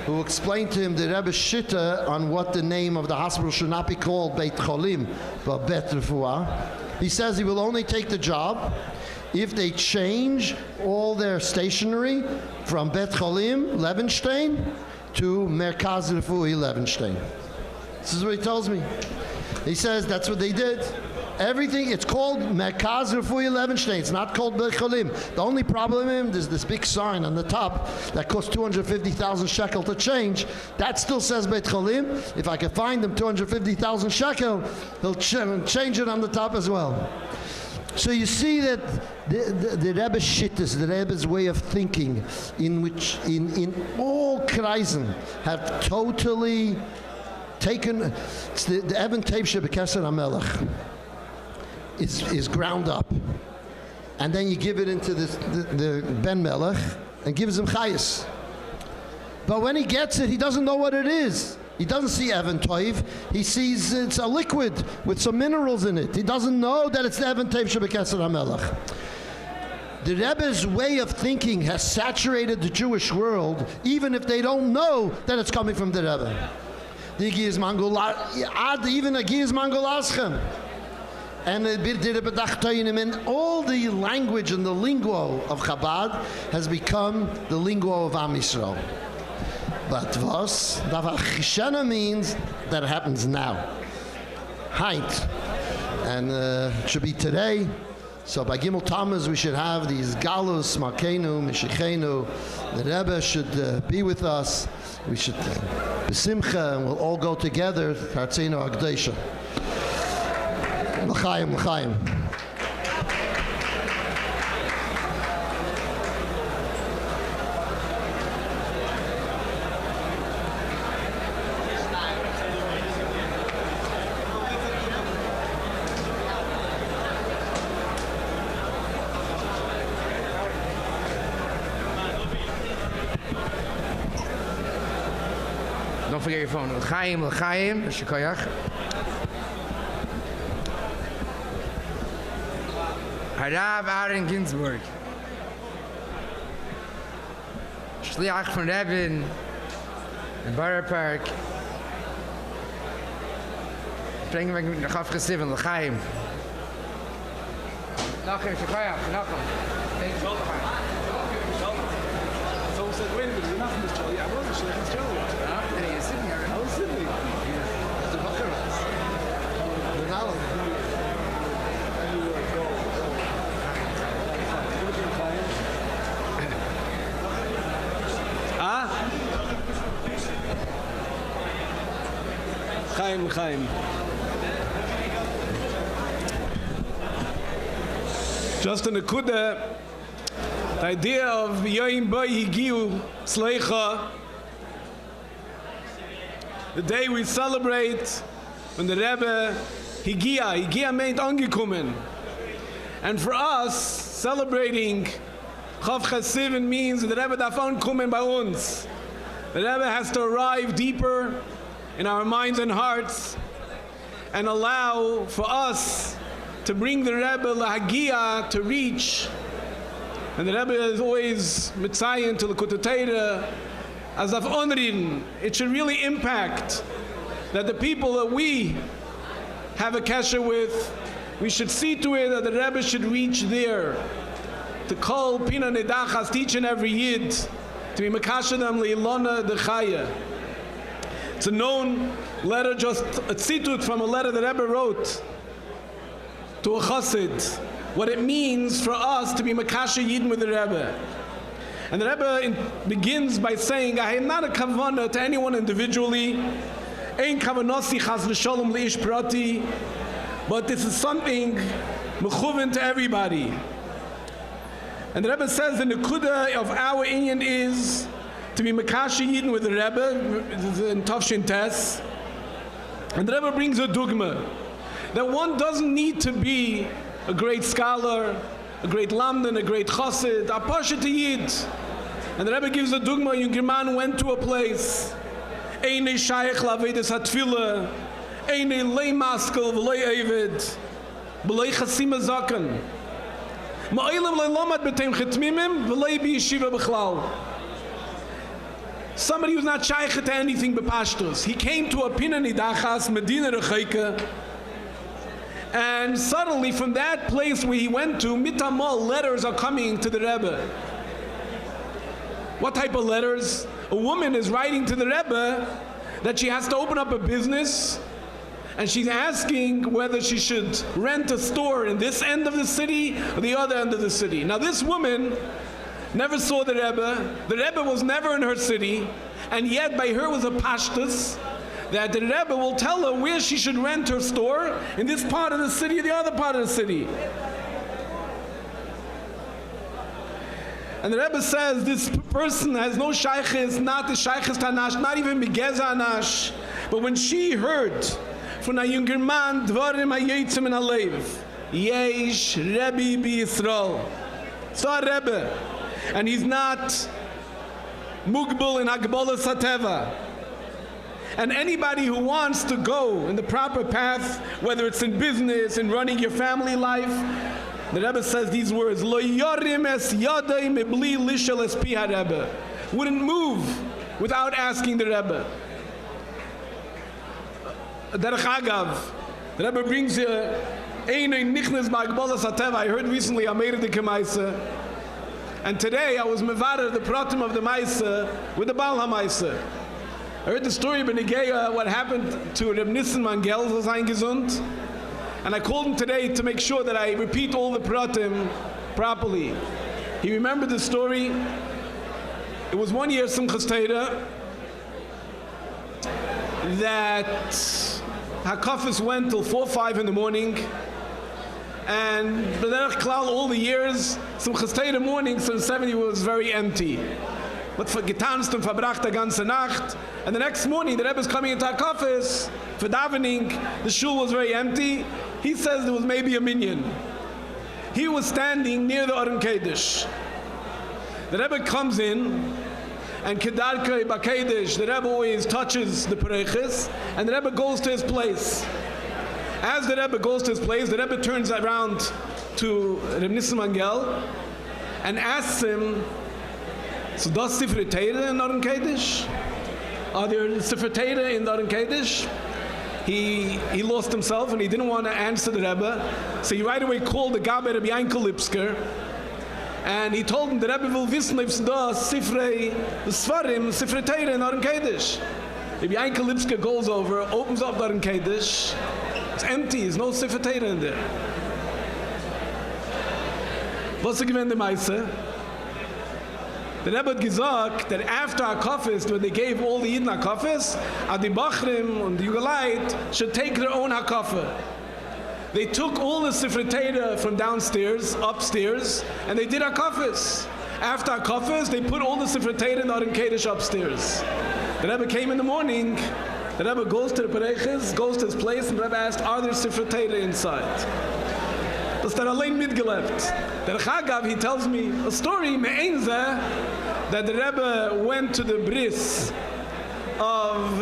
who explained to him the Rebbe's shitta on what the name of the hospital should not be called Beit Cholim, but Bet Refuah. He says he will only take the job if they change all their stationery from Bet Cholim, Levenstein, to Merkaz Refuah Levenstein. This is what he tells me. He says that's what they did. Everything, it's called Merkaz Refuah Levenstein. It's not called Beit Cholim. The only problem is there's this big sign on the top that costs 250,000 shekel to change. That still says Beit Cholim. If I can find them 250,000 shekel, he'll change it on the top as well. So you see that the Rebbe's shittas, the Rebbe's way of thinking, in which in all kreisen have totally taken, it's the Evan Teibshe B'Keser HaMelech is ground up, and then you give it into the Ben Melech and gives him chayas. But when he gets it, he doesn't know what it is. He doesn't see Evan Toiv. He sees it's a liquid with some minerals in it. He doesn't know that it's the Evan Toiv Shebekesed HaMelech. The Rebbe's way of thinking has saturated the Jewish world, even if they don't know that it's coming from the Rebbe. Even Agiyas Mangol Aschem. And all the language and the lingo of Chabad has become the lingo of Am Yisrael. But was, Davar Chishena means that it happens now. Heint. And it should be today. So by Gimel Tammuz we should have these Galus, Makenu, Mishichenu. The Rebbe should be with us. We should B'simcha, and we'll all go together. Tartzino Agdesha. L'chaim, l'chaim. Don't forget your phone. L'chaim, l'chaim, shikoyach. Harav Aaron Ginsburg. Shliach von Rebbe in Borough Park. Bringen wir nach Chav Chesiven, l'chaim. Nachem, shikoyach, nachem. So said, wait a minute, you're not from this Joey. I was a Shliach Joey. You're sitting here. I was sitting here. The Bucharest. Chaim. Just in the Kuda, the idea of Yoim Ba Higiu Sleicha, the day we celebrate when the Rebbe Higia meant angekommen. And for us, celebrating Chav Chesiven means the Rebbe darf ankommen bei uns. The Rebbe has to arrive deeper in our minds and hearts and allow for us to bring the Rebbe Lahagia to reach. And the Rebbe is always mitzayin to the Kutatera as of honoring. It should really impact that the people that we have a kesher with, we should see to it that the Rebbe should reach there. To call Pina Nedachas, teach in every Yid, to be Makashadam Leilona Dechaya. It's a known letter, just a tzitut from a letter that Rebbe wrote to a chassid, what it means for us to be Makasha Yidin with the Rebbe. And the Rebbe begins by saying, I am not a kavanah to anyone individually, ein kavanasi chas v'sholom leish prati, but this is something mechuven to everybody. And the Rebbe says the nekuda of our inyan is to be Makasha Yidin with the Rebbe in Tafshin Tes. And the Rebbe brings a dogma that one doesn't need to be a great scholar, a great lamdan, a great chassid, a pasha to Yid. And the Rebbe gives a dogma. Yungerman went to a place. Eine shaykh lavedes hatfila, eine lei maskel v'lei eved, b'lei chasima zaken. Ma'olam le'lomad b'teim chetmimim v'lei b'yeshiva b'chlal. Somebody who's not shaykh to anything but pashtos. He came to a pina nidachas, Medina Rechaika, and suddenly from that place where he went to, mitamal, letters are coming to the Rebbe. What type of letters? A woman is writing to the Rebbe that she has to open up a business And she's asking whether she should rent a store in this end of the city or the other end of the city. Now this woman never saw the Rebbe. The Rebbe was never in her city, and yet by her was a pashtus that the Rebbe will tell her where she should rent her store, in this part of the city or the other part of the city. And the Rebbe says this person has no shaykhis, not the shaykhis tanash, not even begeza anash. But when she heard from a younger man, dvarim hayotzim min halev, yesh Rebbe b'Yisrael. So a Rebbe, and he's not mugbal in Hagbolas HaTeva. And anybody who wants to go in the proper path, whether it's in business, in running your family life, the Rebbe says these words, Lo yorim es yadai mebli lishel es pi ha-Rebbe. Wouldn't move without asking the Rebbe. Derech Agav, the Rebbe brings you Einay Nichnes Ba'Hagbolas HaTeva. I heard recently I made it the Kemaisa. And today I was mevader the pratim of the Maisa with the Baal HaMaisa. I heard the story of Benegeya, what happened to Reb Nissen Mangel, was ein gesund. And I called him today to make sure that I repeat all the pratim properly. He remembered the story. It was one year Simchas Torah that Hakafis went till 4 or 5 in the morning. And B'derech Klal all the years, Simchas Torah morning, so 70 was very empty. But for getanzt and verbracht the ganze Nacht. And the next morning, the Rebbe is coming into Hakafis for davening. The shul was very empty. He says there was maybe a minyan. He was standing near the Aron Kodesh. The Rebbe comes in, and Kedarkei Bakedesh, the Rebbe always touches the Pereches, and the Rebbe goes to his place. As the Rebbe goes to his place, the Rebbe turns around to Reb Nissen Mangel and asks him, so does Sifrei Torah in Aron Kodesh? Are there Sifrei Torah in the Aron Kodesh? He lost himself and he didn't want to answer the Rebbe, so he right away called the Gaber Rabbi Yankel Lipsker, and he told him the Rebbe will wissen if da Sifrei Sfarim Sifrei Torah in Aron Kodesh. Rabbi Yankel Lipsker goes over, opens up the Aron Kodesh. It's empty. There's no Sifrei Torah in there. Was gewinnt the Meise? The Rebbe had gesagt that after Hakafis, when they gave all the Yidden Hakafis, the Bachrim and the Yugalite should take their own Hakafah. They took all the Sifrei Torah from downstairs, upstairs, and they did Hakafis. After Hakafis, they put all the Sifrei Torah in the Aron Kodesh upstairs. The Rebbe came in the morning, the Rebbe goes to the Pereches, goes to his place, and the Rebbe asked, are there Sifrei Torah inside? Das der allein mitgelebt. Der Chagav, he tells me a story, me'einze, that the Rebbe went to the bris of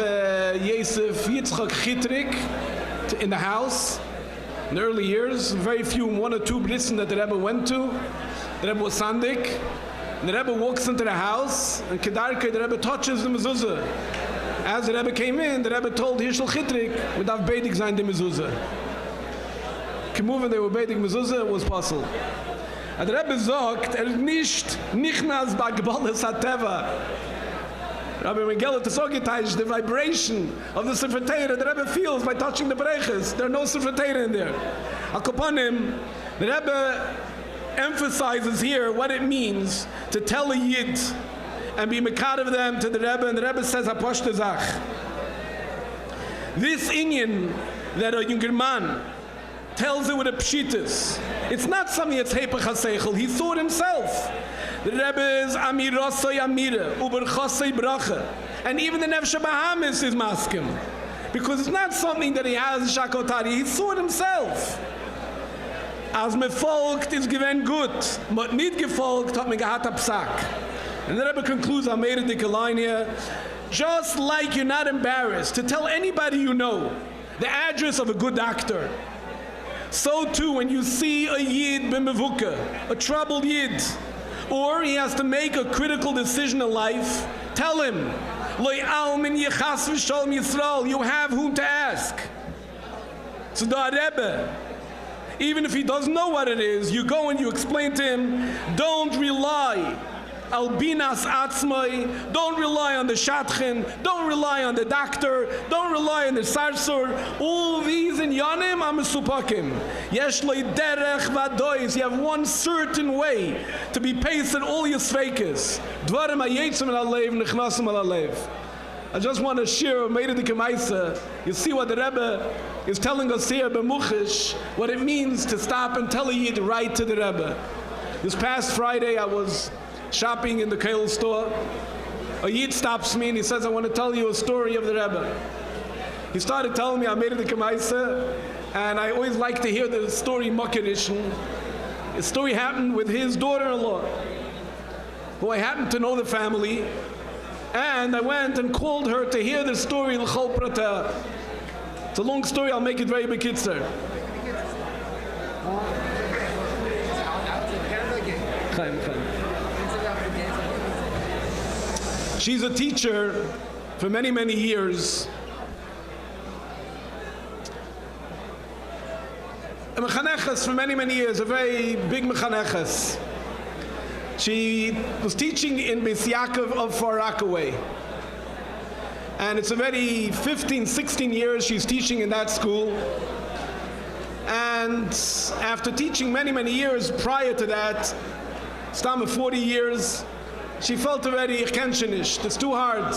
Yosef Yitzchak Chitrik in the house in the early years. Very few, 1 or 2 brissen that the Rebbe went to. The Rebbe was Sandik. And the Rebbe walks into the house, and Kedarke, the Rebbe touches the mezuzah. As the Rebbe came in, the Rebbe told Hirschel Chitrik, without Beidig sein the mezuzah. Moving, they were baiting mezuzah, was possible. And the Rebbe sagt, nicht nichnas ba'Hagbolas HaTeva. Rabbi Mengele to Sogitaish, the vibration of the Sifrei Torah the Rebbe feels by touching the Bereches. There are no Sifrei Torah in there. Akapanim, the Rebbe emphasizes here what it means to tell a Yid and be mekad of them to the Rebbe, and the Rebbe says, Haposhte Zach. This Inyan that a younger man tells it with a pshitas. It's not something that's hepech haseichel. He saw it himself. The Rebbe is amirasei amira, uberchasei bracha. And even the Nefesh Bahamis is maskim. Because it's not something that he has shakotari. He saw it himself. As me folgt is given gut, but nicht gefolgt hat me gehat a psak. And the Rebbe concludes, I made a dike line here. Just like you're not embarrassed to tell anybody you know the address of a good doctor, so too when you see a Yid b'mevuka, a troubled Yid, or he has to make a critical decision in life, tell him, Loi almin yechas v'shalom Yisrael, you have whom to ask. So the Rebbe, even if he doesn't know what it is, you go and you explain to him, don't rely Albinas atzmai. Don't rely on the shatchin. Don't rely on the doctor. Don't rely on the sarsur. All these in yanim amisupakim. Yesh loy derech vadois. You have one certain way to be paced in all your svekas. Dvarim hayetzim al alev nechnasim al alev. I just want to share made the Kemaisa. You see what the Rebbe is telling us here, Bemuchish, what it means to stop and tell a Yid right to the Rebbe. This past Friday, I was shopping in the Kale store. A Yid stops me and he says, I want to tell you a story of the Rebbe. He started telling me I made the Kemaisa, and I always like to hear the story Makirish. The story happened with his daughter-in-law, who I happen to know the family. And I went and called her to hear the story l'chol prateh. It's a long story, I'll make it very bekitzer. She's a teacher for many, many years. A mechaneches for many, many years, a very big mechaneches. She was teaching in Beis Yaakov of Far Rockaway. And it's already 15, 16 years she's teaching in that school. And after teaching many, many years prior to that, stam of 40 years, she felt already, ich ken she nicht, it's too hard.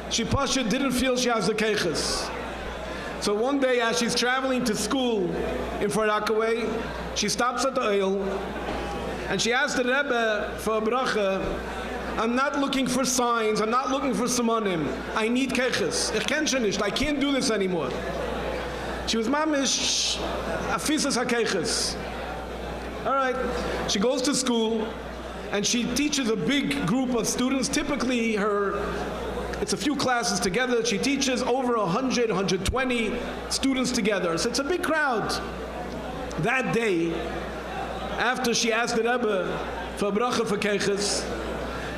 She Pasha didn't feel she has the keiches. So one day as she's traveling to school in Far Rockaway, she stops at the oil, and she asked the Rebbe for a bracha, I'm not looking for signs, I'm not looking for simonim. I need keches. Ich ken she nicht, I can't do this anymore. She was mamish afisas hakeches. All right, she goes to school and she teaches a big group of students. Typically it's a few classes together. She teaches over 100, 120 students together. So it's a big crowd. That day, after she asked the Rebbe for bracha for keches,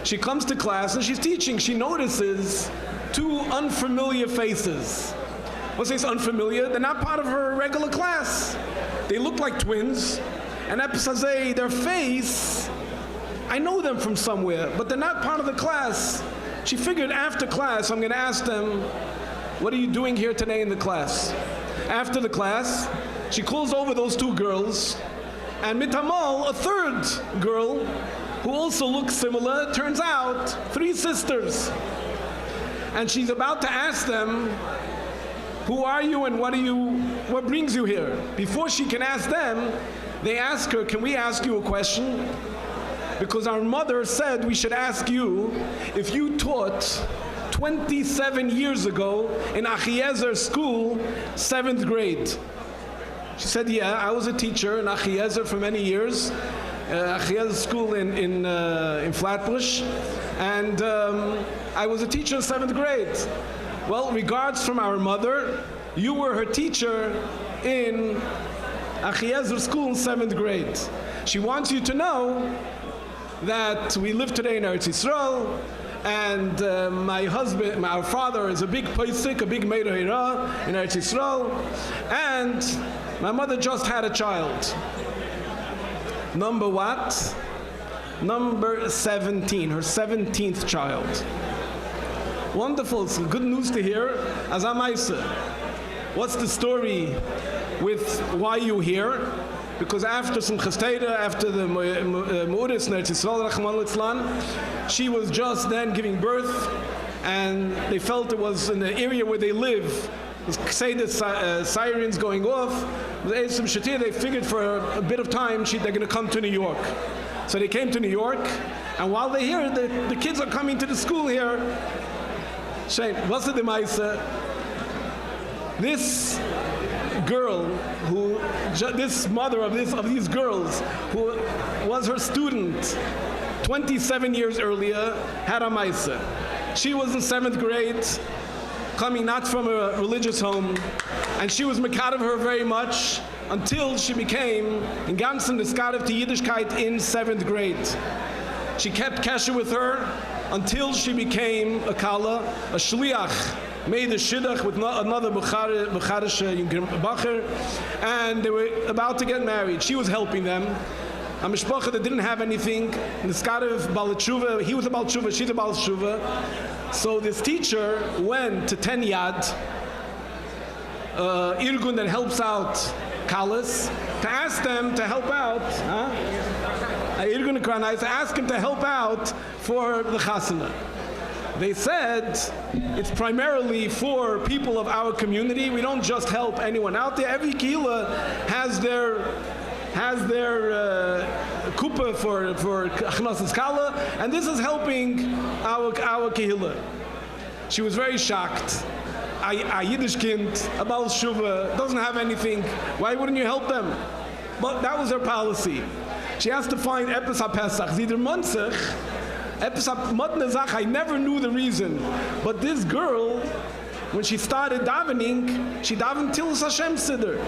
she comes to class and she's teaching. She notices two unfamiliar faces. What's this unfamiliar? They're not part of her regular class. They look like twins. And Epsazeh, their face, I know them from somewhere, but they're not part of the class. She figured after class, I'm going to ask them, what are you doing here today in the class? After the class, she calls over those two girls, and mitamal, a third girl, who also looks similar, turns out 3 sisters. And she's about to ask them, who are you and what brings you here? Before she can ask them, they ask her, can we ask you a question? Because our mother said we should ask you if you taught 27 years ago in Achiezer school, 7th grade. She said, yeah, I was a teacher in Achiezer for many years, Achiezer school in Flatbush, and I was a teacher in 7th grade. Well, regards from our mother, you were her teacher in Achiezer school in 7th grade. She wants you to know that we live today in Eretz Yisrael, and my husband, our father, is a big poisik, a big Meir Hira in Eretz Yisrael, and my mother just had a child. Number what? Number 17, her 17th child. Wonderful, it's good news to hear. Azamaisa, what's the story with why you here? Because after Simchas Torah, after the Meuris in Eretz Yisrael, Rachmana litzlan, she was just then giving birth, and they felt it was in the area where they live. Say the sirens going off. They figured for a bit of time they're going to come to New York. So they came to New York, and while they're here, the kids are coming to the school here. Shane, what's the Maisa? This girl, this mother of these girls, who was her student 27 years earlier, had a Maisa. She was in 7th grade, coming not from a religious home, and she was mekad of her very much until she became in ganzen niskadev to Yiddishkeit in 7th grade. She kept kesher with her until she became a kala, a shliach, made a shidduch with another Bukharish Bacher, and they were about to get married. She was helping them. a mishpacha that didn't have anything. The Skarev Baal Tshuva, he was a Baal Tshuva, she's a Baal Tshuva. So this teacher went to 10 Yad, Irgun that helps out Kalas, to ask them to help out, Irgun Kranai, to ask him to help out for the Chasana. They said it's primarily for people of our community. We don't just help anyone out there. Every kehillah has their kupa for Achnasas Kala, and this is helping our kehillah. She was very shocked. A Yiddish kind, a Baal Shuva, doesn't have anything. Why wouldn't you help them? But that was her policy. She has to find Epis HaPesach, either Monzach, Epis HaMatnezach. I never knew the reason. But this girl, when she started davening, she davened Tilas Hashem Siddur.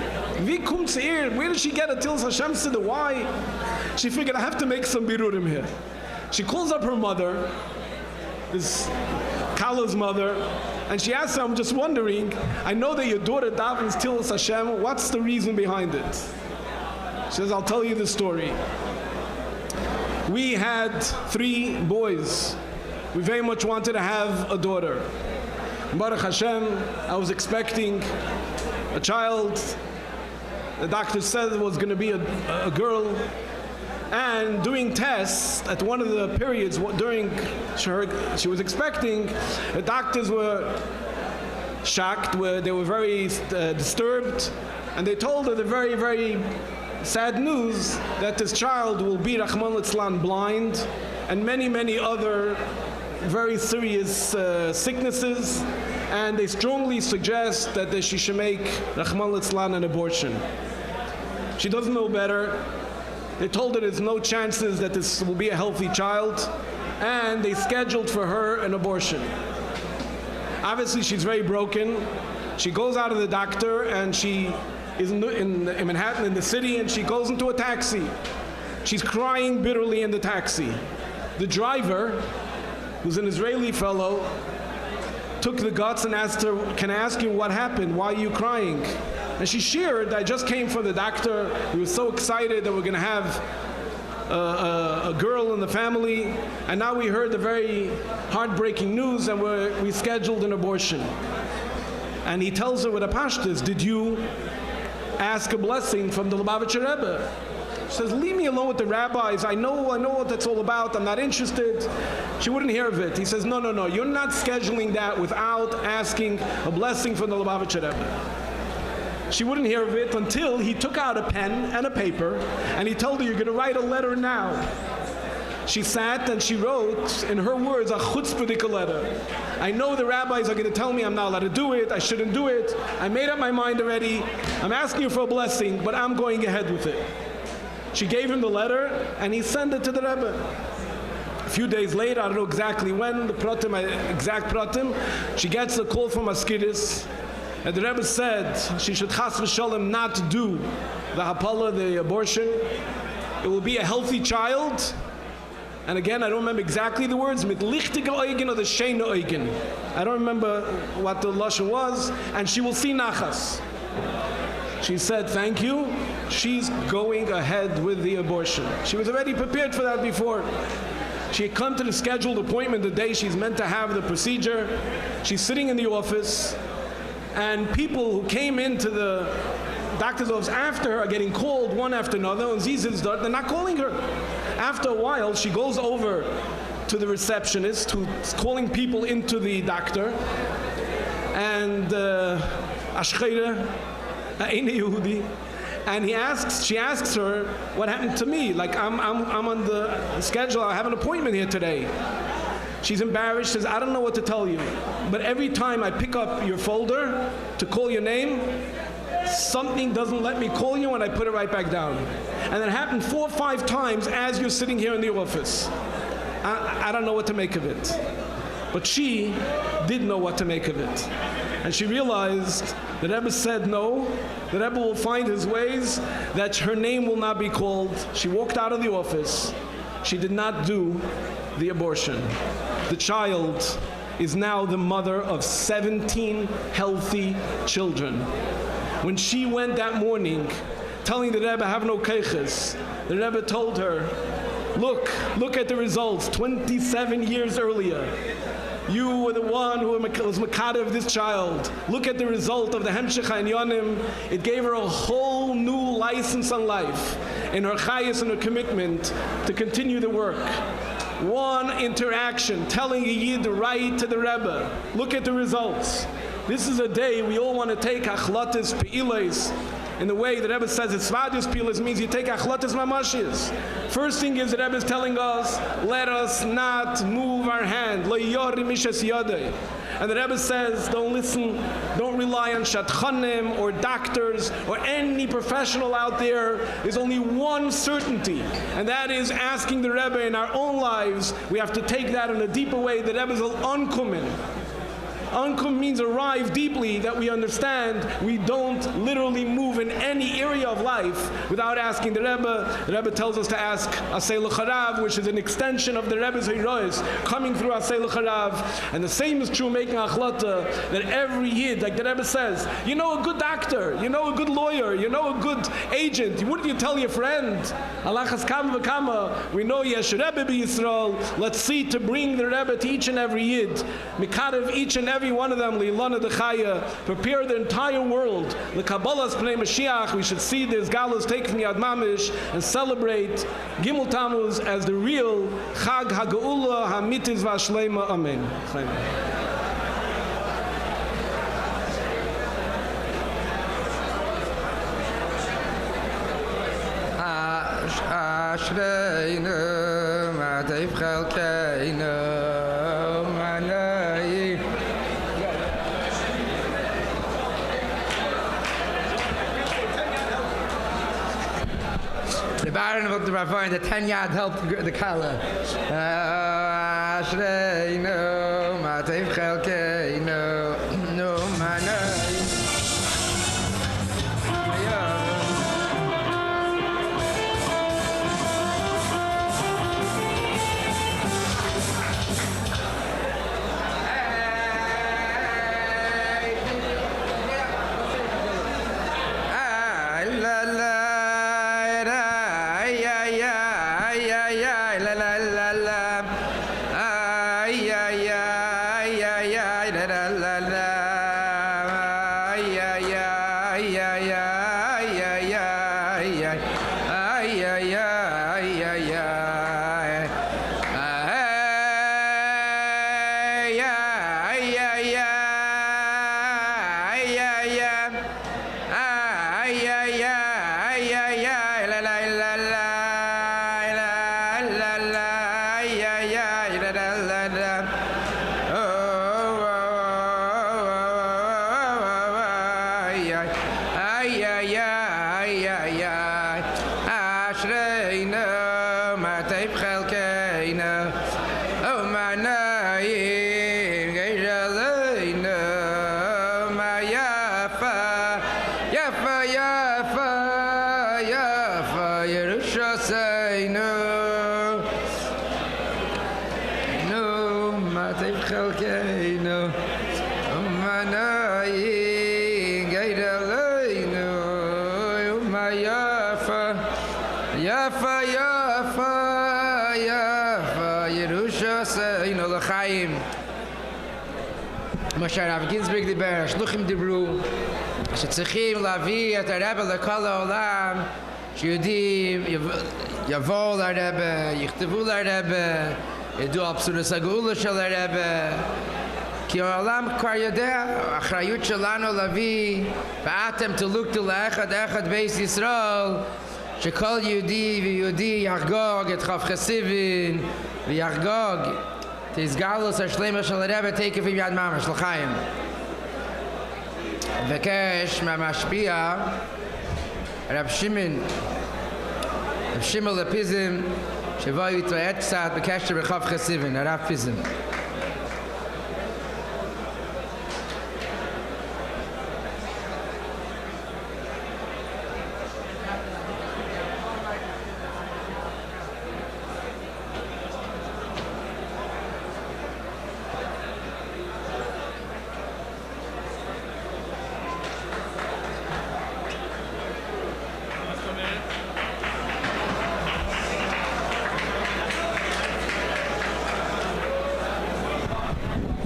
Wie kommt sie hier? Where did she get a Tilas Hashem Siddur? Why? She figured, I have to make some birurim here. She calls up her mother, this Kala's mother, and she asks her, I'm just wondering, I know that your daughter davens Tilas Hashem, what's the reason behind it? She says, I'll tell you the story. We had 3 boys. We very much wanted to have a daughter. Baruch Hashem, I was expecting a child. The doctor said it was going to be a girl. And doing tests at one of the periods during she was expecting, the doctors were shocked, they were very disturbed, and they told her the very, very sad news that this child will be Rahman Litzlan blind and many, many other very serious sicknesses, and they strongly suggest that she should make Rahman Litzlan an abortion. She doesn't know better. They told her there's no chances that this will be a healthy child, and they scheduled for her an abortion. Obviously, she's very broken. She goes out of the doctor, and she is in Manhattan, in the city, and she goes into a taxi. She's crying bitterly in the taxi. The driver, who's an Israeli fellow, took the guts and asked her, can I ask you what happened? Why are you crying? And she shared, I just came from the doctor. We were so excited that we're going to have a girl in the family. And now we heard the very heartbreaking news, and we scheduled an abortion. And he tells her with a pashtus, did you ask a blessing from the Lubavitcher Rebbe? She says, leave me alone with the rabbis. I know what that's all about. I'm not interested. She wouldn't hear of it. He says, no. You're not scheduling that without asking a blessing from the Lubavitcher Rebbe. She wouldn't hear of it until he took out a pen and a paper, and he told her, you're going to write a letter now. She sat and she wrote, in her words, a chutzpah letter. I know the rabbis are going to tell me I'm not allowed to do it, I shouldn't do it. I made up my mind already. I'm asking you for a blessing, but I'm going ahead with it. She gave him the letter, and he sent it to the Rebbe. A few days later, I don't know exactly when, exact pratim, she gets a call from Askiris, and the Rebbe said she should chas v'shalom not do the hapala, the abortion. It will be a healthy child. And again, I don't remember exactly the words, mit lichtige Eugen or the sheine Eugen. I don't remember what the lashon was, and she will see nachas. She said, thank you. She's going ahead with the abortion. She was already prepared for that before. She had come to the scheduled appointment the day she's meant to have the procedure. She's sitting in the office, and people who came into the doctor's office after her are getting called one after another, and they're not calling her. After a while, she goes over to the receptionist who's calling people into the doctor, and Ashcheire, Eine Yehudi, and she asks her, what happened to me? Like, I'm on the schedule, I have an appointment here today. She's embarrassed, says, I don't know what to tell you, but every time I pick up your folder to call your name, something doesn't let me call you, and I put it right back down. And it happened 4 or 5 times as you're sitting here in the office. I don't know what to make of it. But she did know what to make of it. And she realized the Rebbe said no, the Rebbe will find his ways, that her name will not be called. She walked out of the office. She did not do the abortion. The child is now the mother of 17 healthy children. When she went that morning telling the Rebbe, have no keiches. The Rebbe told her, look at the results 27 years earlier. You were the one who was Makada of this child. Look at the result of the Hemshech HaInyanim. It gave her a whole new license on life in her chayas and her commitment to continue the work. One interaction, telling a Yid to write to the Rebbe. Look at the results. This is a day we all want to take achlates pe'iles. In the way the Rebbe says, it's svadis pe'iles means you take achlates mamashis. First thing is the Rebbe is telling us, let us not move our hand. Lo yori mishes yadei. And the Rebbe says, don't listen, don't rely on shatchanim or doctors or any professional out there. There's only one certainty, and that is asking the Rebbe in our own lives. We have to take that in a deeper way. The Rebbe is unkommen. Unkum means arrive deeply, that we understand we don't literally move in any area of life without asking the Rebbe. The Rebbe tells us to ask Asay L'Charav, which is an extension of the Rebbe's Hirois, coming through Asay L'Charav. And the same is true making achlata, that every Yid, like the Rebbe says, you know a good doctor, you know a good lawyer, you know a good agent. Wouldn't you tell your friend? Alachas Kama V'Kama, we know Yesh Rebbe B'Yisrael. Let's see to bring the Rebbe to each and every Yid. Mikarev each and every one of them, Leilana Dechaya, prepare the entire world. The Kabbalah's Pnei Mashiach, we should see this Galus take from Yad Mamish and celebrate Gimel Tammuz as the real Chag HaGeula HaMitiz VaShlema. Amen. Ashreinu Ma'atev Chalkeinu Manai. The Baron of the Ravoy, the 10-yard helped the Kala. Ashreinu Ma'atev Chalkeinu Manai. Moshe Rav Ginsburg דיבר, השלוחים דיברו, שצריכים להביא את הרב לכל העולם, שיהודים יבואו לרב, יכתבו לרב, ידעו על בשורת הגאולה של הרב, כי העולם כבר יודע, האחריות שלנו להביא, ואתם תלוכתו לאחד אחד בית ישראל, שכל יהודי ויהודי יחגוג את כ"ח סיוון, ויחגוג תסגלוס השלמה של הרב תקף עם יד ממש לחיים. מבקש מהמשפיע רב שמעון לפיזם שבו יתראה קצת בקשר בכ"ח סיוון, הרב פיזם.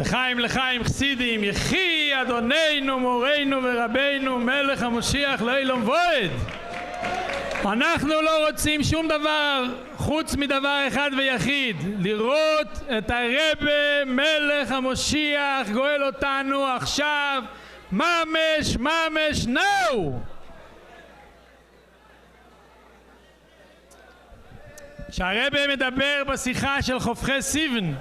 לחיים לחיים חסידים, יחי אדוננו מורנו ורבנו מלך המשיח לעולם ועד. אנחנו לא רוצים שום דבר חוץ מדבר אחד ויחיד, לראות את הרבי מלך המשיח גואל אותנו עכשיו, ממש ממש now. שהרבי מדבר בשיחה של חופכי סיבן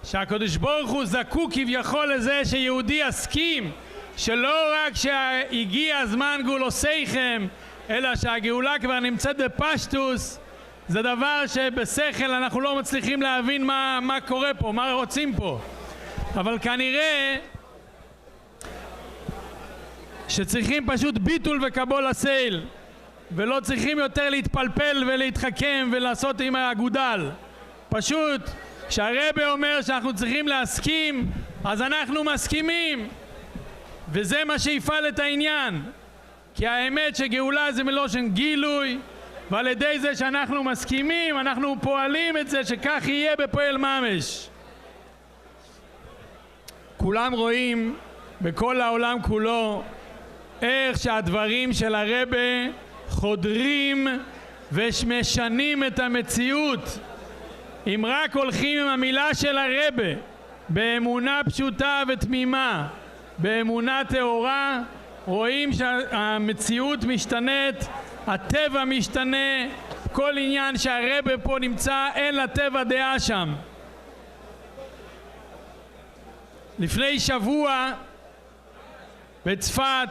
שהקדוש ברוך הוא זקוק כביכול לזה שיהודי יסכים שלא רק שהגיע הזמן גאולוסיכם, אלא שהגאולה כבר נמצאת בפשטוס. זה דבר שבשכל אנחנו לא מצליחים להבין מה קורה פה, מה רוצים פה, אבל כנראה שצריכים פשוט ביטול וקבול הסייל, ולא צריכים יותר להתפלפל ולהתחכם ולעשות עם האגודל. פשוט כשהרבי אומר שאנחנו צריכים להסכים, אז אנחנו מסכימים, וזה מה שיפעל את העניין. כי האמת שגאולה זה מלושן גילוי, ועל ידי זה שאנחנו מסכימים אנחנו פועלים את זה שכך יהיה בפועל ממש. כולם רואים בכל העולם כולו איך שהדברים של הרבי חודרים ומשנים את המציאות. אם רק הולכים עם המילה של הרבי באמונה פשוטה ותמימה, באמונה טהורה, רואים שהמציאות משתנית, הטבע משתנה. כל עניין שהרבי פה נמצא אין לטבע דעה שם. לפני שבוע בצפת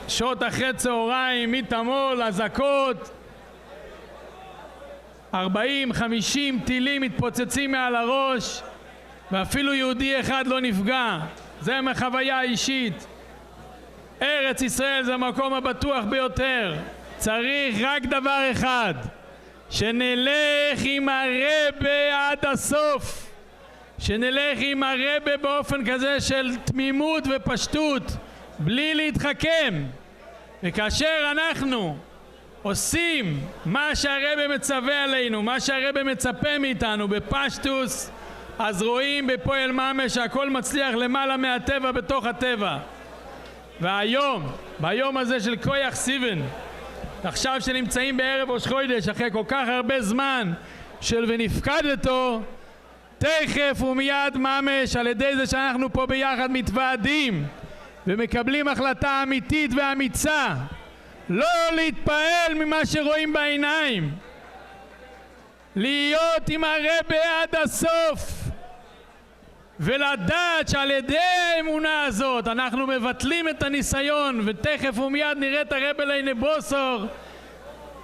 בשעות אחרי צהריים מתמול אזעקות, 40-50 טילים מתפוצצים מעל הראש ואפילו יהודי אחד לא נפגע. זה מחוויה אישית. ארץ ישראל זה המקום הבטוח ביותר. צריך רק דבר אחד, שנלך עם הרבי עד הסוף, שנלך עם הרבי באופן כזה של תמימות ופשטות בלי להתחכם. וכאשר אנחנו עושים מה שהרבי מצווה עלינו, מה שהרבי מצפה מאיתנו בפשטוס, אז רואים בפועל ממש שהכל מצליח למעלה מהטבע בתוך הטבע. והיום, ביום הזה של כוח סיבן, עכשיו שנמצאים בערב ראש חודש אחרי כל כך הרבה זמן של ונפקדתו, תכף ומיד ממש על ידי זה שאנחנו פה ביחד מתוועדים ומקבלים החלטה אמיתית ואמיצה לא להתפעל ממה שרואים בעיניים, להיות עם הרבי עד הסוף ולדעת שעל ידי האמונה הזאת אנחנו מבטלים את הניסיון, ותכף ומיד נראה את הרבי לעיני בוסור.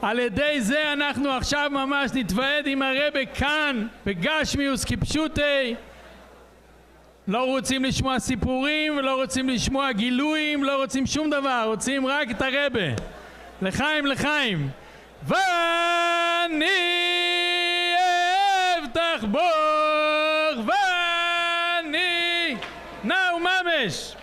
על ידי זה אנחנו עכשיו ממש נתוועד עם הרבי כאן בגשמיוס כפשוטי. לא רוצים לשמוע סיפורים ולא רוצים לשמוע גילויים, לא רוצים שום דבר, רוצים רק את הרבי. לחיים לחיים. ואני אבטח בור ואני נאו ממש.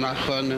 Nach vorne.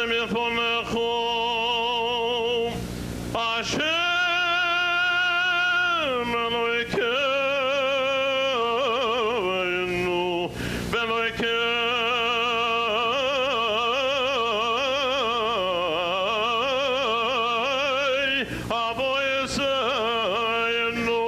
mir von Chum Hashem Elokeinu Velokai Avo Yisayenu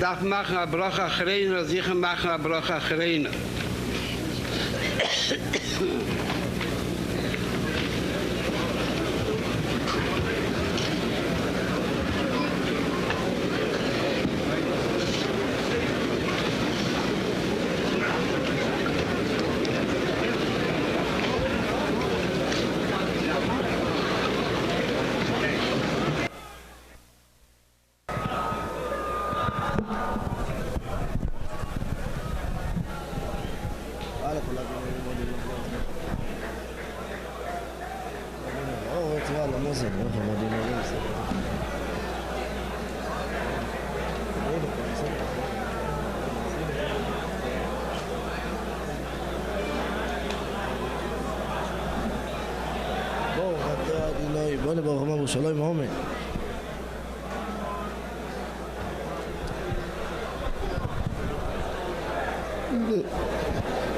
darf machen a Bracha Achreina, sicher machen a Bracha Achreina. שלום עומד.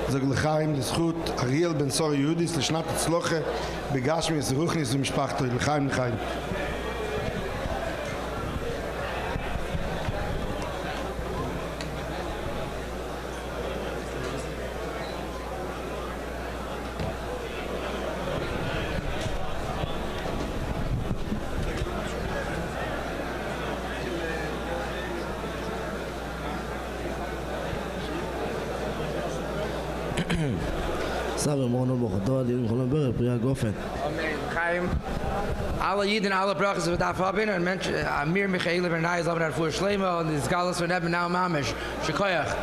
זוג לחיים לזכות אריאל בן סור יהודיס לשנת הצלוחה בגשמי זרוחניס ומשפחתו. לחיים לחיים. Sabe, morgen Woche, da die Kolon Bürger, Priya Goffen. Amen. Chaim. Alle Jiden, alle Brachas, wir darf haben, und Mensch, Amir Michael, wir nahe, haben davor Schleima, und das Galas von Eben, now Mamish, Shekoyach.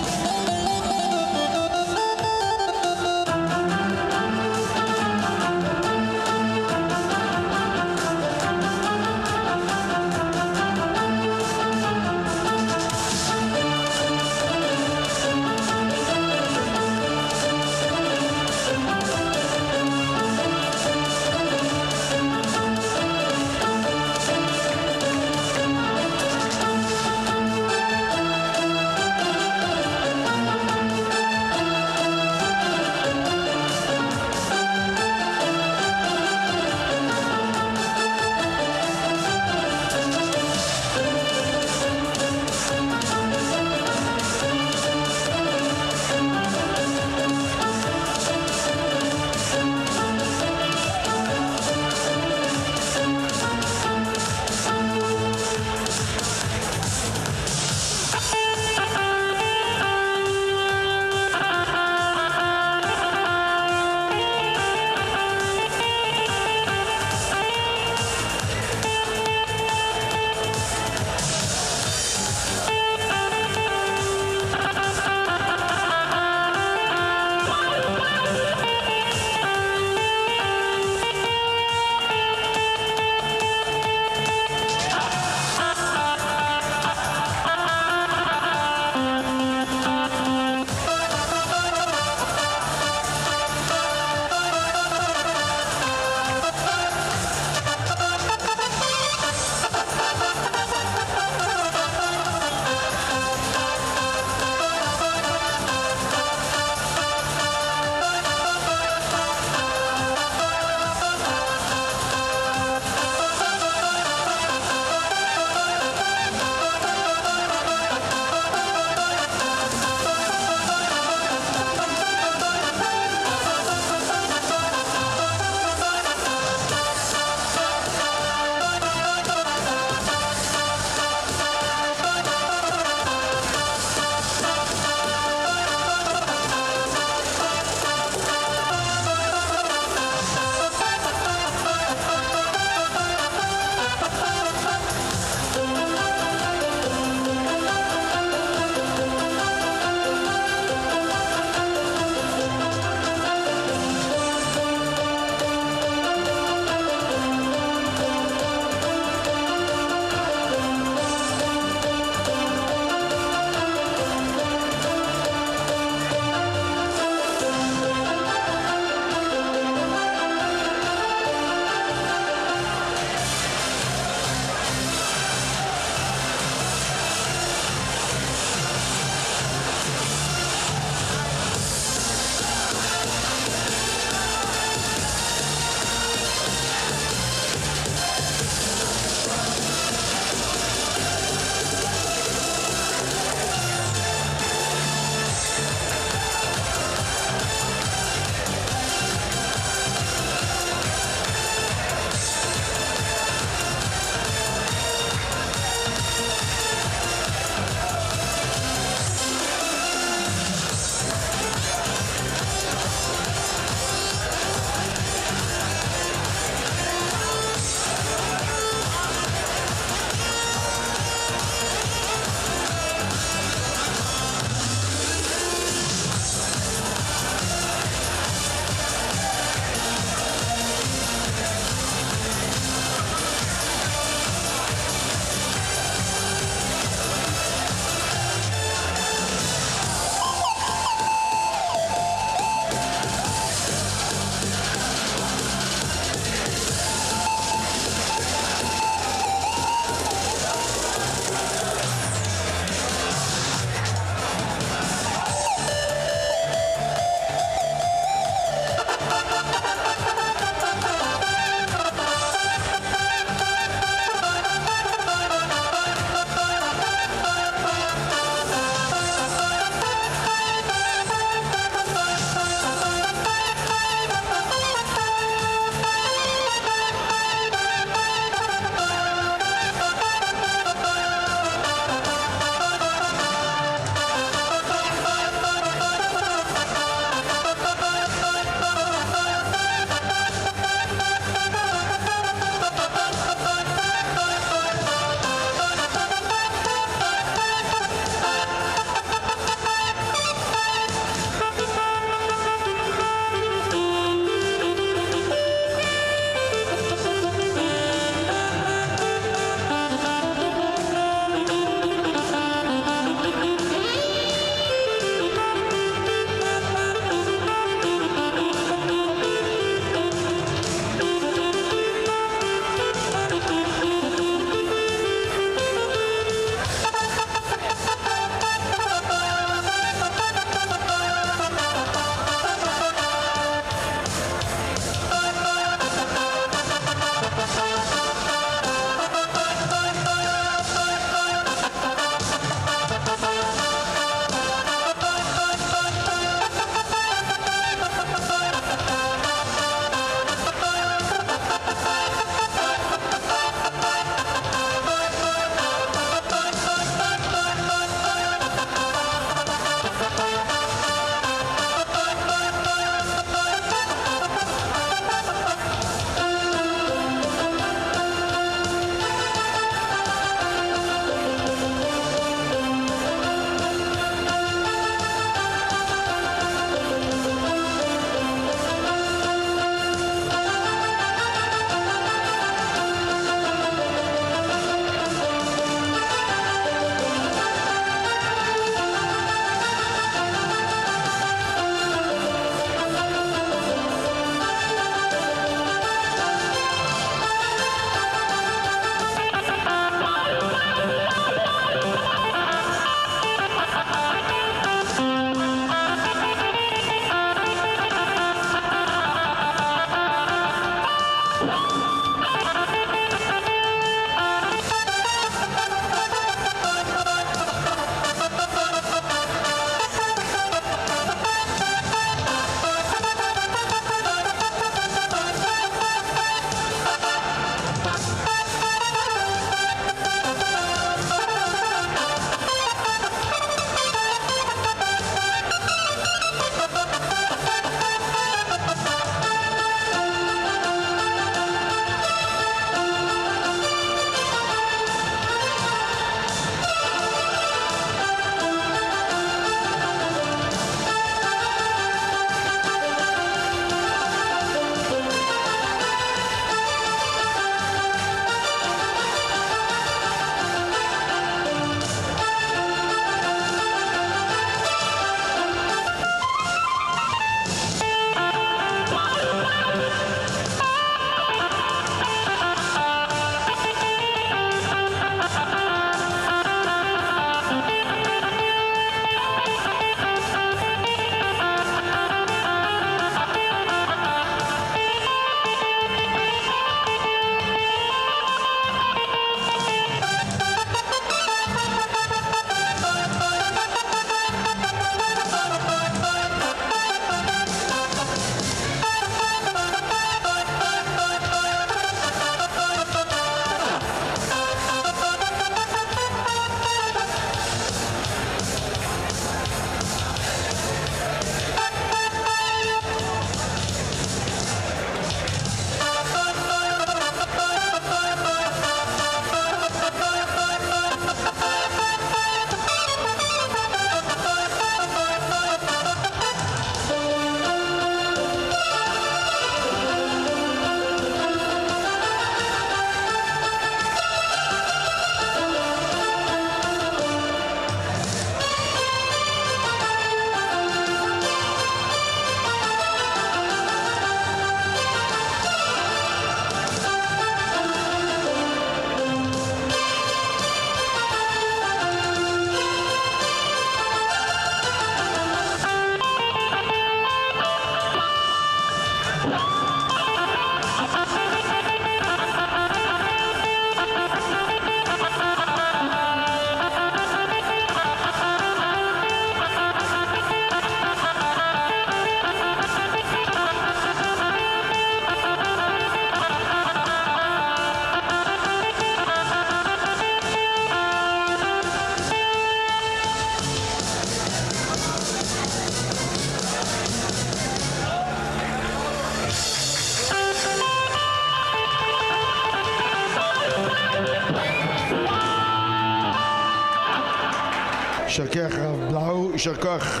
יישר כוח הרב בלאו, יישר כוח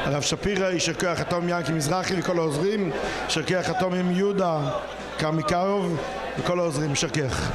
הרב שפירא, יישר כוח התום ינקי מזרחי וכל העוזרים, יישר כוח התום עם יהודה קרמיקרוב וכל העוזרים, יישר כוח.